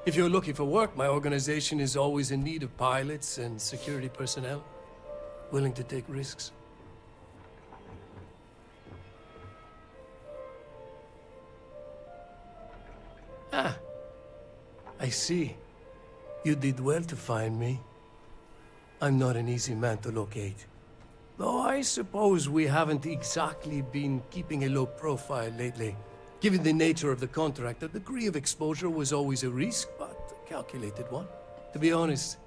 If you're looking for work, my organization is always in need of pilots and security personnel, willing to take risks. Ah, I see. You did well to find me. I'm not an easy man to locate. Though I suppose we haven't exactly been keeping a low profile lately. Given the nature of the contract, a degree of exposure was always a risk, but a calculated one. To be honest,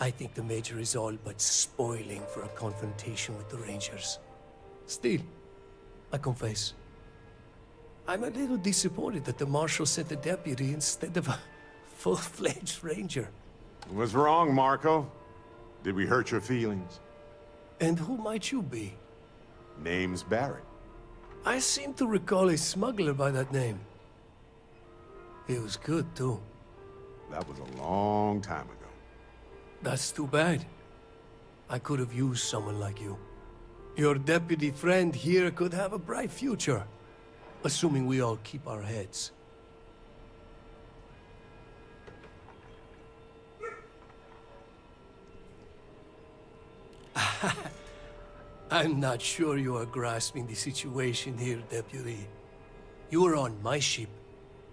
I think the Major is all but spoiling for a confrontation with the Rangers. Still, I confess, I'm a little disappointed that the Marshal sent a deputy instead of a full-fledged Ranger. What's wrong, Marco? Did we hurt your feelings? And who might you be? Name's Barrett. I seem to recall a smuggler by that name. He was good, too. That was a long time ago. That's too bad. I could have used someone like you. Your deputy friend here could have a bright future, assuming we all keep our heads. I'm not sure you are grasping the situation here, Deputy. You are on my ship,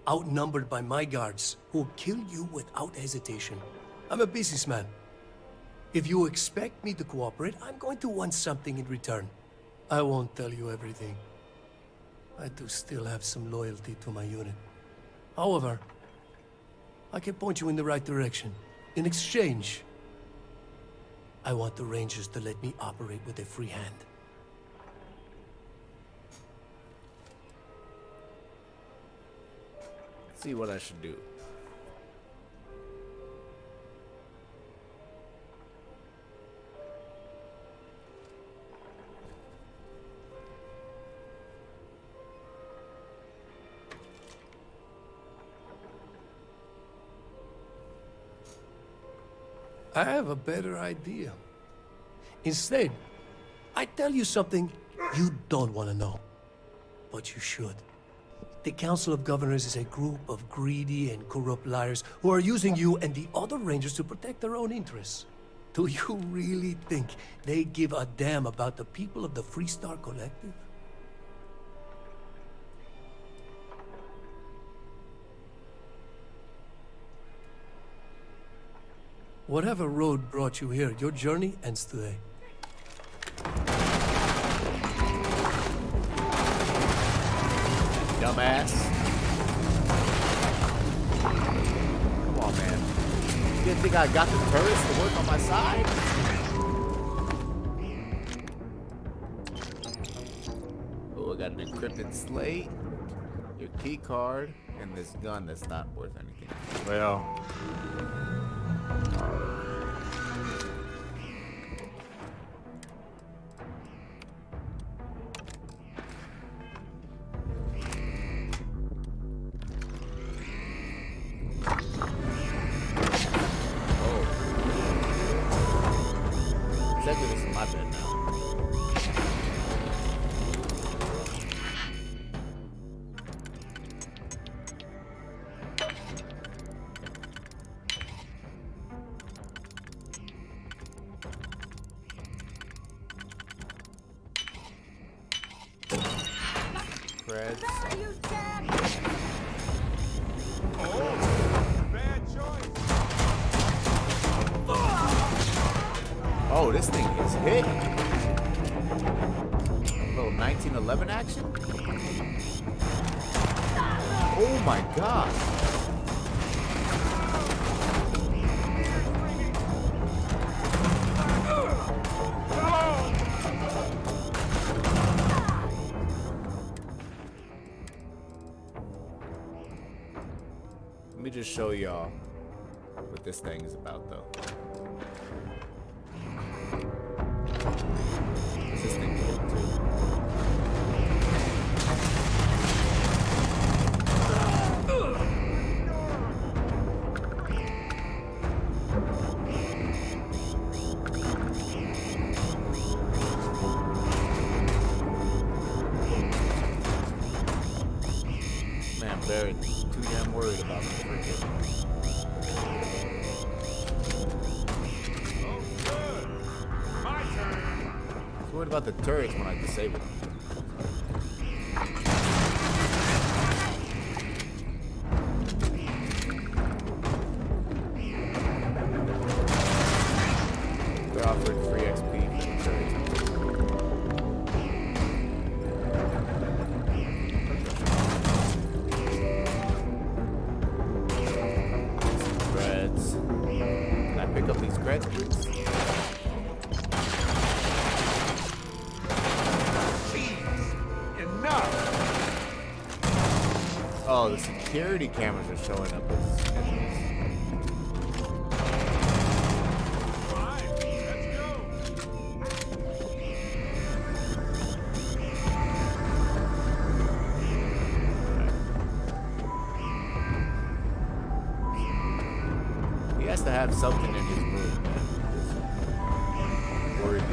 outnumbered by my guards, who'll kill you without hesitation. I'm a businessman. If you expect me to cooperate, I'm going to want something in return. I won't tell you everything. I do still have some loyalty to my unit. However, I can point you in the right direction. In exchange, I want the Rangers to let me operate with a free hand. Let's see what I should do. I have a better idea. Instead, I tell you something you don't want to know. But you should. The Council of Governors is a group of greedy and corrupt liars who are using you and the other Rangers to protect their own interests. Do you really think they give a damn about the people of the Freestar Collective? Whatever road brought you here, your journey ends today. Dumbass. Come on, man. You didn't think I got the turrets to work on my side? Oh, I got an encrypted slate, your key card, and this gun that's not worth anything. Well... Exactly, this is my bed now. Creds. Oh, this thing is hit. A little 1911 action. Oh my god. Let me just show y'all what this thing is about, though. What's this thing doing, too? Man, Barrett's too damn worried about the freaking. I was worried about the turrets when I disabled them. They're offering free XP for the turrets. Creds. Can I pick up these creds, please? Oh, the security cameras are showing up as enemies. He has to have something in his room, man. Worried.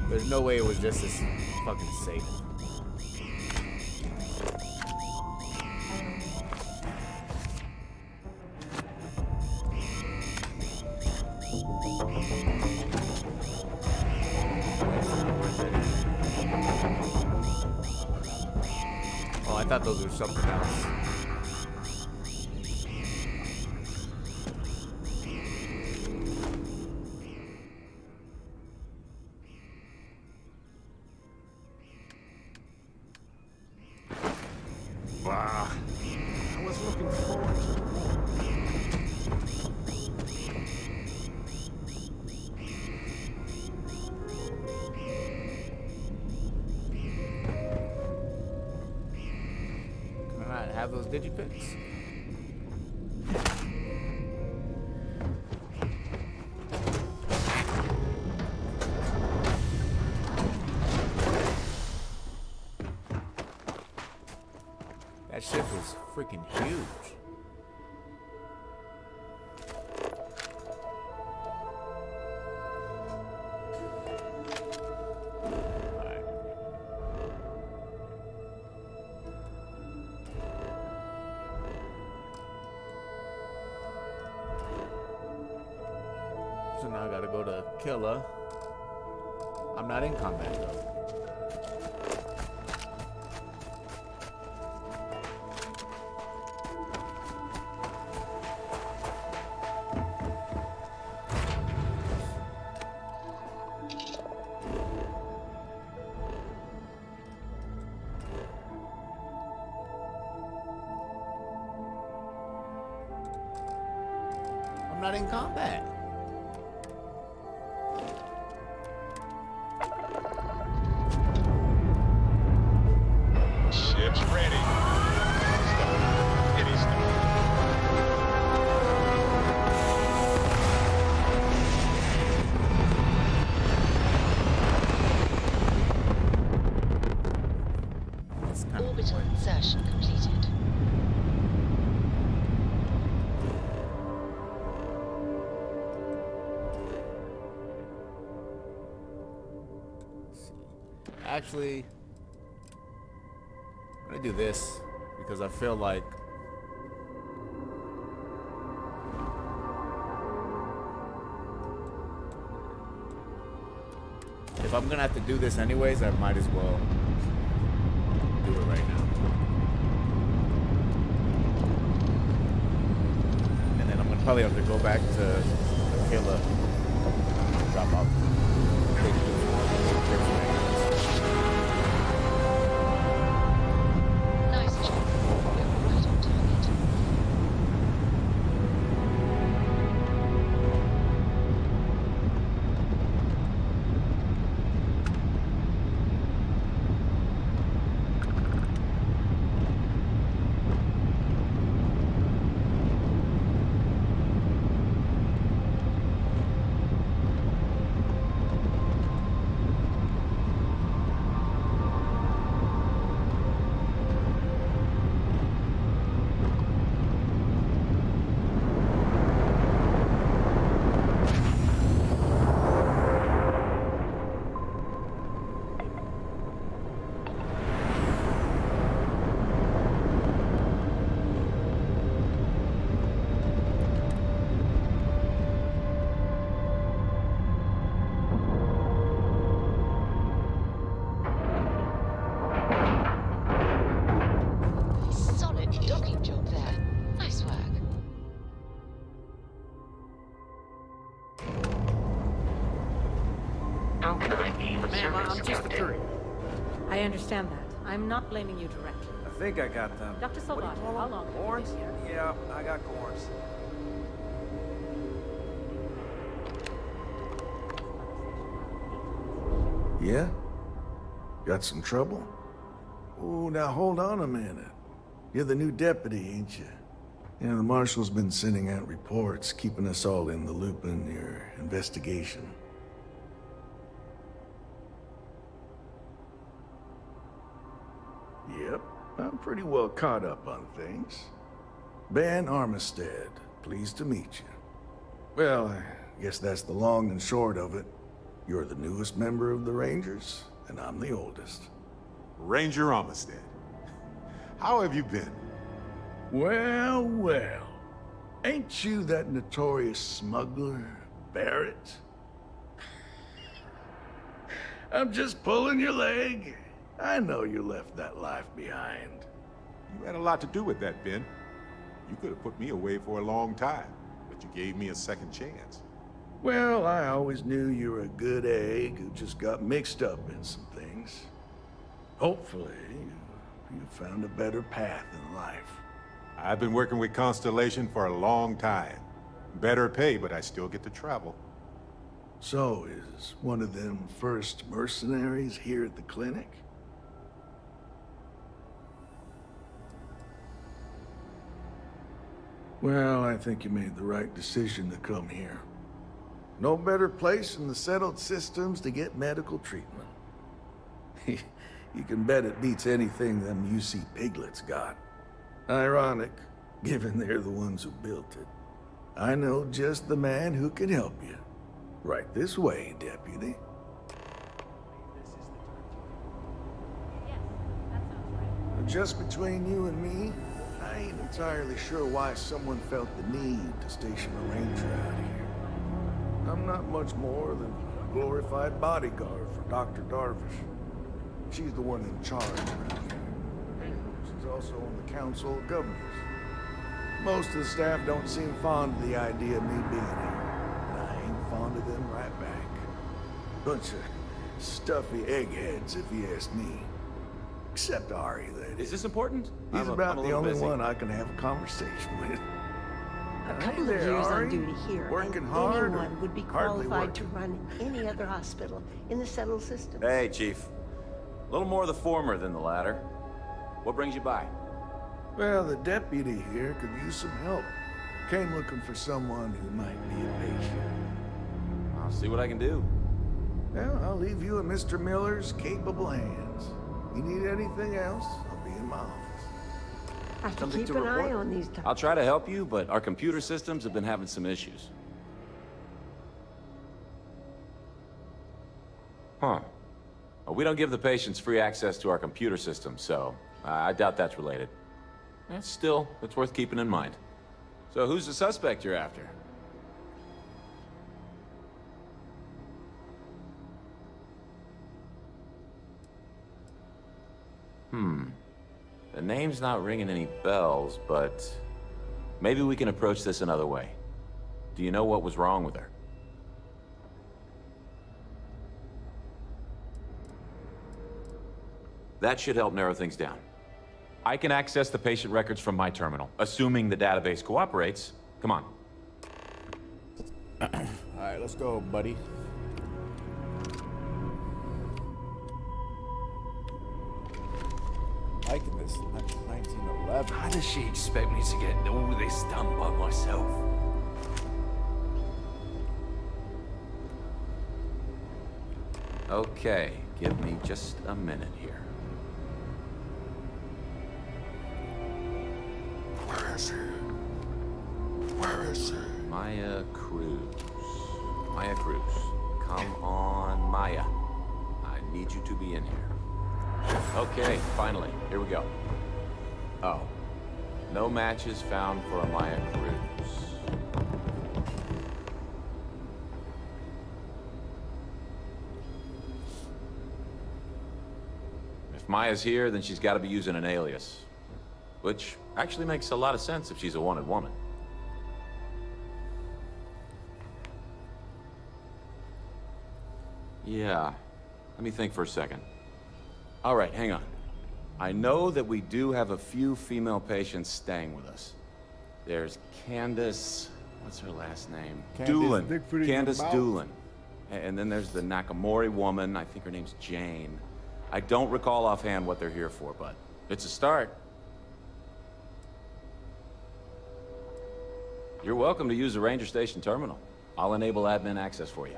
There's no way it was just this fucking safe. Oh, I thought those were something else. Wow. I was looking forward to Can I not have those digipicks? That ship was freaking huge. So now I gotta go to Killa. I'm not in combat though. I'm not in combat. Ship's ready. It is Orbital insertion completed. Actually, I'm gonna do this because I feel like if I'm gonna have to do this anyways, I might as well do it right now. And then I'm gonna probably have to go back to Killa, drop off. Nice job. You're right on target. Solid docking job there. Nice work. How can I be of Ma'am, service, I'm just the Captain? courier. I understand that. I'm not blaming you directly. I think I got them. Dr. What do you Salvato, call how them? long have you Horns? been here? Yeah, I got corns. Yeah? Got some trouble? Oh, now hold on a minute. You're the new deputy, ain't you? Yeah, the marshal's been sending out reports, keeping us all in the loop in your investigation. Yep, I'm pretty well caught up on things. Ben Armistead, pleased to meet you. Well, I guess that's the long and short of it. You're the newest member of the Rangers, and I'm the oldest. Ranger Armistead. How have you been? Well, well. Ain't you that notorious smuggler, Barrett? I'm just pulling your leg. I know you left that life behind. You had a lot to do with that, Ben. You could have put me away for a long time, but you gave me a second chance. Well, I always knew you were a good egg who just got mixed up in some things. Hopefully, you found a better path in life. I've been working with Constellation for a long time. Better pay, but I still get to travel. So, is one of them first mercenaries here at the clinic? Well, I think you made the right decision to come here. No better place in the settled systems to get medical treatment. You can bet it beats anything them UC piglets got. Ironic, given they're the ones who built it. I know just the man who can help you. Right this way, Deputy. Just between you and me, I ain't entirely sure why someone felt the need to station a ranger out here. I'm not much more than a glorified bodyguard for Dr. Darvish. She's the one in charge around here. She's also on the Council of Governors. Most of the staff don't seem fond of the idea of me being here, and I ain't fond of them right back. Bunch of stuffy eggheads, if you ask me. Except Ari, that is. Is this important? He's about the only one I can have a conversation with. A couple of years on duty here, working hard, anyone would be qualified to run any other hospital in the settled system. Hey, Chief. A little more of the former than the latter. What brings you by? Well, the deputy here could use some help. Came looking for someone who might be a patient. I'll see what I can do. Well, I'll leave you in Mr. Miller's capable hands. You need anything else, I'll be in my office. I have to keep an eye on these types. I'll try to help you, but our computer systems have been having some issues. Huh. Well, we don't give the patients free access to our computer systems, so I doubt that's related. Still, it's worth keeping in mind. So who's the suspect you're after? The name's not ringing any bells, but maybe we can approach this another way. Do you know what was wrong with her? That should help narrow things down. I can access the patient records from my terminal, assuming the database cooperates. Come on. All right, let's go, buddy. Liking this 1911. How does she expect me to get all this done by myself? Okay, give me just a minute here. Where is he? Where is he? Maya Cruz. Maya Cruz. Come on, Maya. I need you to be in here. Okay, finally. Here we go. Oh. No matches found for a Maya Cruz. If Maya's here, then she's got to be using an alias. Which actually makes a lot of sense if she's a wanted woman. Yeah. Let me think for a second. All right, hang on. I know that we do have a few female patients staying with us. There's Candace... What's her last name? Doolin. Candace Doolin. And then there's the Nakamori woman. I think her name's Jane. I don't recall offhand what they're here for, but it's a start. You're welcome to use the Ranger Station terminal. I'll enable admin access for you.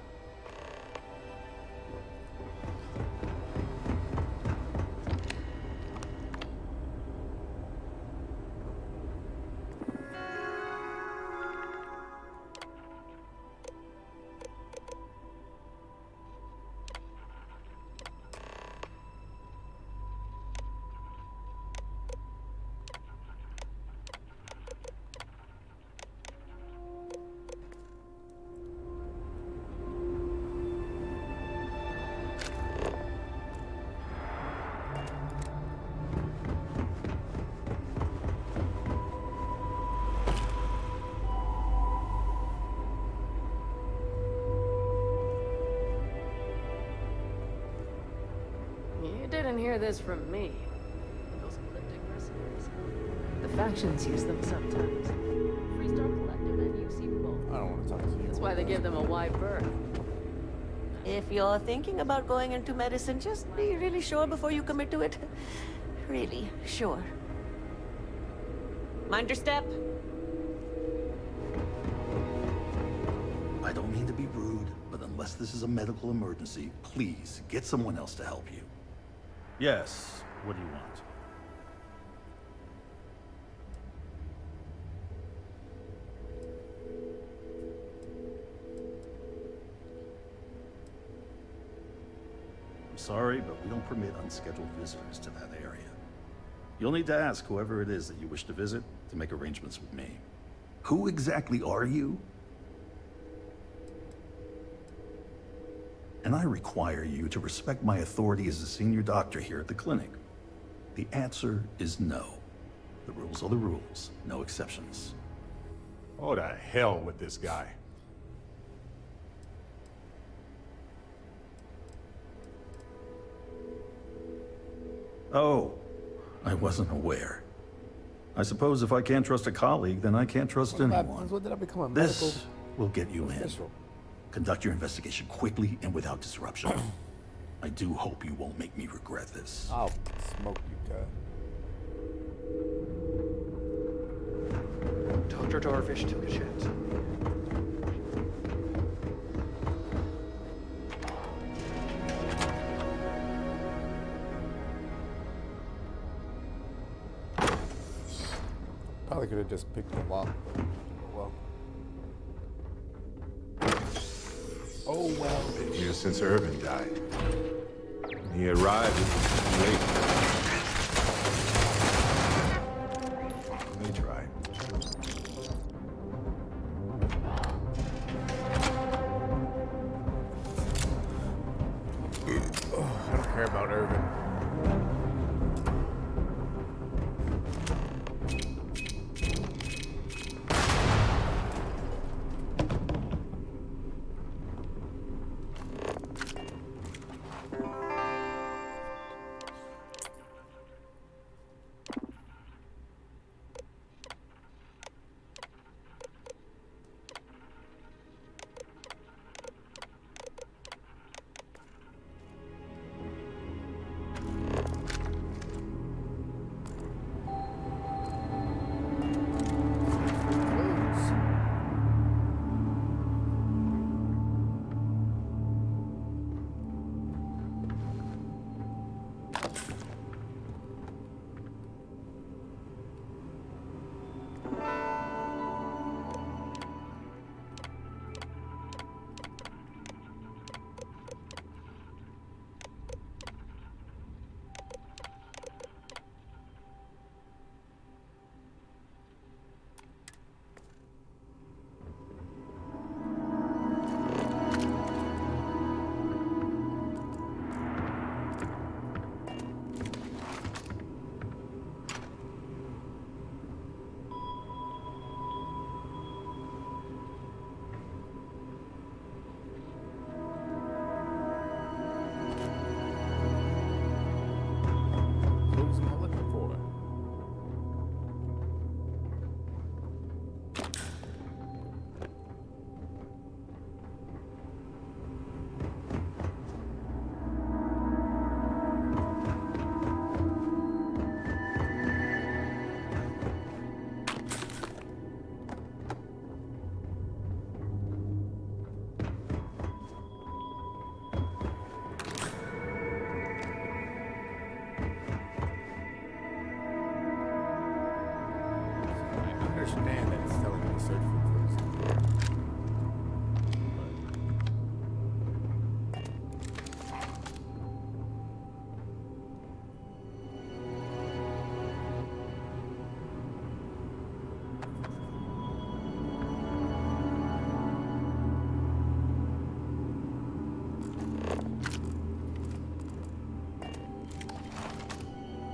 You didn't hear this from me. Those elliptic mercenaries. The factions use them sometimes. Freestar Collective and UC both. I don't want to talk to you. That's why they give them a wide berth. If you're thinking about going into medicine, just be really sure before you commit to it. Really sure. Mind your step. I don't mean to be rude, but unless this is a medical emergency, please get someone else to help you. Yes. What do you want? I'm sorry, but we don't permit unscheduled visitors to that area. You'll need to ask whoever it is that you wish to visit to make arrangements with me. Who exactly are you? And I require you to respect my authority as a senior doctor here at the clinic. The answer is no. The rules are the rules, no exceptions. Oh, to hell with this guy. Oh, I wasn't aware. I suppose if I can't trust a colleague, then I can't trust anyone. When did I become a This will get you in. official? Conduct your investigation quickly and without disruption. I do hope you won't make me regret this. I'll smoke you, guy. Dr. Darvish took a chance. Probably could have just picked them up. Well. Oh, well. Been here since Irvin died. When he arrived, it was too late. They tried. I don't care about Irvin. Who's am I looking for? I understand that it's telling me to search for clues.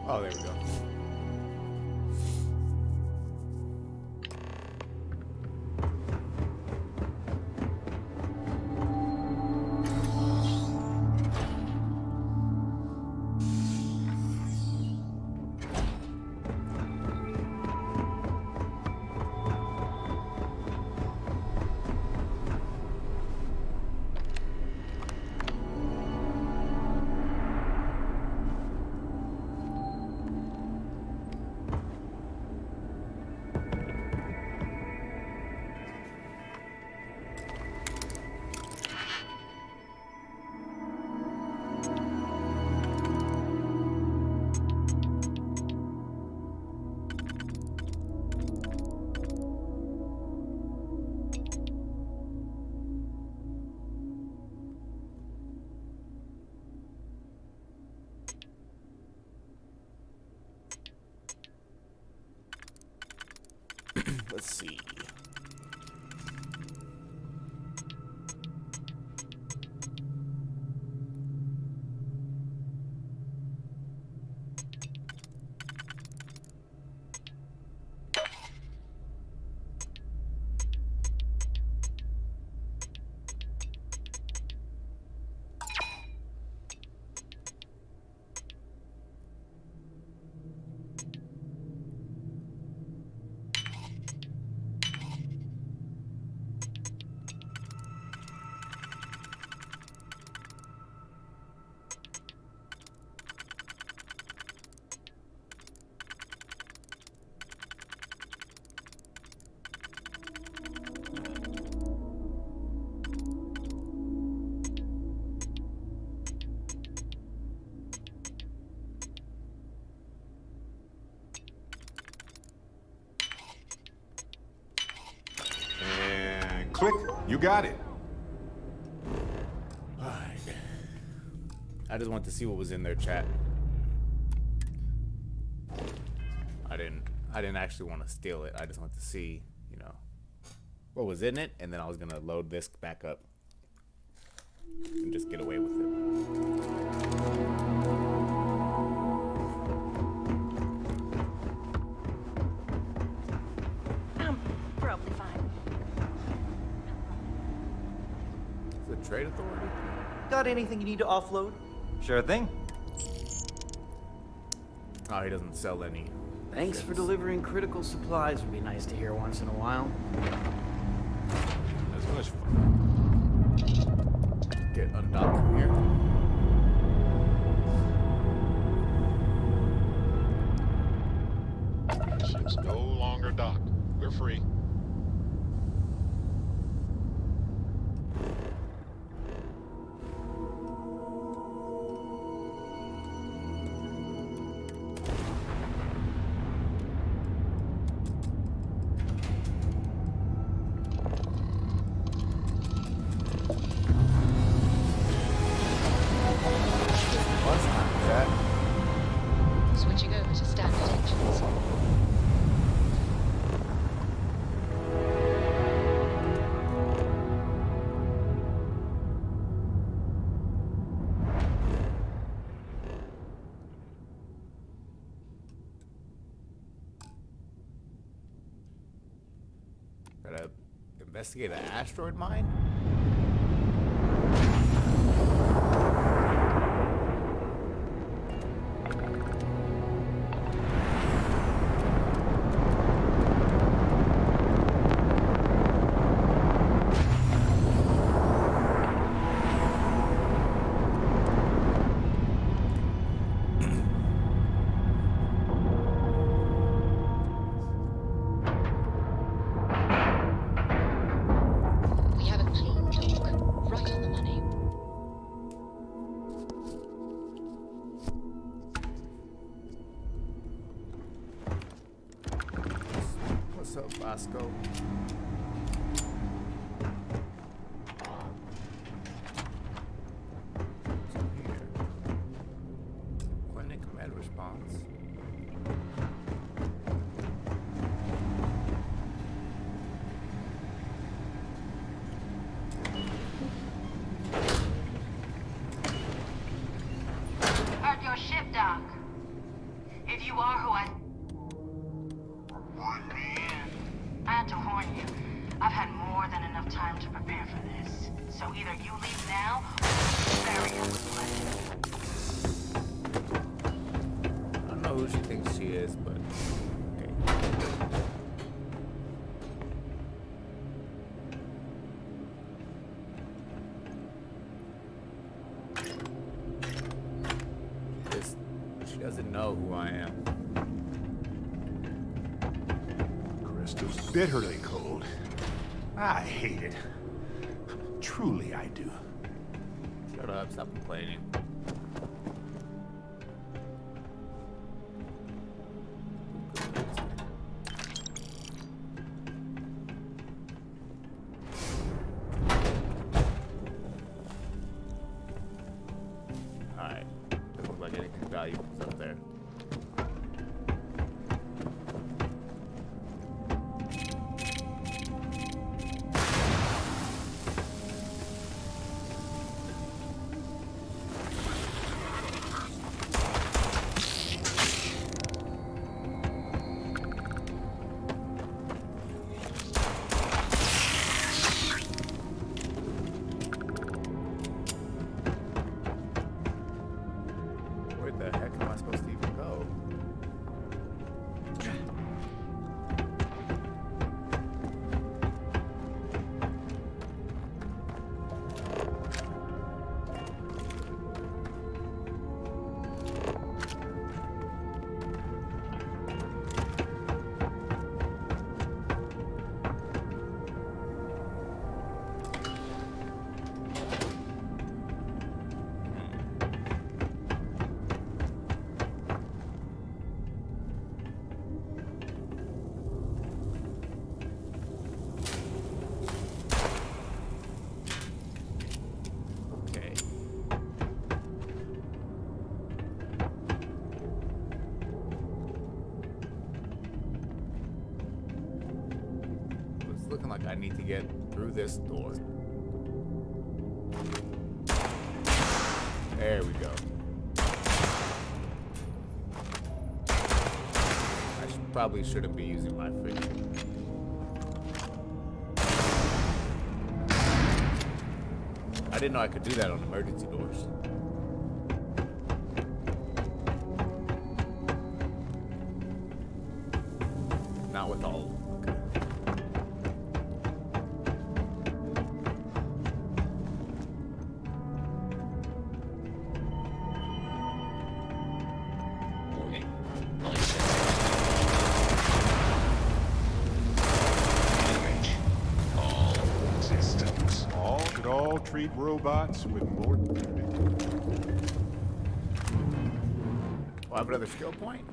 Oh, there we go. Let's see. Click. You got it. Alright. I just want to see what was in their chat. I didn't actually want to steal it. I just want to see, you know, what was in it, and then I was gonna load this back up and just get away with it. Probably fine. The Trade Authority? Got anything you need to offload? Sure thing. Oh, he doesn't sell any. Thanks for delivering critical supplies. Would be nice to hear once in a while. As much fun. Get undocked from here. Ship's no longer docked. We're free. Switching over to standard engines. Gotta investigate an asteroid mine? We have a clean talk. Right on the money. What's up, Bosco? What's up here? Clinic med response. At your ship, Doc. If you are who I had to warn you. I've had more than enough time to prepare for this. So either you leave now, or bury us. I don't know who she thinks she is, but okay. She doesn't know who I am. Crystal's bitterly cold. I hate it. Truly, I do. Shut up, stop complaining. Alright. Doesn't look like anything valuable is up there. I need to get through this door. There we go. Probably shouldn't be using my finger. I didn't know I could do that on emergency doors. Not with all of them. Treat robots with more dignity. Oh, I have another skill point?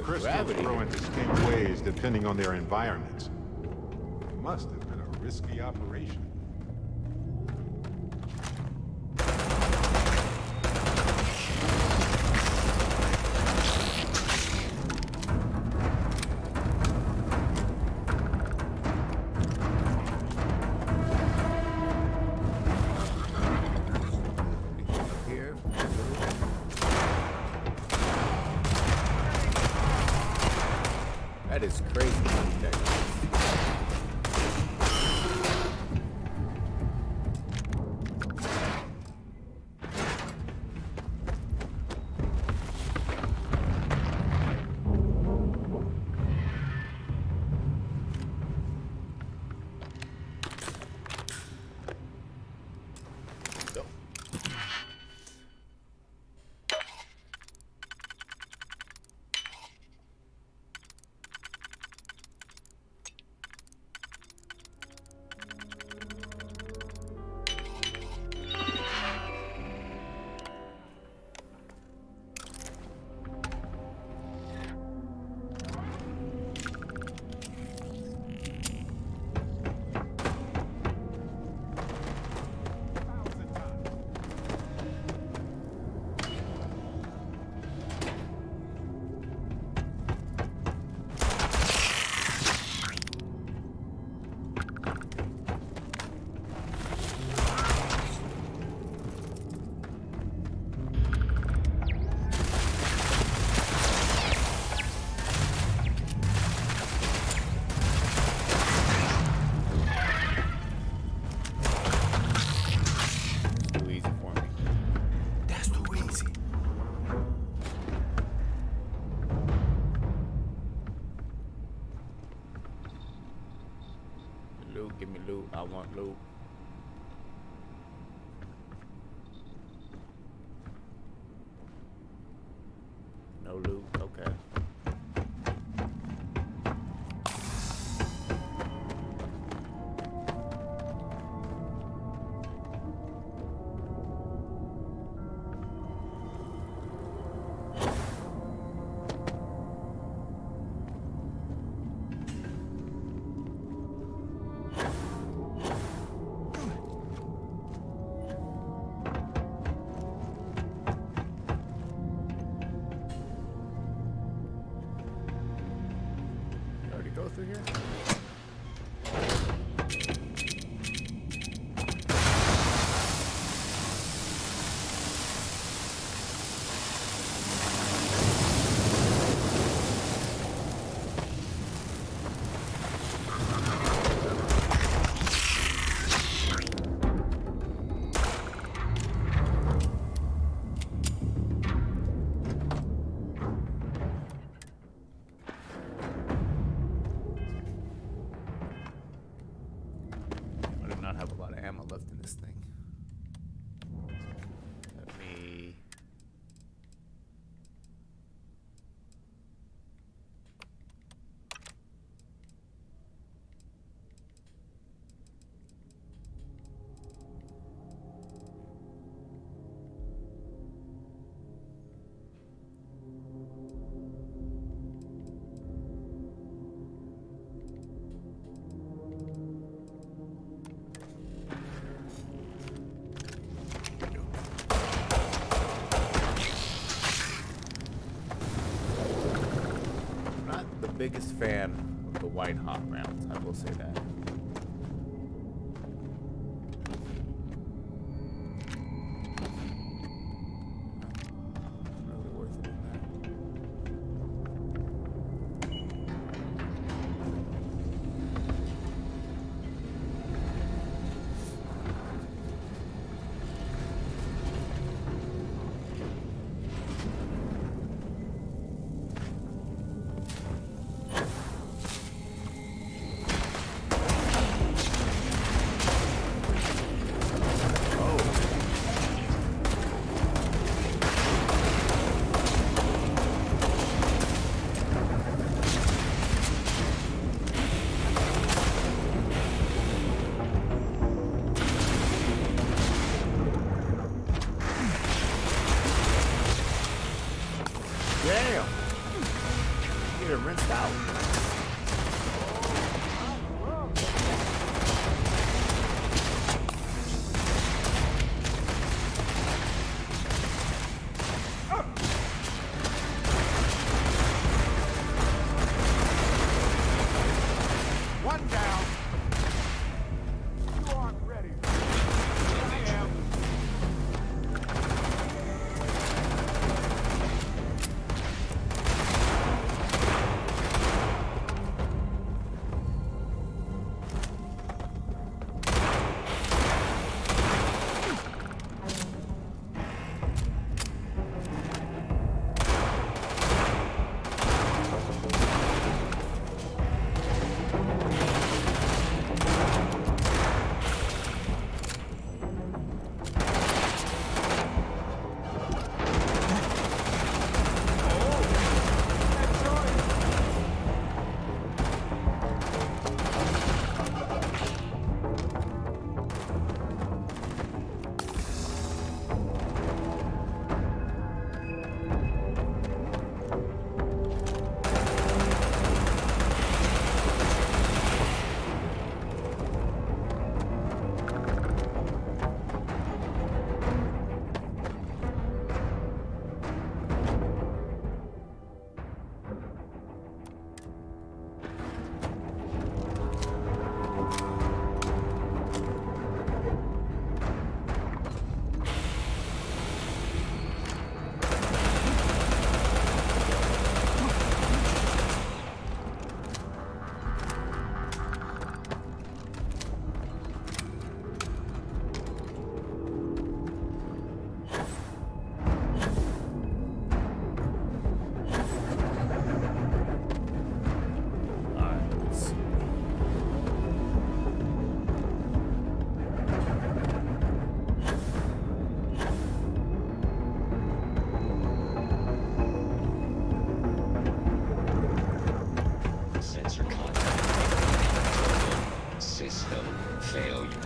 Crystals grow in distinct ways depending on their environments. It must have been a risky operation. That is crazy. Give me loot. I want loot. No loot. Okay. biggest fan of the white hot rounds. I will say that. Really worth it in that. Damn! Get him rinsed out. One down. You aren't ready. I am.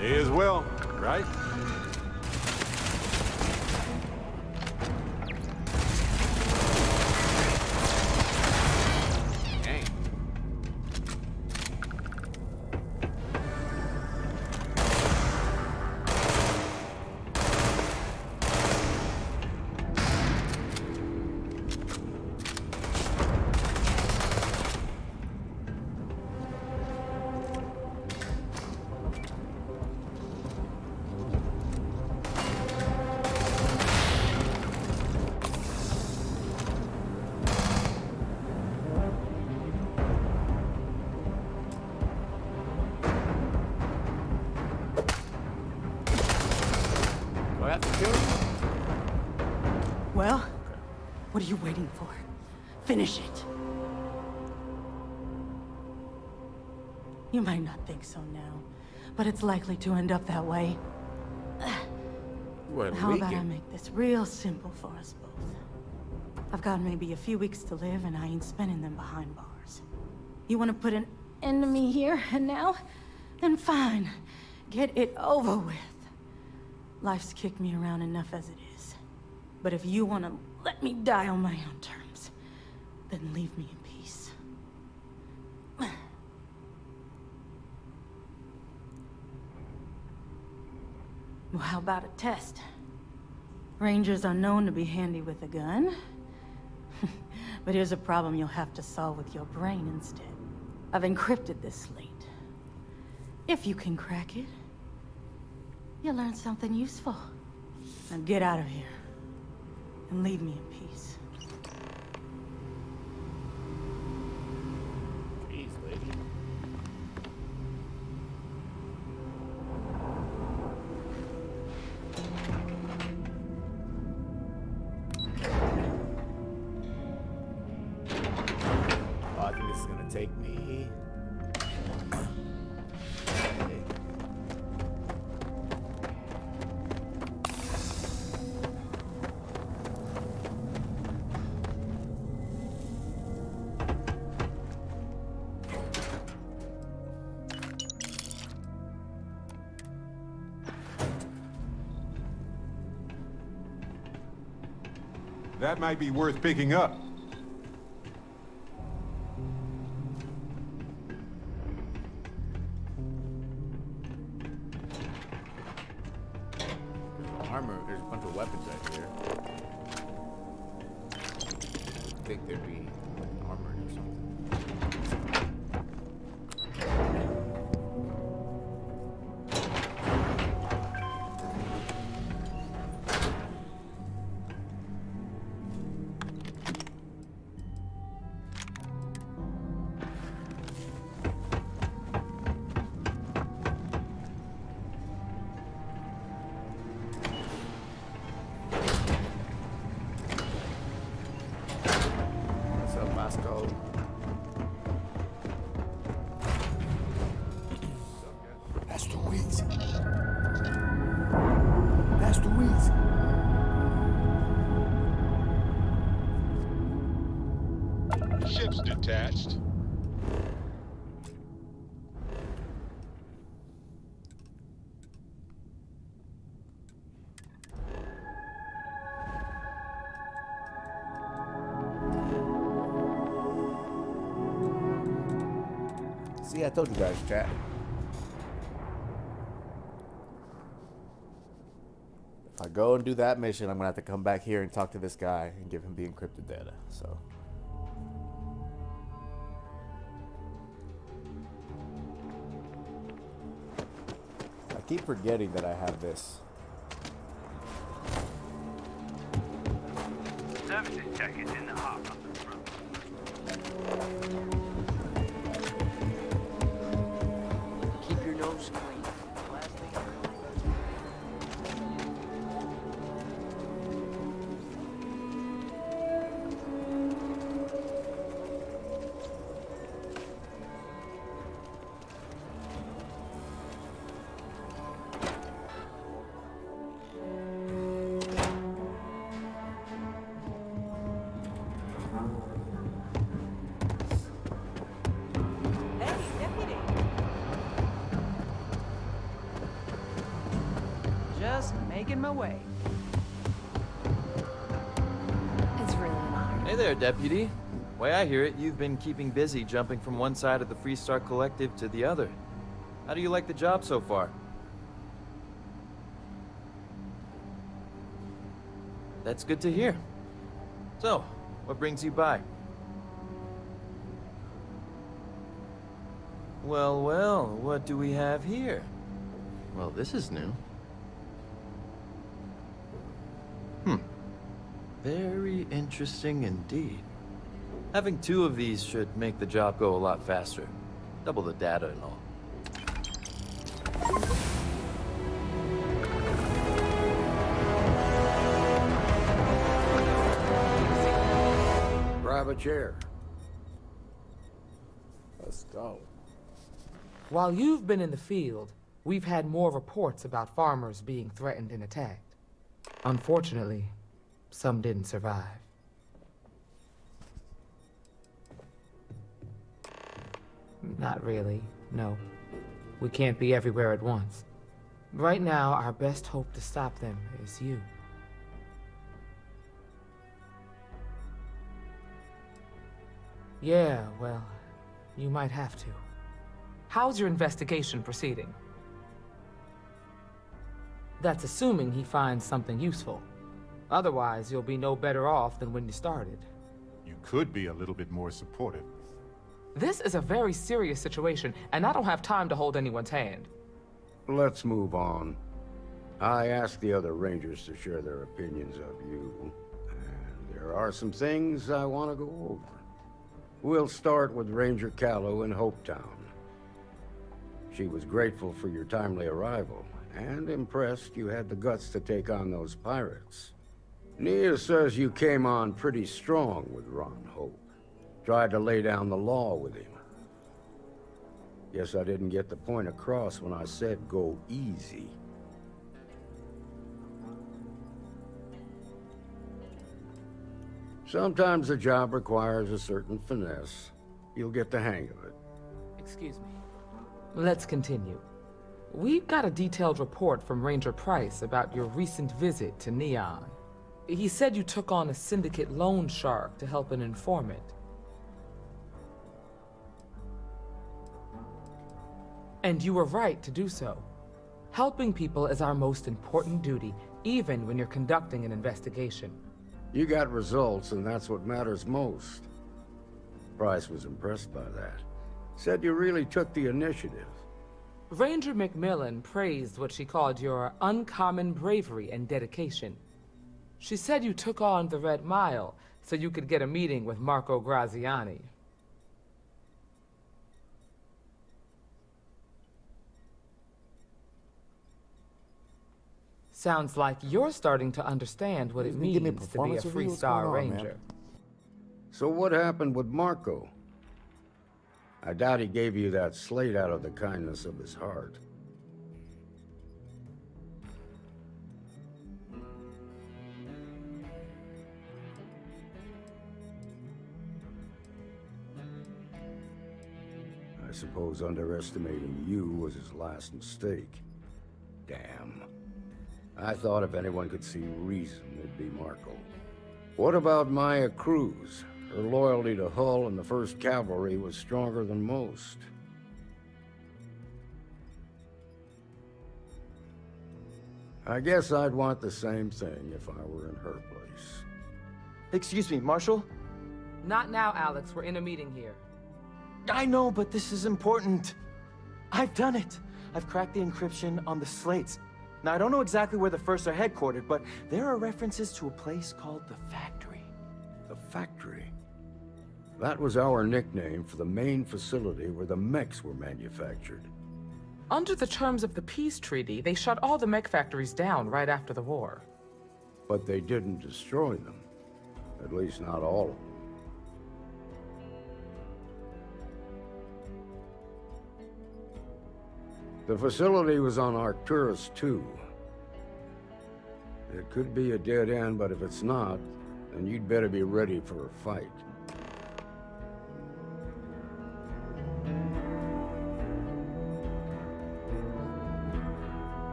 May as well, right? Well, what are you waiting for? Finish it. You might not think so now, but it's likely to end up that way. How about I make this real simple for us both? I've got maybe a few weeks to live, and I ain't spending them behind bars. You want to put an end to me here and now? Then fine. Get it over with. Life's kicked me around enough as it is. But if you want to let me die on my own terms, then leave me in peace. Well, how about a test? Rangers are known to be handy with a gun. But here's a problem you'll have to solve with your brain instead. I've encrypted this slate. If you can crack it, you'll learn something useful. Now get out of here, and leave me in peace. Jeez, lady. Oh, I think this is gonna take me. That might be worth picking up. Armor, there's a bunch of weapons right here. I think there'd be armored or something. That's too easy. That's too easy. Ship's detached. See, I told you guys, chat. If I go and do that mission, I'm gonna have to come back here and talk to this guy and give him the encrypted data. So. I keep forgetting that I have this. Services check is in the harbor. Keep your nose clean. Making my way. It's really an honor. Hey there, Deputy. Way I hear it, you've been keeping busy jumping from one side of the Freestar Collective to the other. How do you like the job so far? That's good to hear. So, what brings you by? Well, well, what do we have here? Well, this is new. Very interesting indeed. Having two of these should make the job go a lot faster. Double the data and all. Grab a chair. Let's go. While you've been in the field, we've had more reports about farmers being threatened and attacked. Unfortunately, some didn't survive. Not really, no. We can't be everywhere at once. Right now, our best hope to stop them is you. Yeah, well, you might have to. How's your investigation proceeding? That's assuming he finds something useful. Otherwise, you'll be no better off than when you started. You could be a little bit more supportive. This is a very serious situation, and I don't have time to hold anyone's hand. Let's move on. I asked the other Rangers to share their opinions of you, and there are some things I want to go over. We'll start with Ranger Callow in Hopetown. She was grateful for your timely arrival, and impressed you had the guts to take on those pirates. Nia says you came on pretty strong with Ron Hope. Tried to lay down the law with him. Guess I didn't get the point across when I said go easy. Sometimes the job requires a certain finesse. You'll get the hang of it. Excuse me. Let's continue. We've got a detailed report from Ranger Price about your recent visit to Neon. He said you took on a syndicate loan shark to help an informant. And you were right to do so. Helping people is our most important duty, even when you're conducting an investigation. You got results, and that's what matters most. Price was impressed by that. Said you really took the initiative. Ranger McMillan praised what she called your uncommon bravery and dedication. She said you took on the Red Mile so you could get a meeting with Marco Graziani. Sounds like you're starting to understand what it means to be a Freestar Ranger. So what happened with Marco? I doubt he gave you that slate out of the kindness of his heart. I suppose underestimating you was his last mistake. Damn. I thought if anyone could see reason, it'd be Marco. What about Maya Cruz? Her loyalty to Hull and the 1st Cavalry was stronger than most. I guess I'd want the same thing if I were in her place. Excuse me, Marshal? Not now, Alex. We're in a meeting here. I know, but this is important. I've done it. I've cracked the encryption on the slates. Now, I don't know exactly where the First are headquartered, but there are references to a place called the Factory. The Factory? That was our nickname for the main facility where the mechs were manufactured. Under the terms of the peace treaty, they shut all the mech factories down right after the war. But they didn't destroy them. At least not all of them. The facility was on Arcturus 2. It could be a dead end, but if it's not, then you'd better be ready for a fight.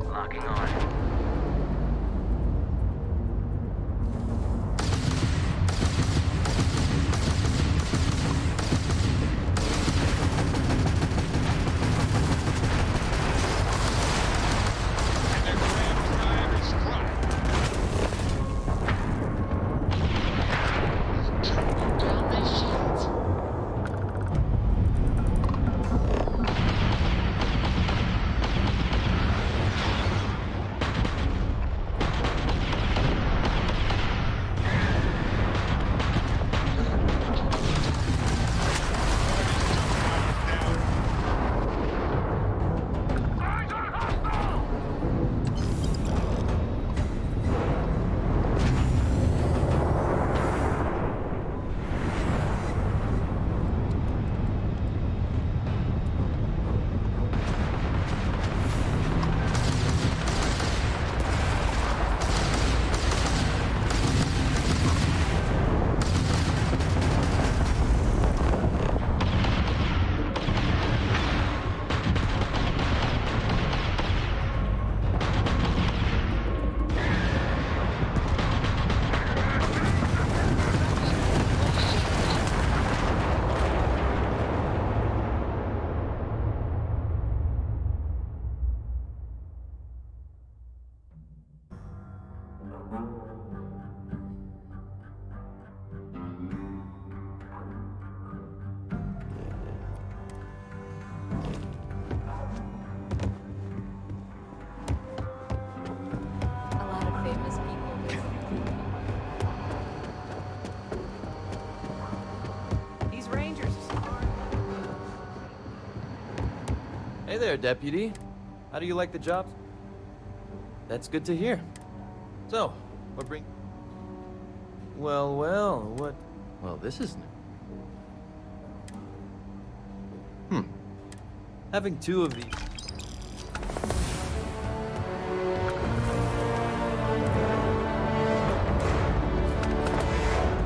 Locking on. Hey there, Deputy. How do you like the job? That's good to hear. So, what bring... Well, what... Well, this is new. Having two of these...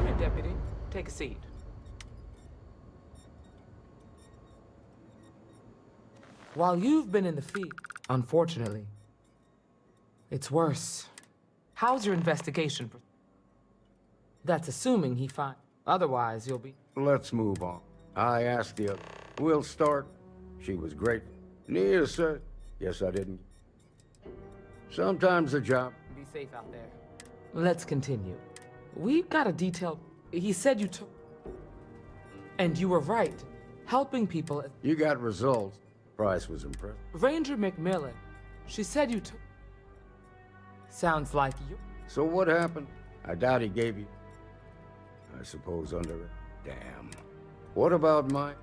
Hey, Deputy, take a seat. While you've been in the field, unfortunately, it's worse. How's your investigation? That's assuming he finds. Otherwise, you'll be... Let's move on. I asked the other. We'll start. She was great. Nia said... Yes, I didn't. Sometimes the job... Be safe out there. Let's continue. We've got a detailed... He said you took... And you were right. Helping people... You got results. Price was impressed. Ranger McMillan. She said you took... Sounds like you... So what happened? I doubt he gave you... I suppose under it. Damn. What about mine?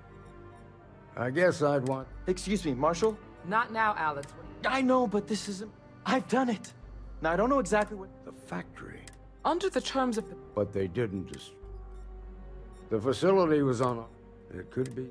I guess I'd want... Excuse me, Marshal? Not now, Alex. I know, but this isn't... I've done it. Now, I don't know exactly what... The factory. Under the terms of the... But they didn't The facility was on a... It could be...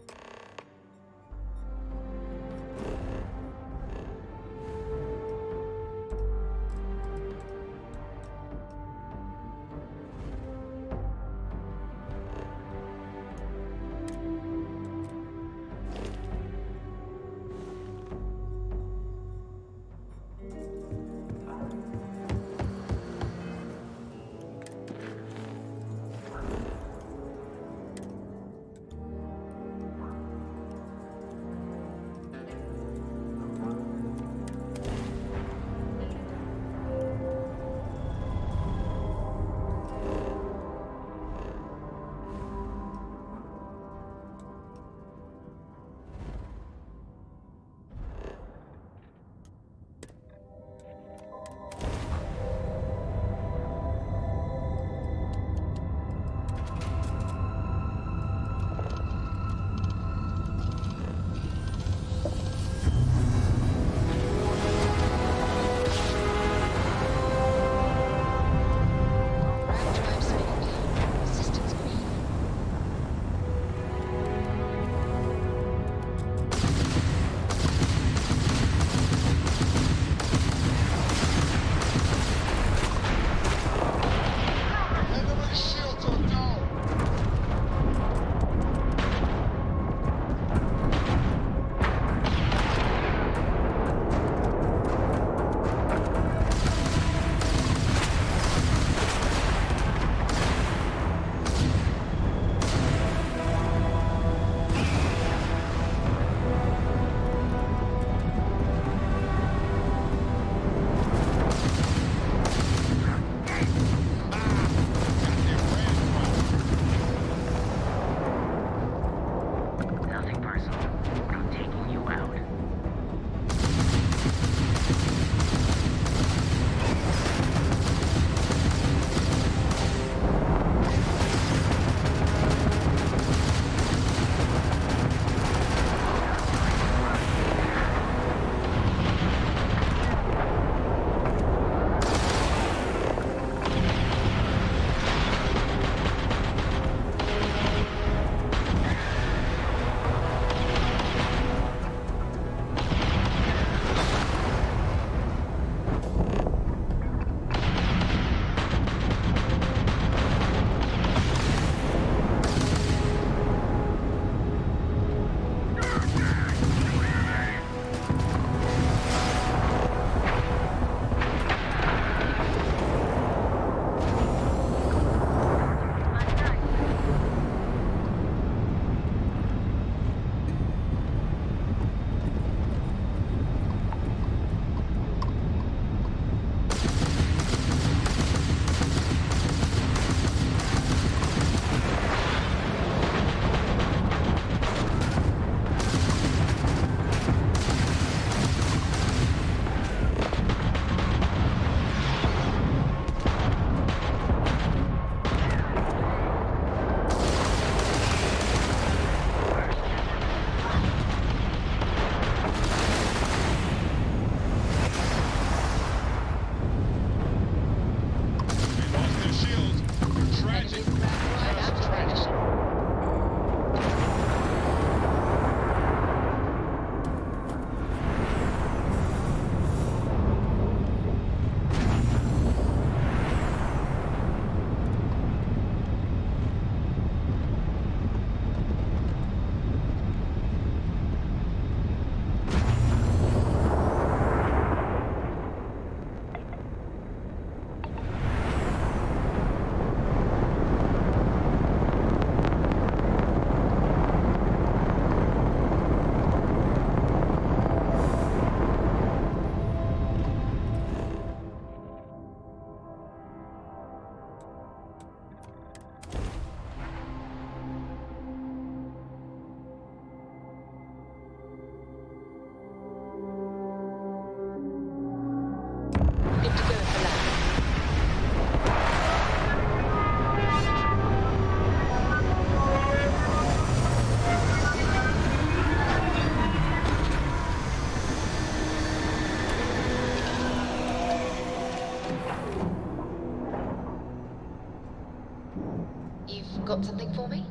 Got something for me?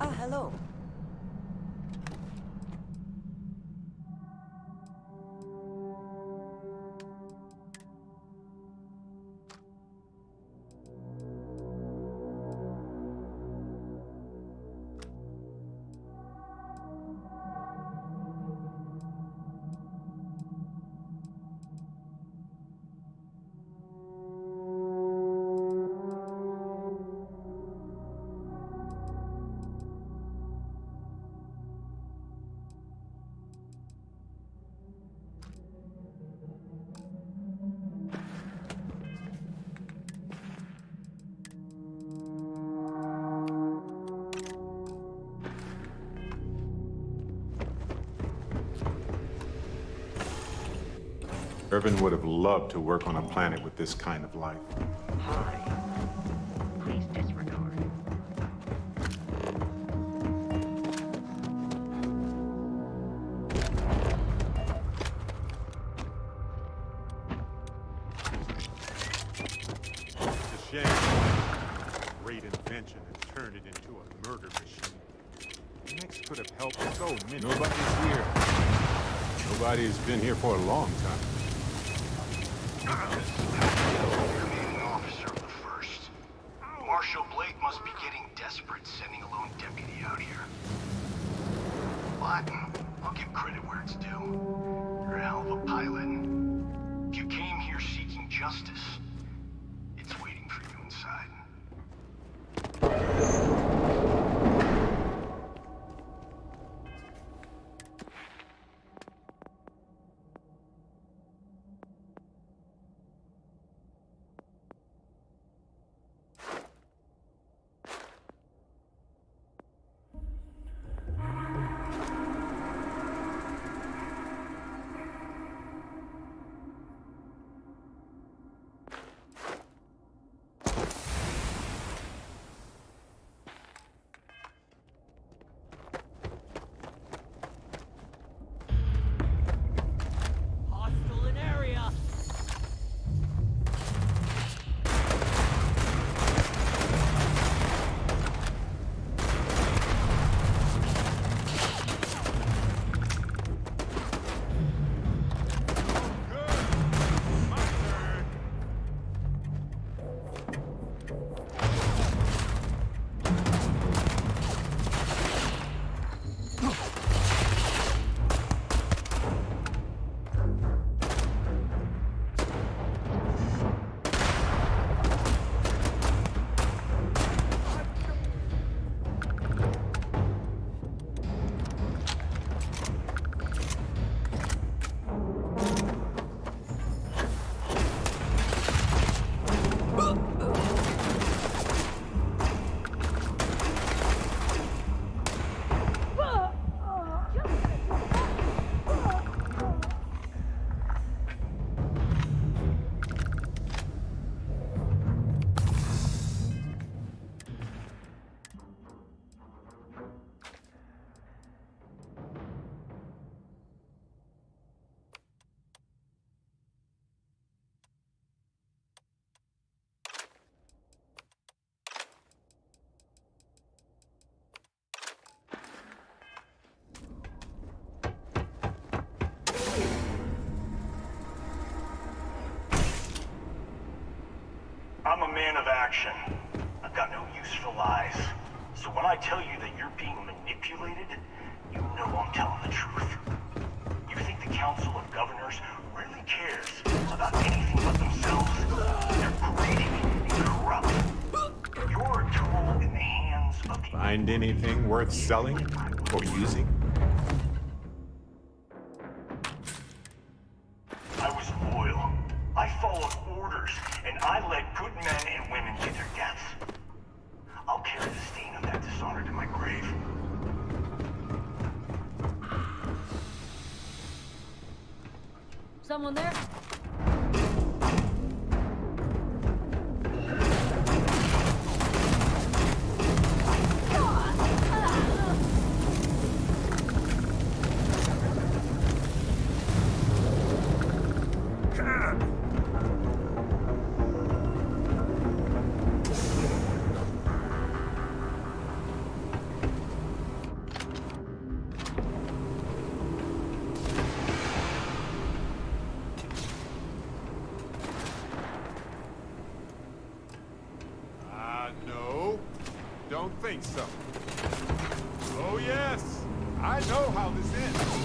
Ah, hello. Urban would have loved to work on a planet with this kind of life. Hi. Please disregard. It's a shame. A great invention has turned it into a murder machine. Next could have helped so many. Nobody's here. Nobody has been here for a long time. Commanding officer of the first. Marshal Blake must be getting desperate sending a lone deputy out here. But I'll give credit where it's due. You're a hell of a pilot. If you came here seeking justice, it's waiting for you inside. I'm a man of action. I've got no use for lies. So when I tell you that you're being manipulated, you know I'm telling the truth. You think the Council of Governors really cares about anything but themselves? They're greedy and corrupt. You're a tool in the hands of the... Find anything worth selling or using? I was loyal. I followed orders, and I led good men and women to their deaths. I'll carry the stain of that dishonor to my grave. Someone there? don't think so. Oh yes, I know how this ends.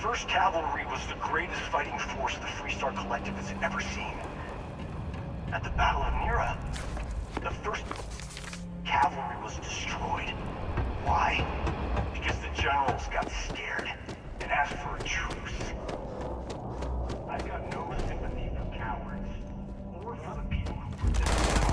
First Cavalry was the greatest fighting force the Freestar Collective has ever seen. At the Battle of Nira, the First Cavalry was destroyed. Why? Because the generals got scared and asked for a truce. I've got no sympathy for cowards, or for the people who protect themselves.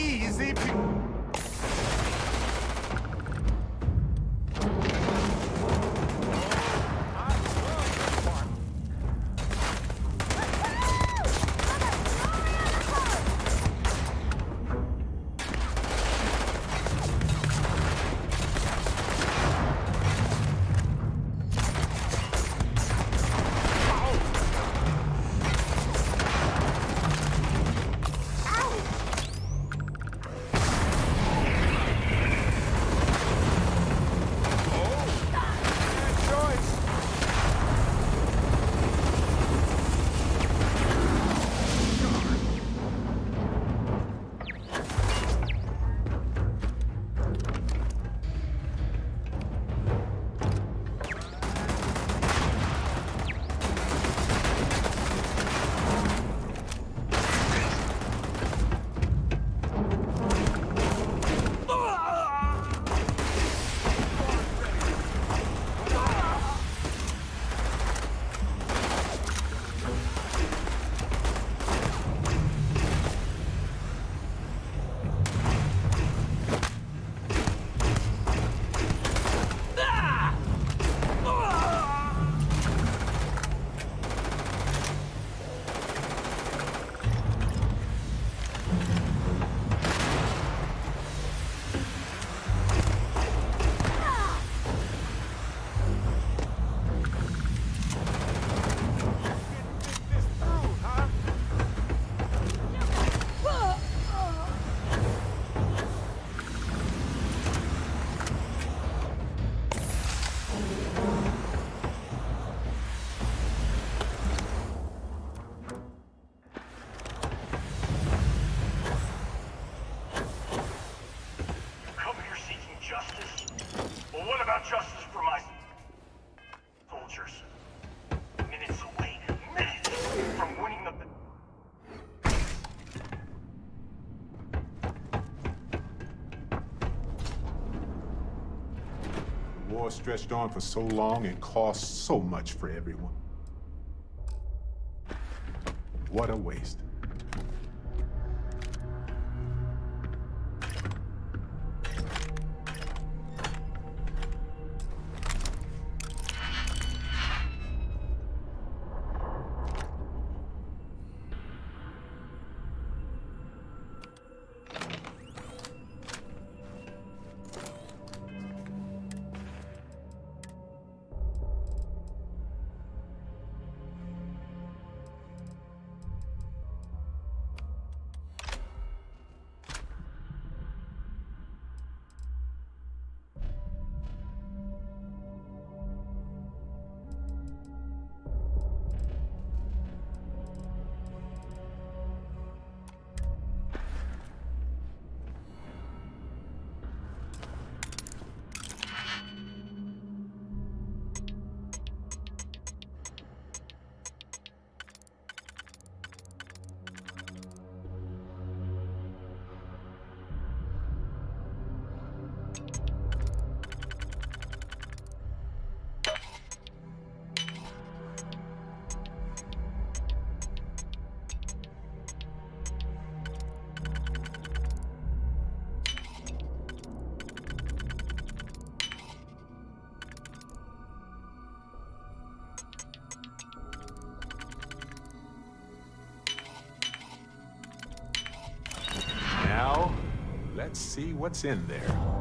Easy. Justice for my soldiers. Minutes away. Minutes from winning the... The war stretched on for so long and cost so much for everyone. What a waste. Now, let's see what's in there.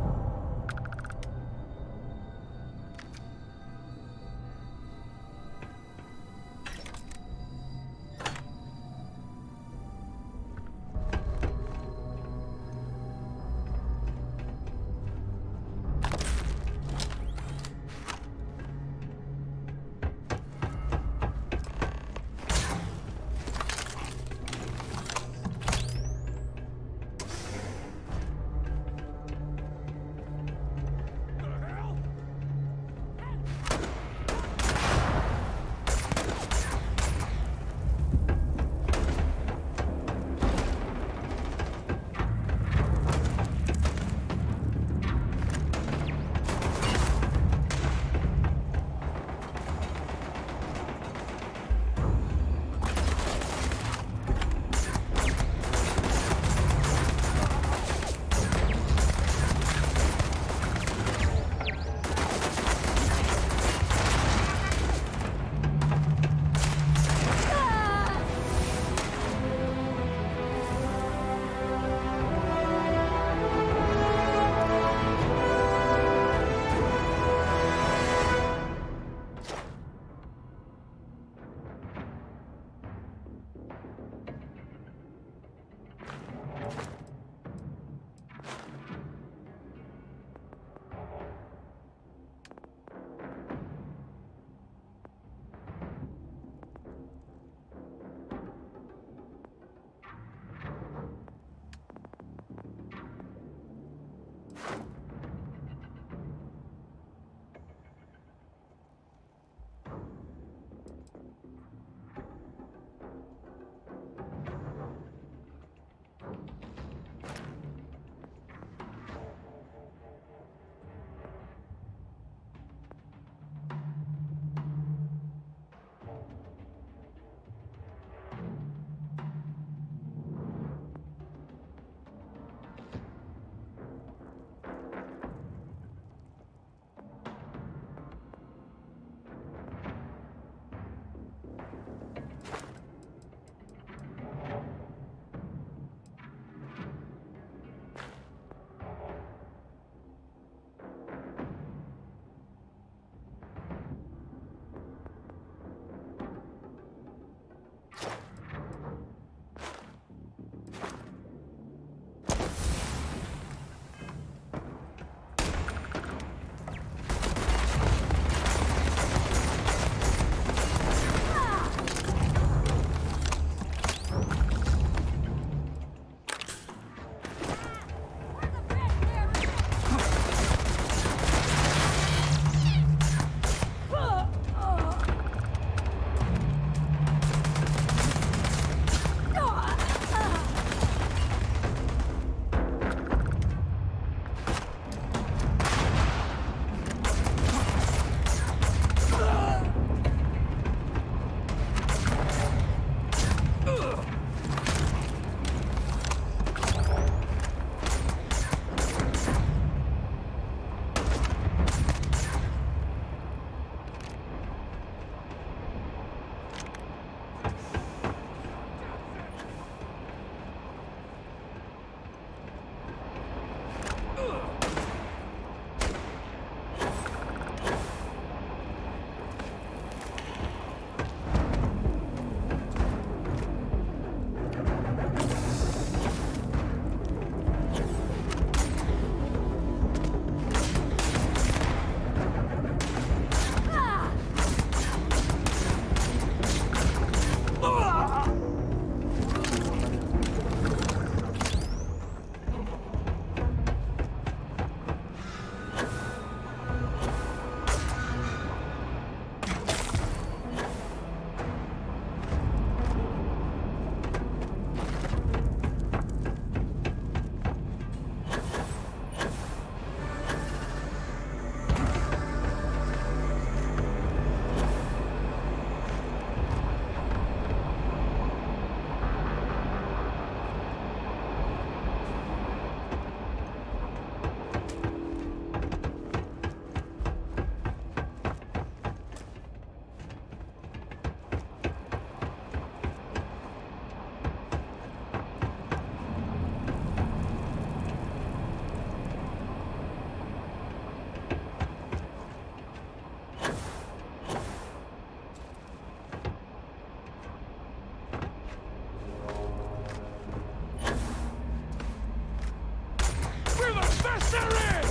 They're in!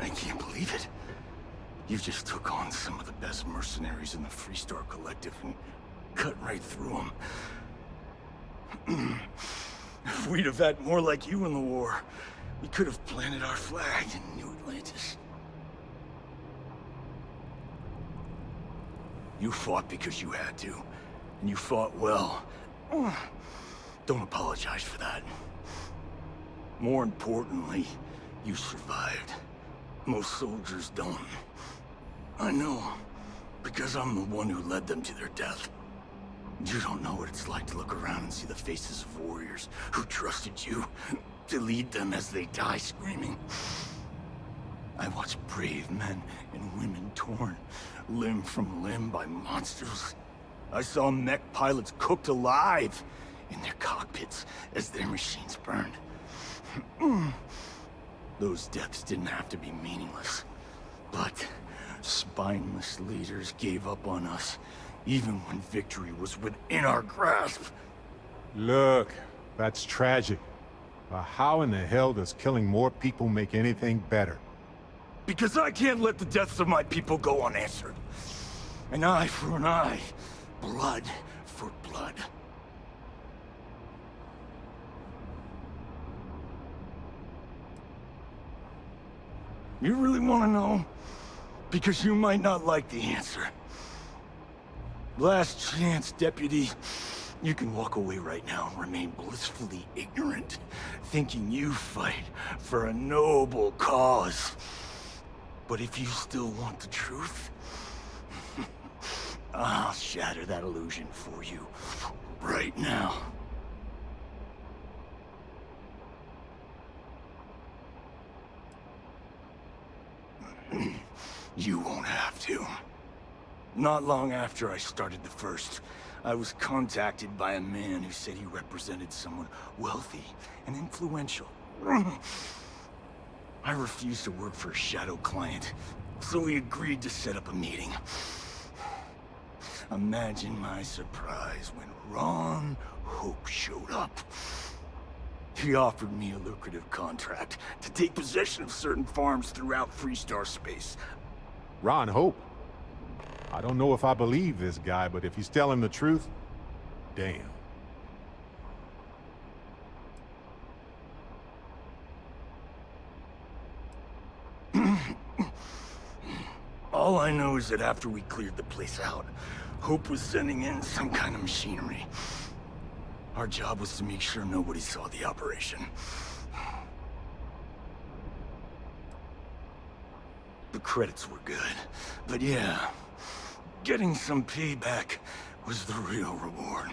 I can't believe it. You just took on some of the best mercenaries in the Freestar Collective and cut right through them. If we'd have had more like you in the war, we could have planted our flag in New Atlantis. You fought because you had to, and you fought well. Don't apologize for that. More importantly, you survived. Most soldiers don't. I know, because I'm the one who led them to their death. You don't know what it's like to look around and see the faces of warriors who trusted you to lead them as they die screaming. I watched brave men and women torn limb from limb by monsters. I saw mech pilots cooked alive in their cockpits as their machines burned. Those deaths didn't have to be meaningless, but spineless leaders gave up on us, even when victory was within our grasp. Look, that's tragic. But how in the hell does killing more people make anything better? Because I can't let the deaths of my people go unanswered. An eye for an eye, blood for blood. You really want to know? Because you might not like the answer. Last chance, Deputy. You can walk away right now and remain blissfully ignorant, thinking you fight for a noble cause. But if you still want the truth, I'll shatter that illusion for you right now. You won't have to. Not long after I started the First, I was contacted by a man who said he represented someone wealthy and influential. I refused to work for a shadow client, so he agreed to set up a meeting. Imagine my surprise when Ron Hope showed up. He offered me a lucrative contract to take possession of certain farms throughout Freestar space. Ron Hope? I don't know if I believe this guy, but if he's telling the truth, damn. All I know is that after we cleared the place out, Hope was sending in some kind of machinery. Our job was to make sure nobody saw the operation. The credits were good, but yeah, getting some payback was the real reward.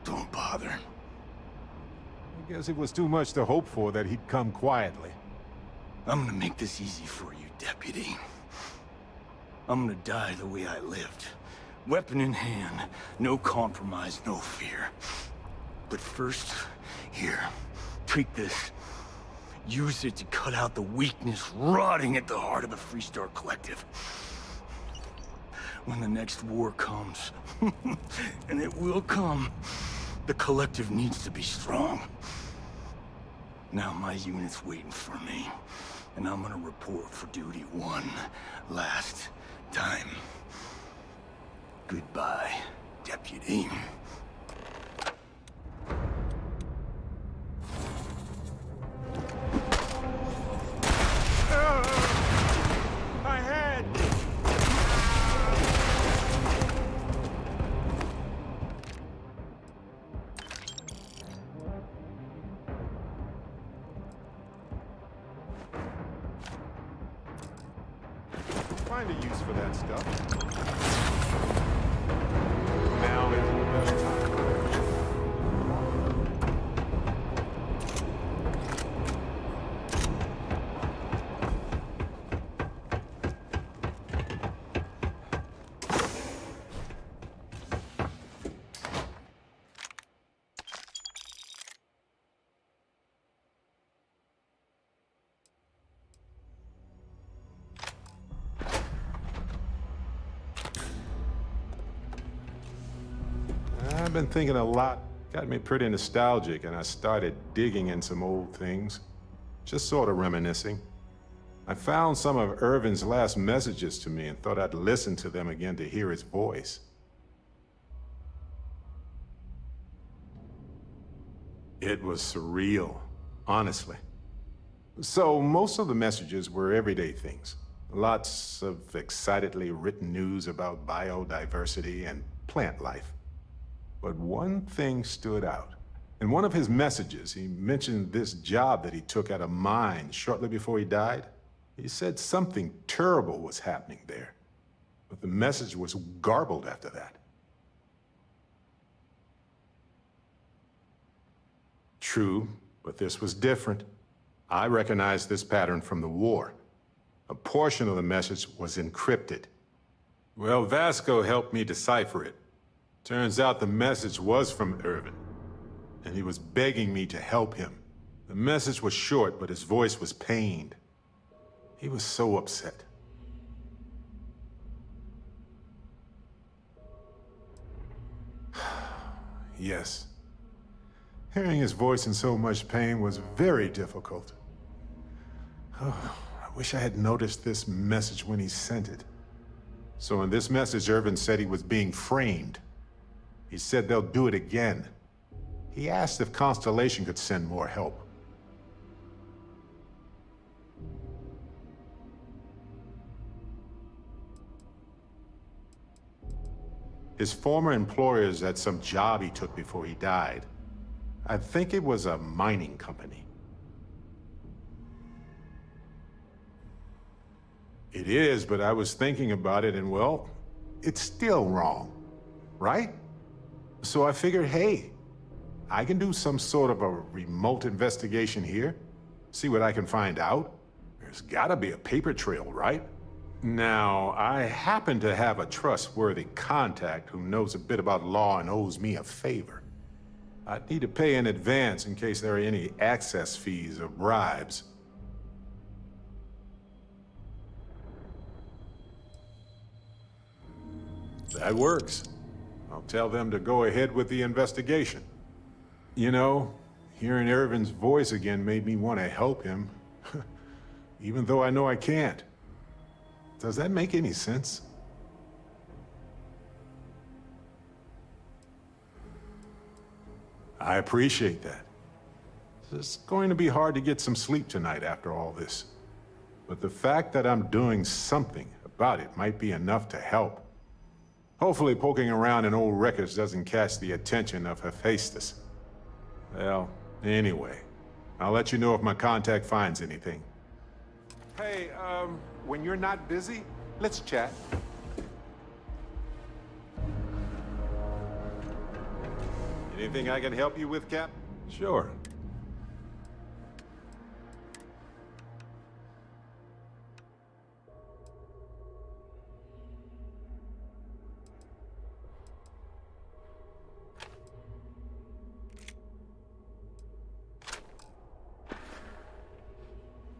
Don't bother. I guess it was too much to hope for that he'd come quietly. I'm gonna make this easy for you, Deputy. I'm gonna die the way I lived. Weapon in hand, no compromise, no fear. But first, here, take this. Use it to cut out the weakness rotting at the heart of the Freestar Collective. When the next war comes, and it will come, the Collective needs to be strong. Now my unit's waiting for me, and I'm gonna report for duty one last time. Goodbye, Deputy. My head! find a use for that stuff. Now is the best time. I've been thinking a lot. Got me pretty nostalgic, and I started digging in some old things. Just sort of reminiscing. I found some of Irvin's last messages to me and thought I'd listen to them again to hear his voice. It was surreal, honestly. So most of the messages were everyday things. Lots of excitedly written news about biodiversity and plant life. But one thing stood out. In one of his messages, he mentioned this job that he took at a mine shortly before he died. He said something terrible was happening there, but the message was garbled after that. True, but this was different. I recognized this pattern from the war. A portion of the message was encrypted. Well, Vasco helped me decipher it. Turns out the message was from Irvin, and he was begging me to help him. The message was short, but his voice was pained. He was so upset. Yes. Hearing his voice in so much pain was very difficult. Oh, I wish I had noticed this message when he sent it. So in this message, Irvin said he was being framed. He said they'll do it again. He asked if Constellation could send more help. His former employers had some job he took before he died. I think it was a mining company. It is, but I was thinking about it and, well, it's still wrong, right? So I figured, hey, I can do some sort of a remote investigation here, see what I can find out. There's gotta be a paper trail, right? Now, I happen to have a trustworthy contact who knows a bit about law and owes me a favor. I'd need to pay in advance in case there are any access fees or bribes. That works. I'll tell them to go ahead with the investigation. You know, hearing Irvin's voice again made me want to help him, even though I know I can't. Does that make any sense? I appreciate that. It's going to be hard to get some sleep tonight after all this. But the fact that I'm doing something about it might be enough to help. Hopefully poking around in old records doesn't catch the attention of Hephaestus. Well, anyway, I'll let you know if my contact finds anything. Hey, when you're not busy, let's chat. Anything I can help you with, Cap? Sure.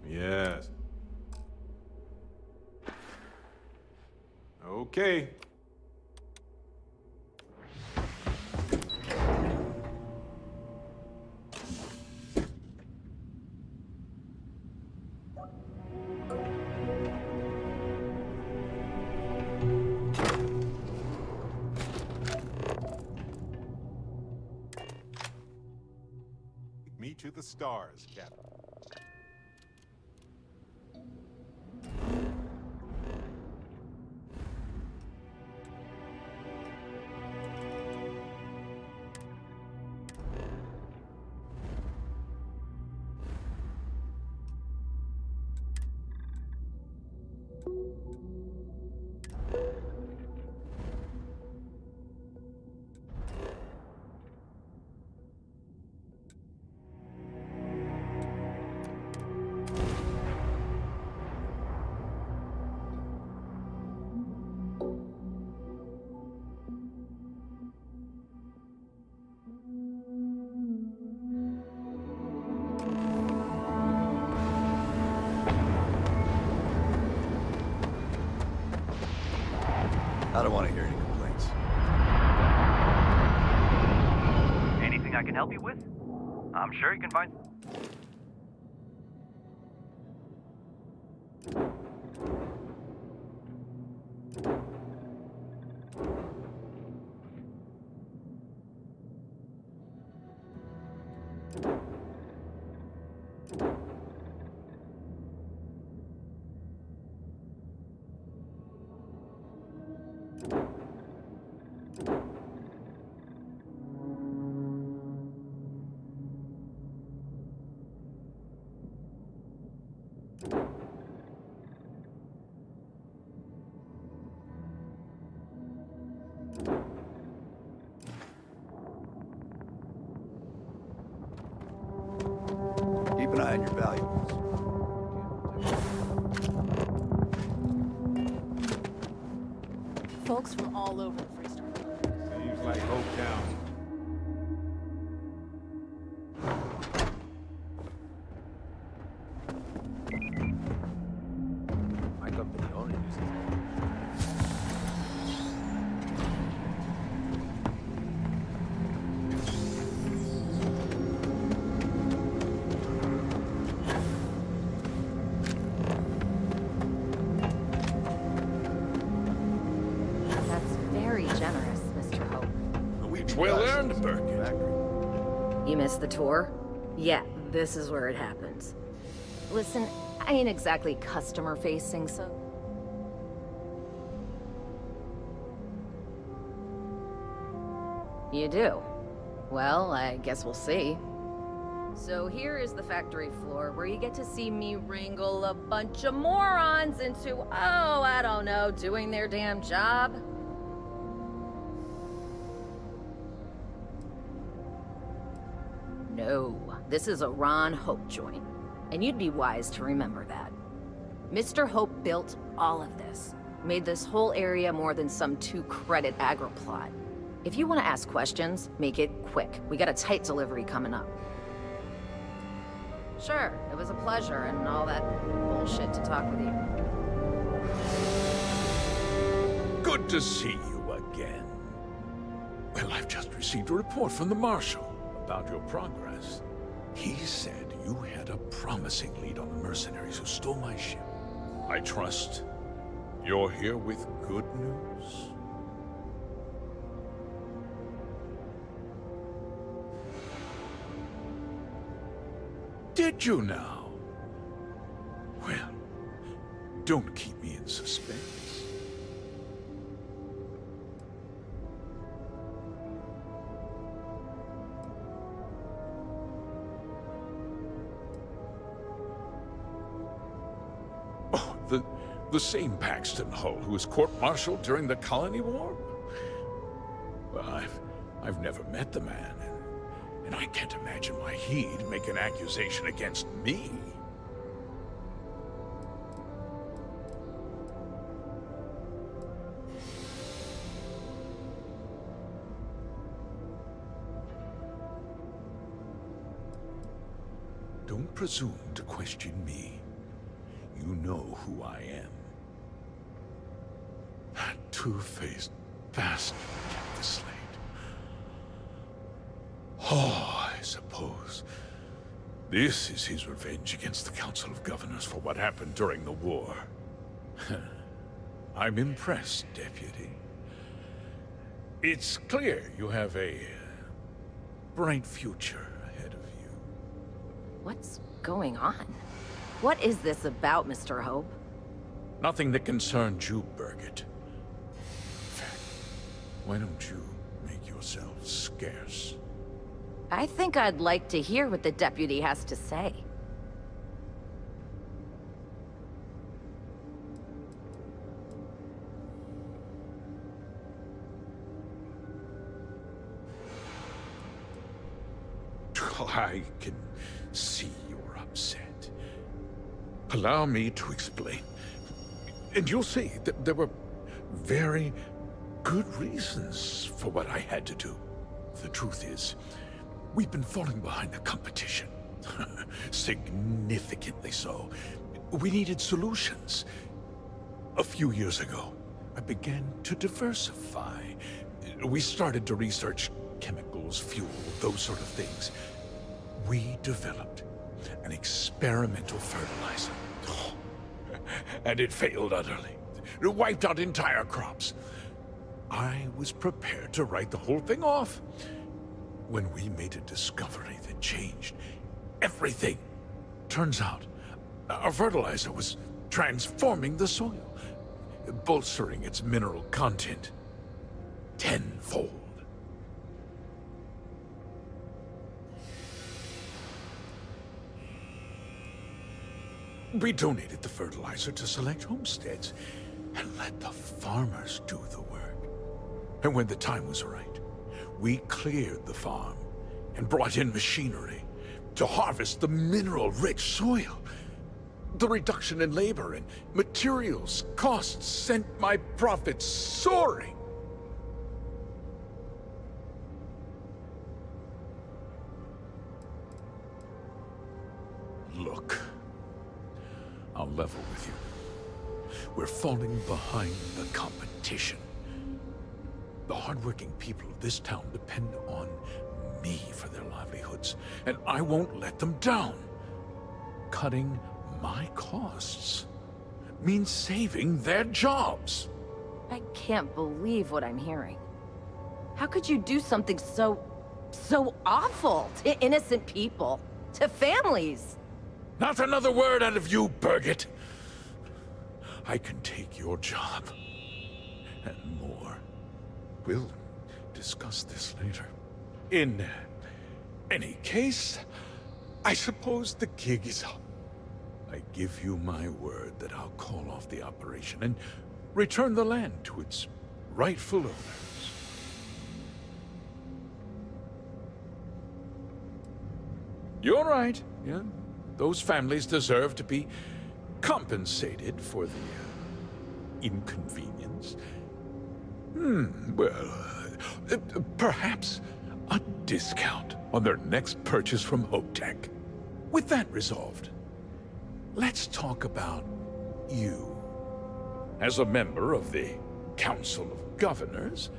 Yes. Okay. Take me to the stars, Captain. I don't want to hear any complaints. Anything I can help you with? I'm sure you can find... Keep an eye on your valuables. Folks from all over the Free Star. Seems like Hope County. My company only uses That's very generous, Mr. Hope. It's well earned, Birkin. You missed the tour? Yeah, this is where it happens. Listen, I ain't exactly customer-facing, so... You do? Well, I guess we'll see. So here is the factory floor, where you get to see me wrangle a bunch of morons into, oh, I don't know, doing their damn job. No, this is a Ron Hope joint, and you'd be wise to remember that. Mr. Hope built all of this, made this whole area more than some 2-credit agri-plot. If you want to ask questions, make it quick. We got a tight delivery coming up. Sure, it was a pleasure and all that bullshit to talk with you. Good to see you again. Well, I've just received a report from the Marshal about your progress. He said you had a promising lead on the mercenaries who stole my ship. I trust you're here with good news? Did you now? Well, don't keep me in suspense. Oh, the same Paxton Hull who was court-martialed during the Colony War? Well, I've never met the man, and I can't imagine why he'd make an accusation against me. Don't presume to question me. You know who I am. That two-faced bastard kept the slate. Oh, I suppose this is his revenge against the Council of Governors for what happened during the war. I'm impressed, Deputy. It's clear you have a bright future ahead of you. What's going on? What is this about, Mr. Hope? Nothing that concerns you, Birgit. In fact, why don't you make yourself scarce? I think I'd like to hear what the deputy has to say. I can see you're upset. Allow me to explain. And you'll see that there were very good reasons for what I had to do. The truth is, we've been falling behind the competition. Significantly so. We needed solutions. A few years ago, I began to diversify. We started to research chemicals, fuel, those sort of things. We developed an experimental fertilizer. And it failed utterly. It wiped out entire crops. I was prepared to write the whole thing off when we made a discovery that changed everything. Turns out, our fertilizer was transforming the soil, bolstering its mineral content tenfold. We donated the fertilizer to select homesteads and let the farmers do the work. And when the time was right, we cleared the farm and brought in machinery to harvest the mineral-rich soil. The reduction in labor and materials costs sent my profits soaring. Look, I'll level with you. We're falling behind the competition. The hardworking people of this town depend on me for their livelihoods, and I won't let them down. Cutting my costs means saving their jobs. I can't believe what I'm hearing. How could you do something so awful to innocent people, to families? Not another word out of you, Birgit. I can take your job and more. We'll discuss this later. In any case, I suppose the gig is up. I give you my word that I'll call off the operation and return the land to its rightful owners. You're right, yeah. Those families deserve to be compensated for the inconvenience. Well, perhaps a discount on their next purchase from HopeTech. With that resolved, let's talk about you. As a member of the Council of Governors,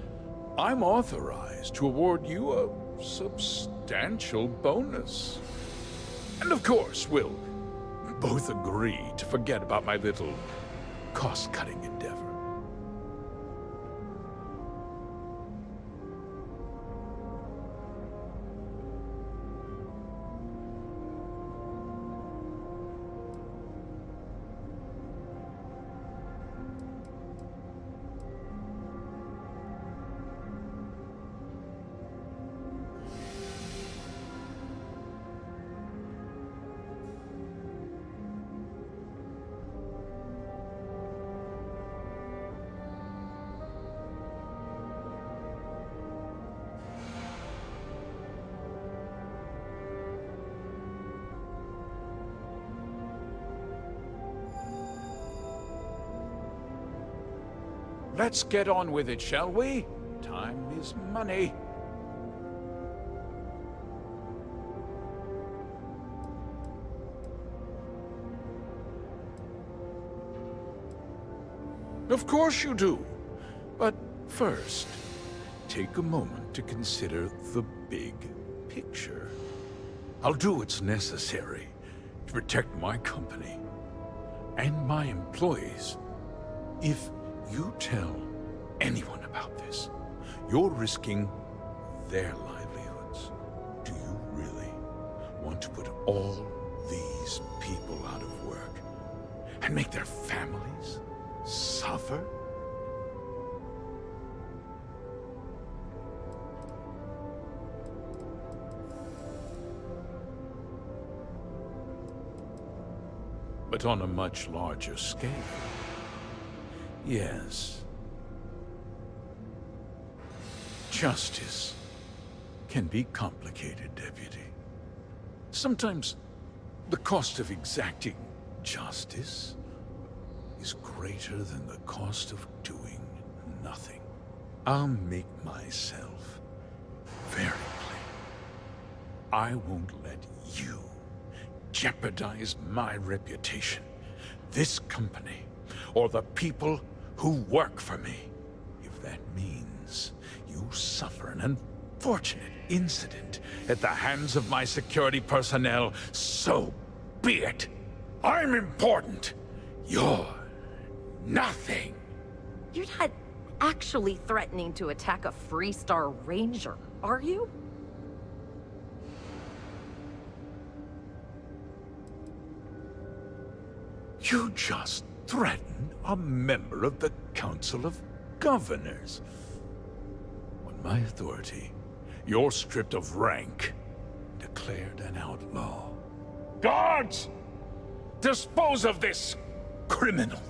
I'm authorized to award you a substantial bonus. And of course, we'll both agree to forget about my little cost-cutting endeavor. Let's get on with it, shall we? Time is money. Of course you do. But first, take a moment to consider the big picture. I'll do what's necessary to protect my company and my employees. If you tell anyone about this, you're risking their livelihoods. Do you really want to put all these people out of work and make their families suffer? But on a much larger scale. Yes. Justice can be complicated, Deputy. Sometimes the cost of exacting justice is greater than the cost of doing nothing. I'll make myself very plain. I won't let you jeopardize my reputation, this company, or the people who work for me. If that means you suffer an unfortunate incident at the hands of my security personnel, so be it. I'm important. You're nothing. You're not actually threatening to attack a Freestar Ranger, are you? You just threatened a member of the Council of Governors. On my authority, you're stripped of rank, declared an outlaw. Guards! Dispose of this criminal!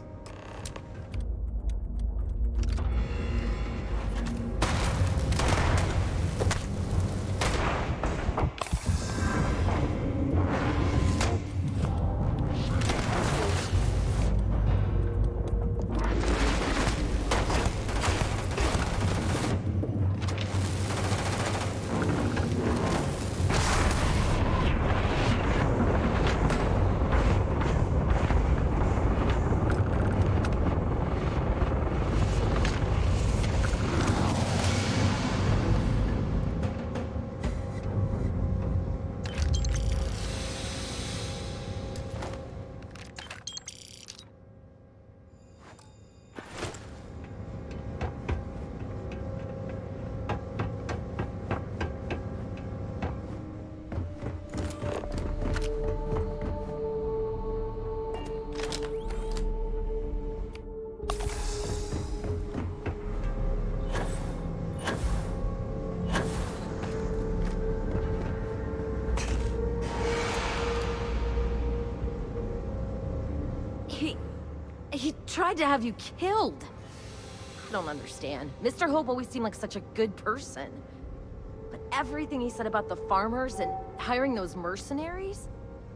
He tried to have you killed. I don't understand. Mr. Hope always seemed like such a good person. But everything he said about the farmers and hiring those mercenaries,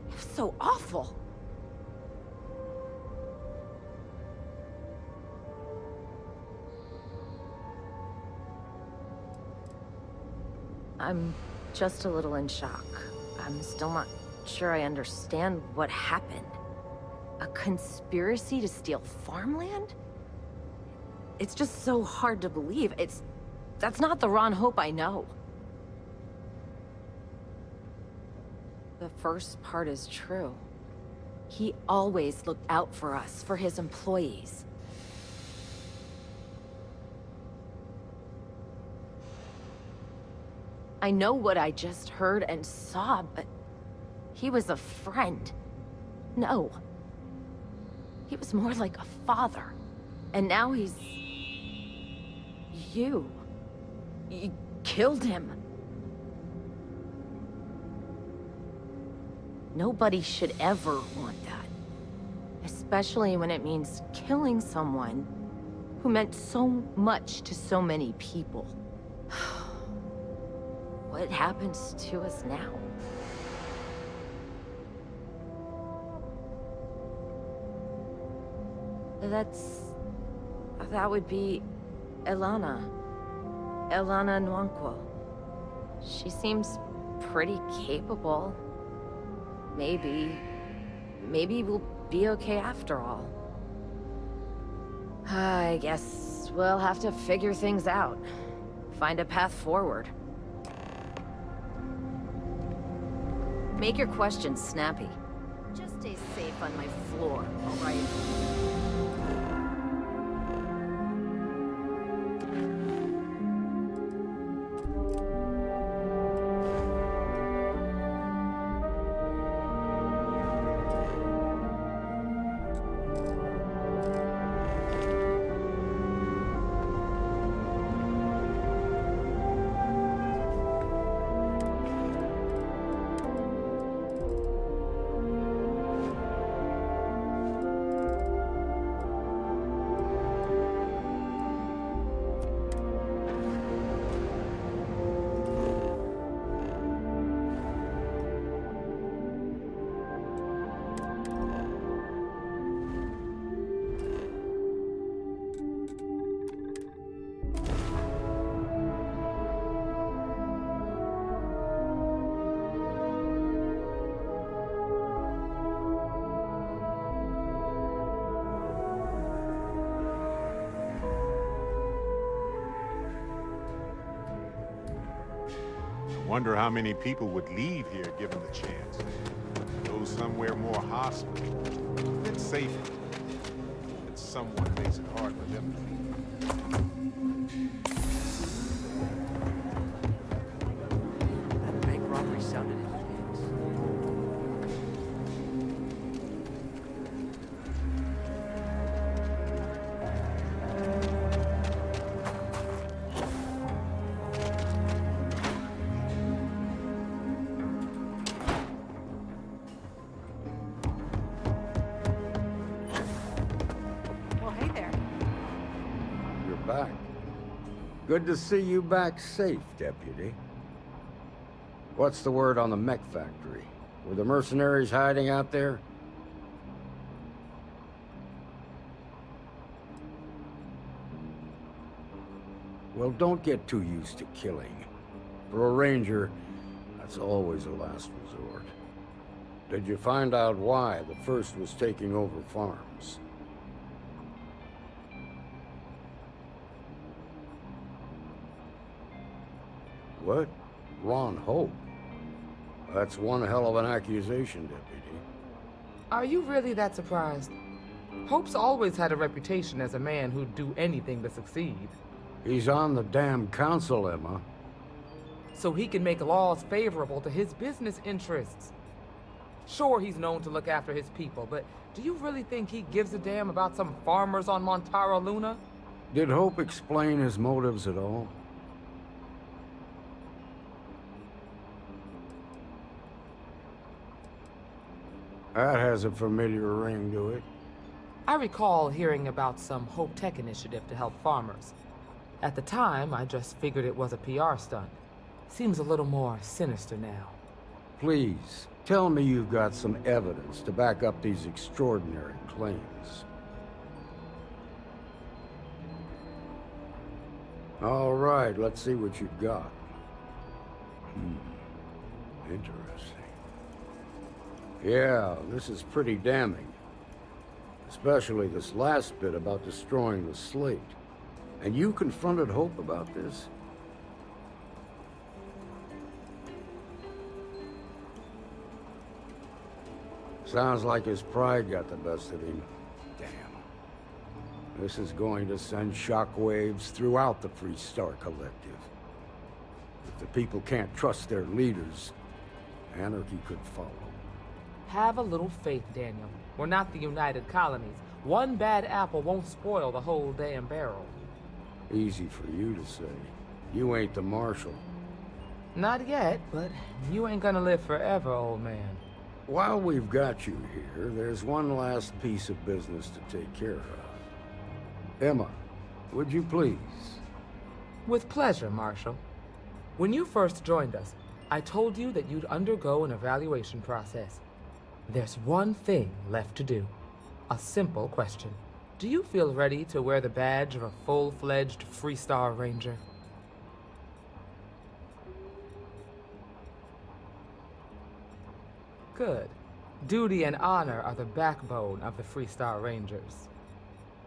it was so awful. I'm just a little in shock. I'm still not sure I understand what happened. A conspiracy to steal farmland? It's just so hard to believe. That's not the Ron Hope I know. The first part is true. He always looked out for us, for his employees. I know what I just heard and saw, but he was a friend. No. He was more like a father. And now he's... You killed him. Nobody should ever want that. Especially when it means killing someone who meant so much to so many people. What happens to us now? That would be Elana. Elana Nwankwo. She seems pretty capable. Maybe we'll be okay after all. I guess we'll have to figure things out. Find a path forward. Make your questions snappy. Just stay safe on my floor, all right? Wonder how many people would leave here given the chance. Go somewhere more hostile. A bit safer. That someone makes it hard for them to leave. That bank robbery sounded intense. Back. Good to see you back safe, Deputy. What's the word on the mech factory? Were the mercenaries hiding out there? Well, don't get too used to killing. For a ranger, that's always a last resort. Did you find out why the first was taking over farms? What? Ron Hope? That's one hell of an accusation, Deputy. Are you really that surprised? Hope's always had a reputation as a man who'd do anything to succeed. He's on the damn council, Emma. So he can make laws favorable to his business interests. Sure, he's known to look after his people, but do you really think he gives a damn about some farmers on Montara Luna? Did Hope explain his motives at all? That has a familiar ring to it. I recall hearing about some Hope Tech initiative to help farmers. At the time, I just figured it was a PR stunt. Seems a little more sinister now. Please, tell me you've got some evidence to back up these extraordinary claims. All right, let's see what you've got. Interesting. Yeah, this is pretty damning. Especially this last bit about destroying the slate. And you confronted Hope about this? Sounds like his pride got the best of him. Damn. This is going to send shockwaves throughout the Free Star Collective. If the people can't trust their leaders, anarchy could follow. Have a little faith, Daniel. We're not the United Colonies. One bad apple won't spoil the whole damn barrel. Easy for you to say. You ain't the marshal. Not yet, but you ain't gonna live forever, old man. While we've got you here, there's one last piece of business to take care of. Emma, would you please? With pleasure, Marshal. When you first joined us, I told you that you'd undergo an evaluation process. There's one thing left to do. A simple question. Do you feel ready to wear the badge of a full-fledged Free Star Ranger? Good. Duty and honor are the backbone of the Free Star Rangers.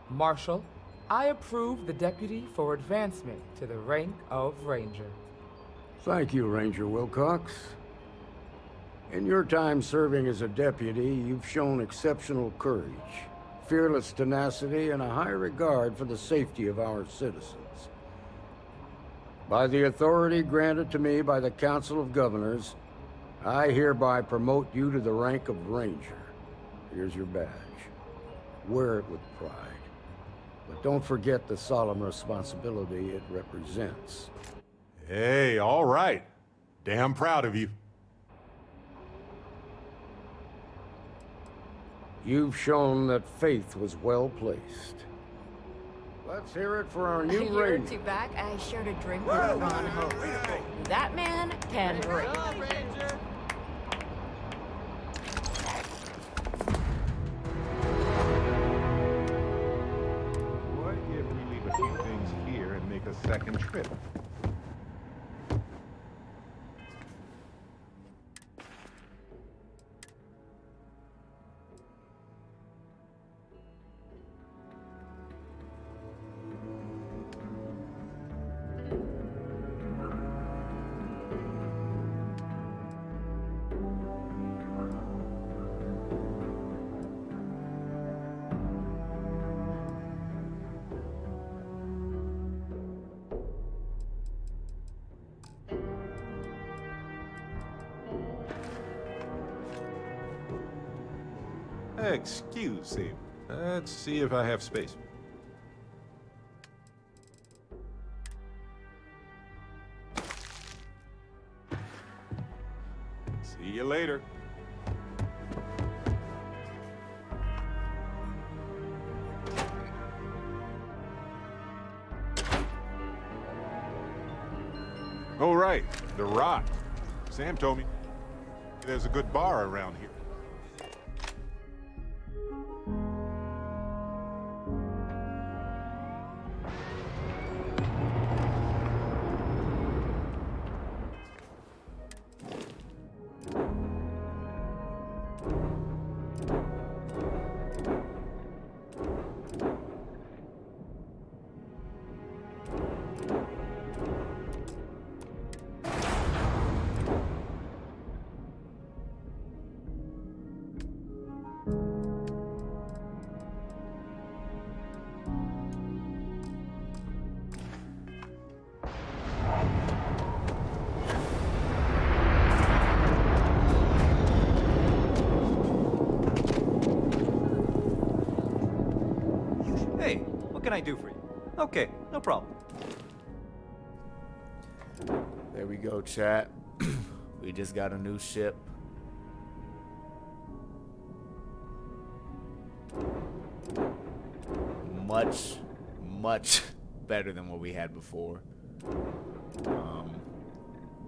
Marshal, I approve the deputy for advancement to the rank of Ranger. Thank you, Ranger Wilcox. In your time serving as a deputy, you've shown exceptional courage, fearless tenacity, and a high regard for the safety of our citizens. By the authority granted to me by the Council of Governors, I hereby promote you to the rank of Ranger. Here's your badge. Wear it with pride. But don't forget the solemn responsibility it represents. Hey, all right. Damn proud of you. You've shown that faith was well placed. Let's hear it for our new A year or Ranger. two back, I shared a drink with Ron Hope. That man can drink. What if we leave a few things here and make a second trip? Excuse me. Let's see if I have space. See you later. Oh, right. The Rock. Sam told me there's a good bar around here. Hey, what can I do for you? Okay, no problem. There we go, chat. We just got a new ship. Much, much better than what we had before. I'm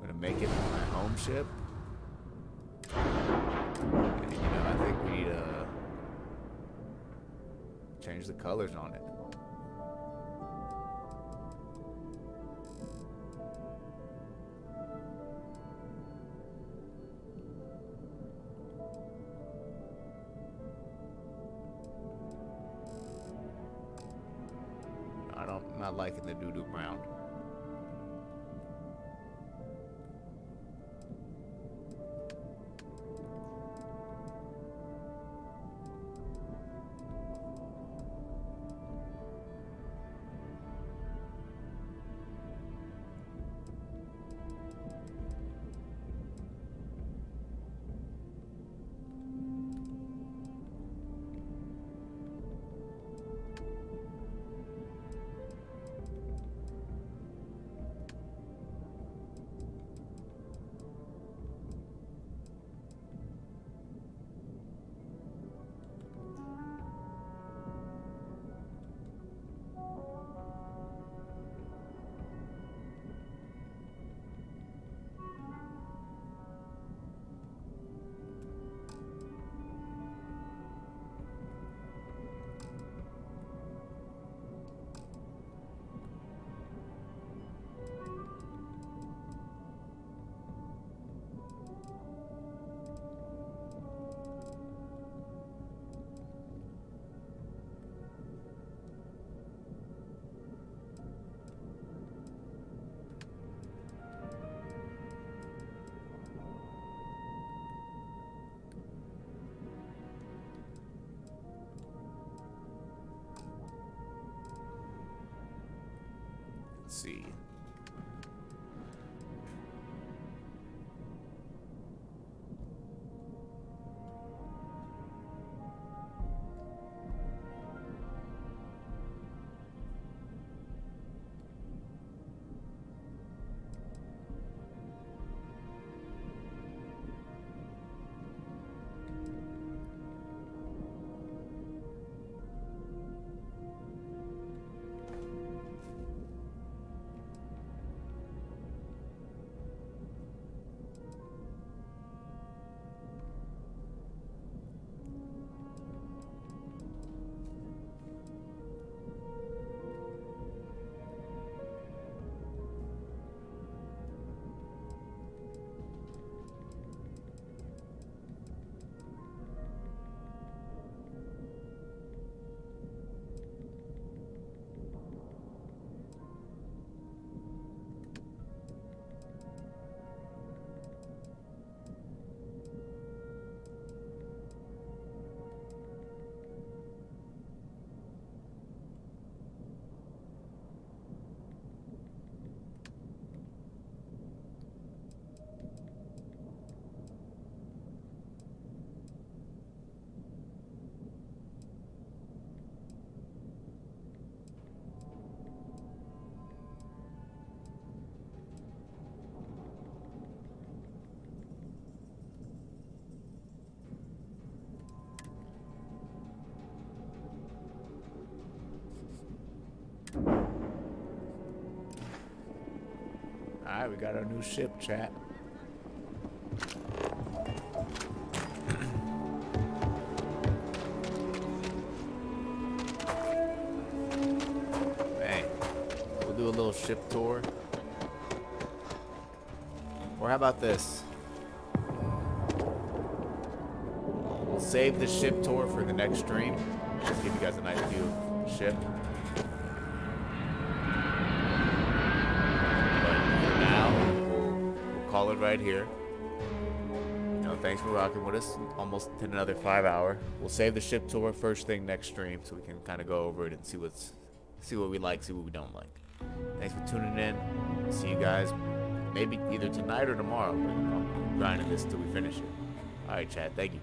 gonna make it my home ship. And, you know, I think we need to change the colors on it. I'm not liking the doo-doo brown. Let's see. Alright, we got our new ship, chat. Man, we'll do a little ship tour. Or how about this? We'll save the ship tour for the next stream. Just give you guys a nice view of the ship. But for now, we'll call it right here. You know, thanks for rocking with us. Almost hit another 5 hour. We'll save the ship tour first thing next stream, so we can kind of go over it and see what we like, see what we don't like. Thanks for tuning in. See you guys maybe either tonight or tomorrow. But, you know, grinding this till we finish it. All right, chat. Thank you.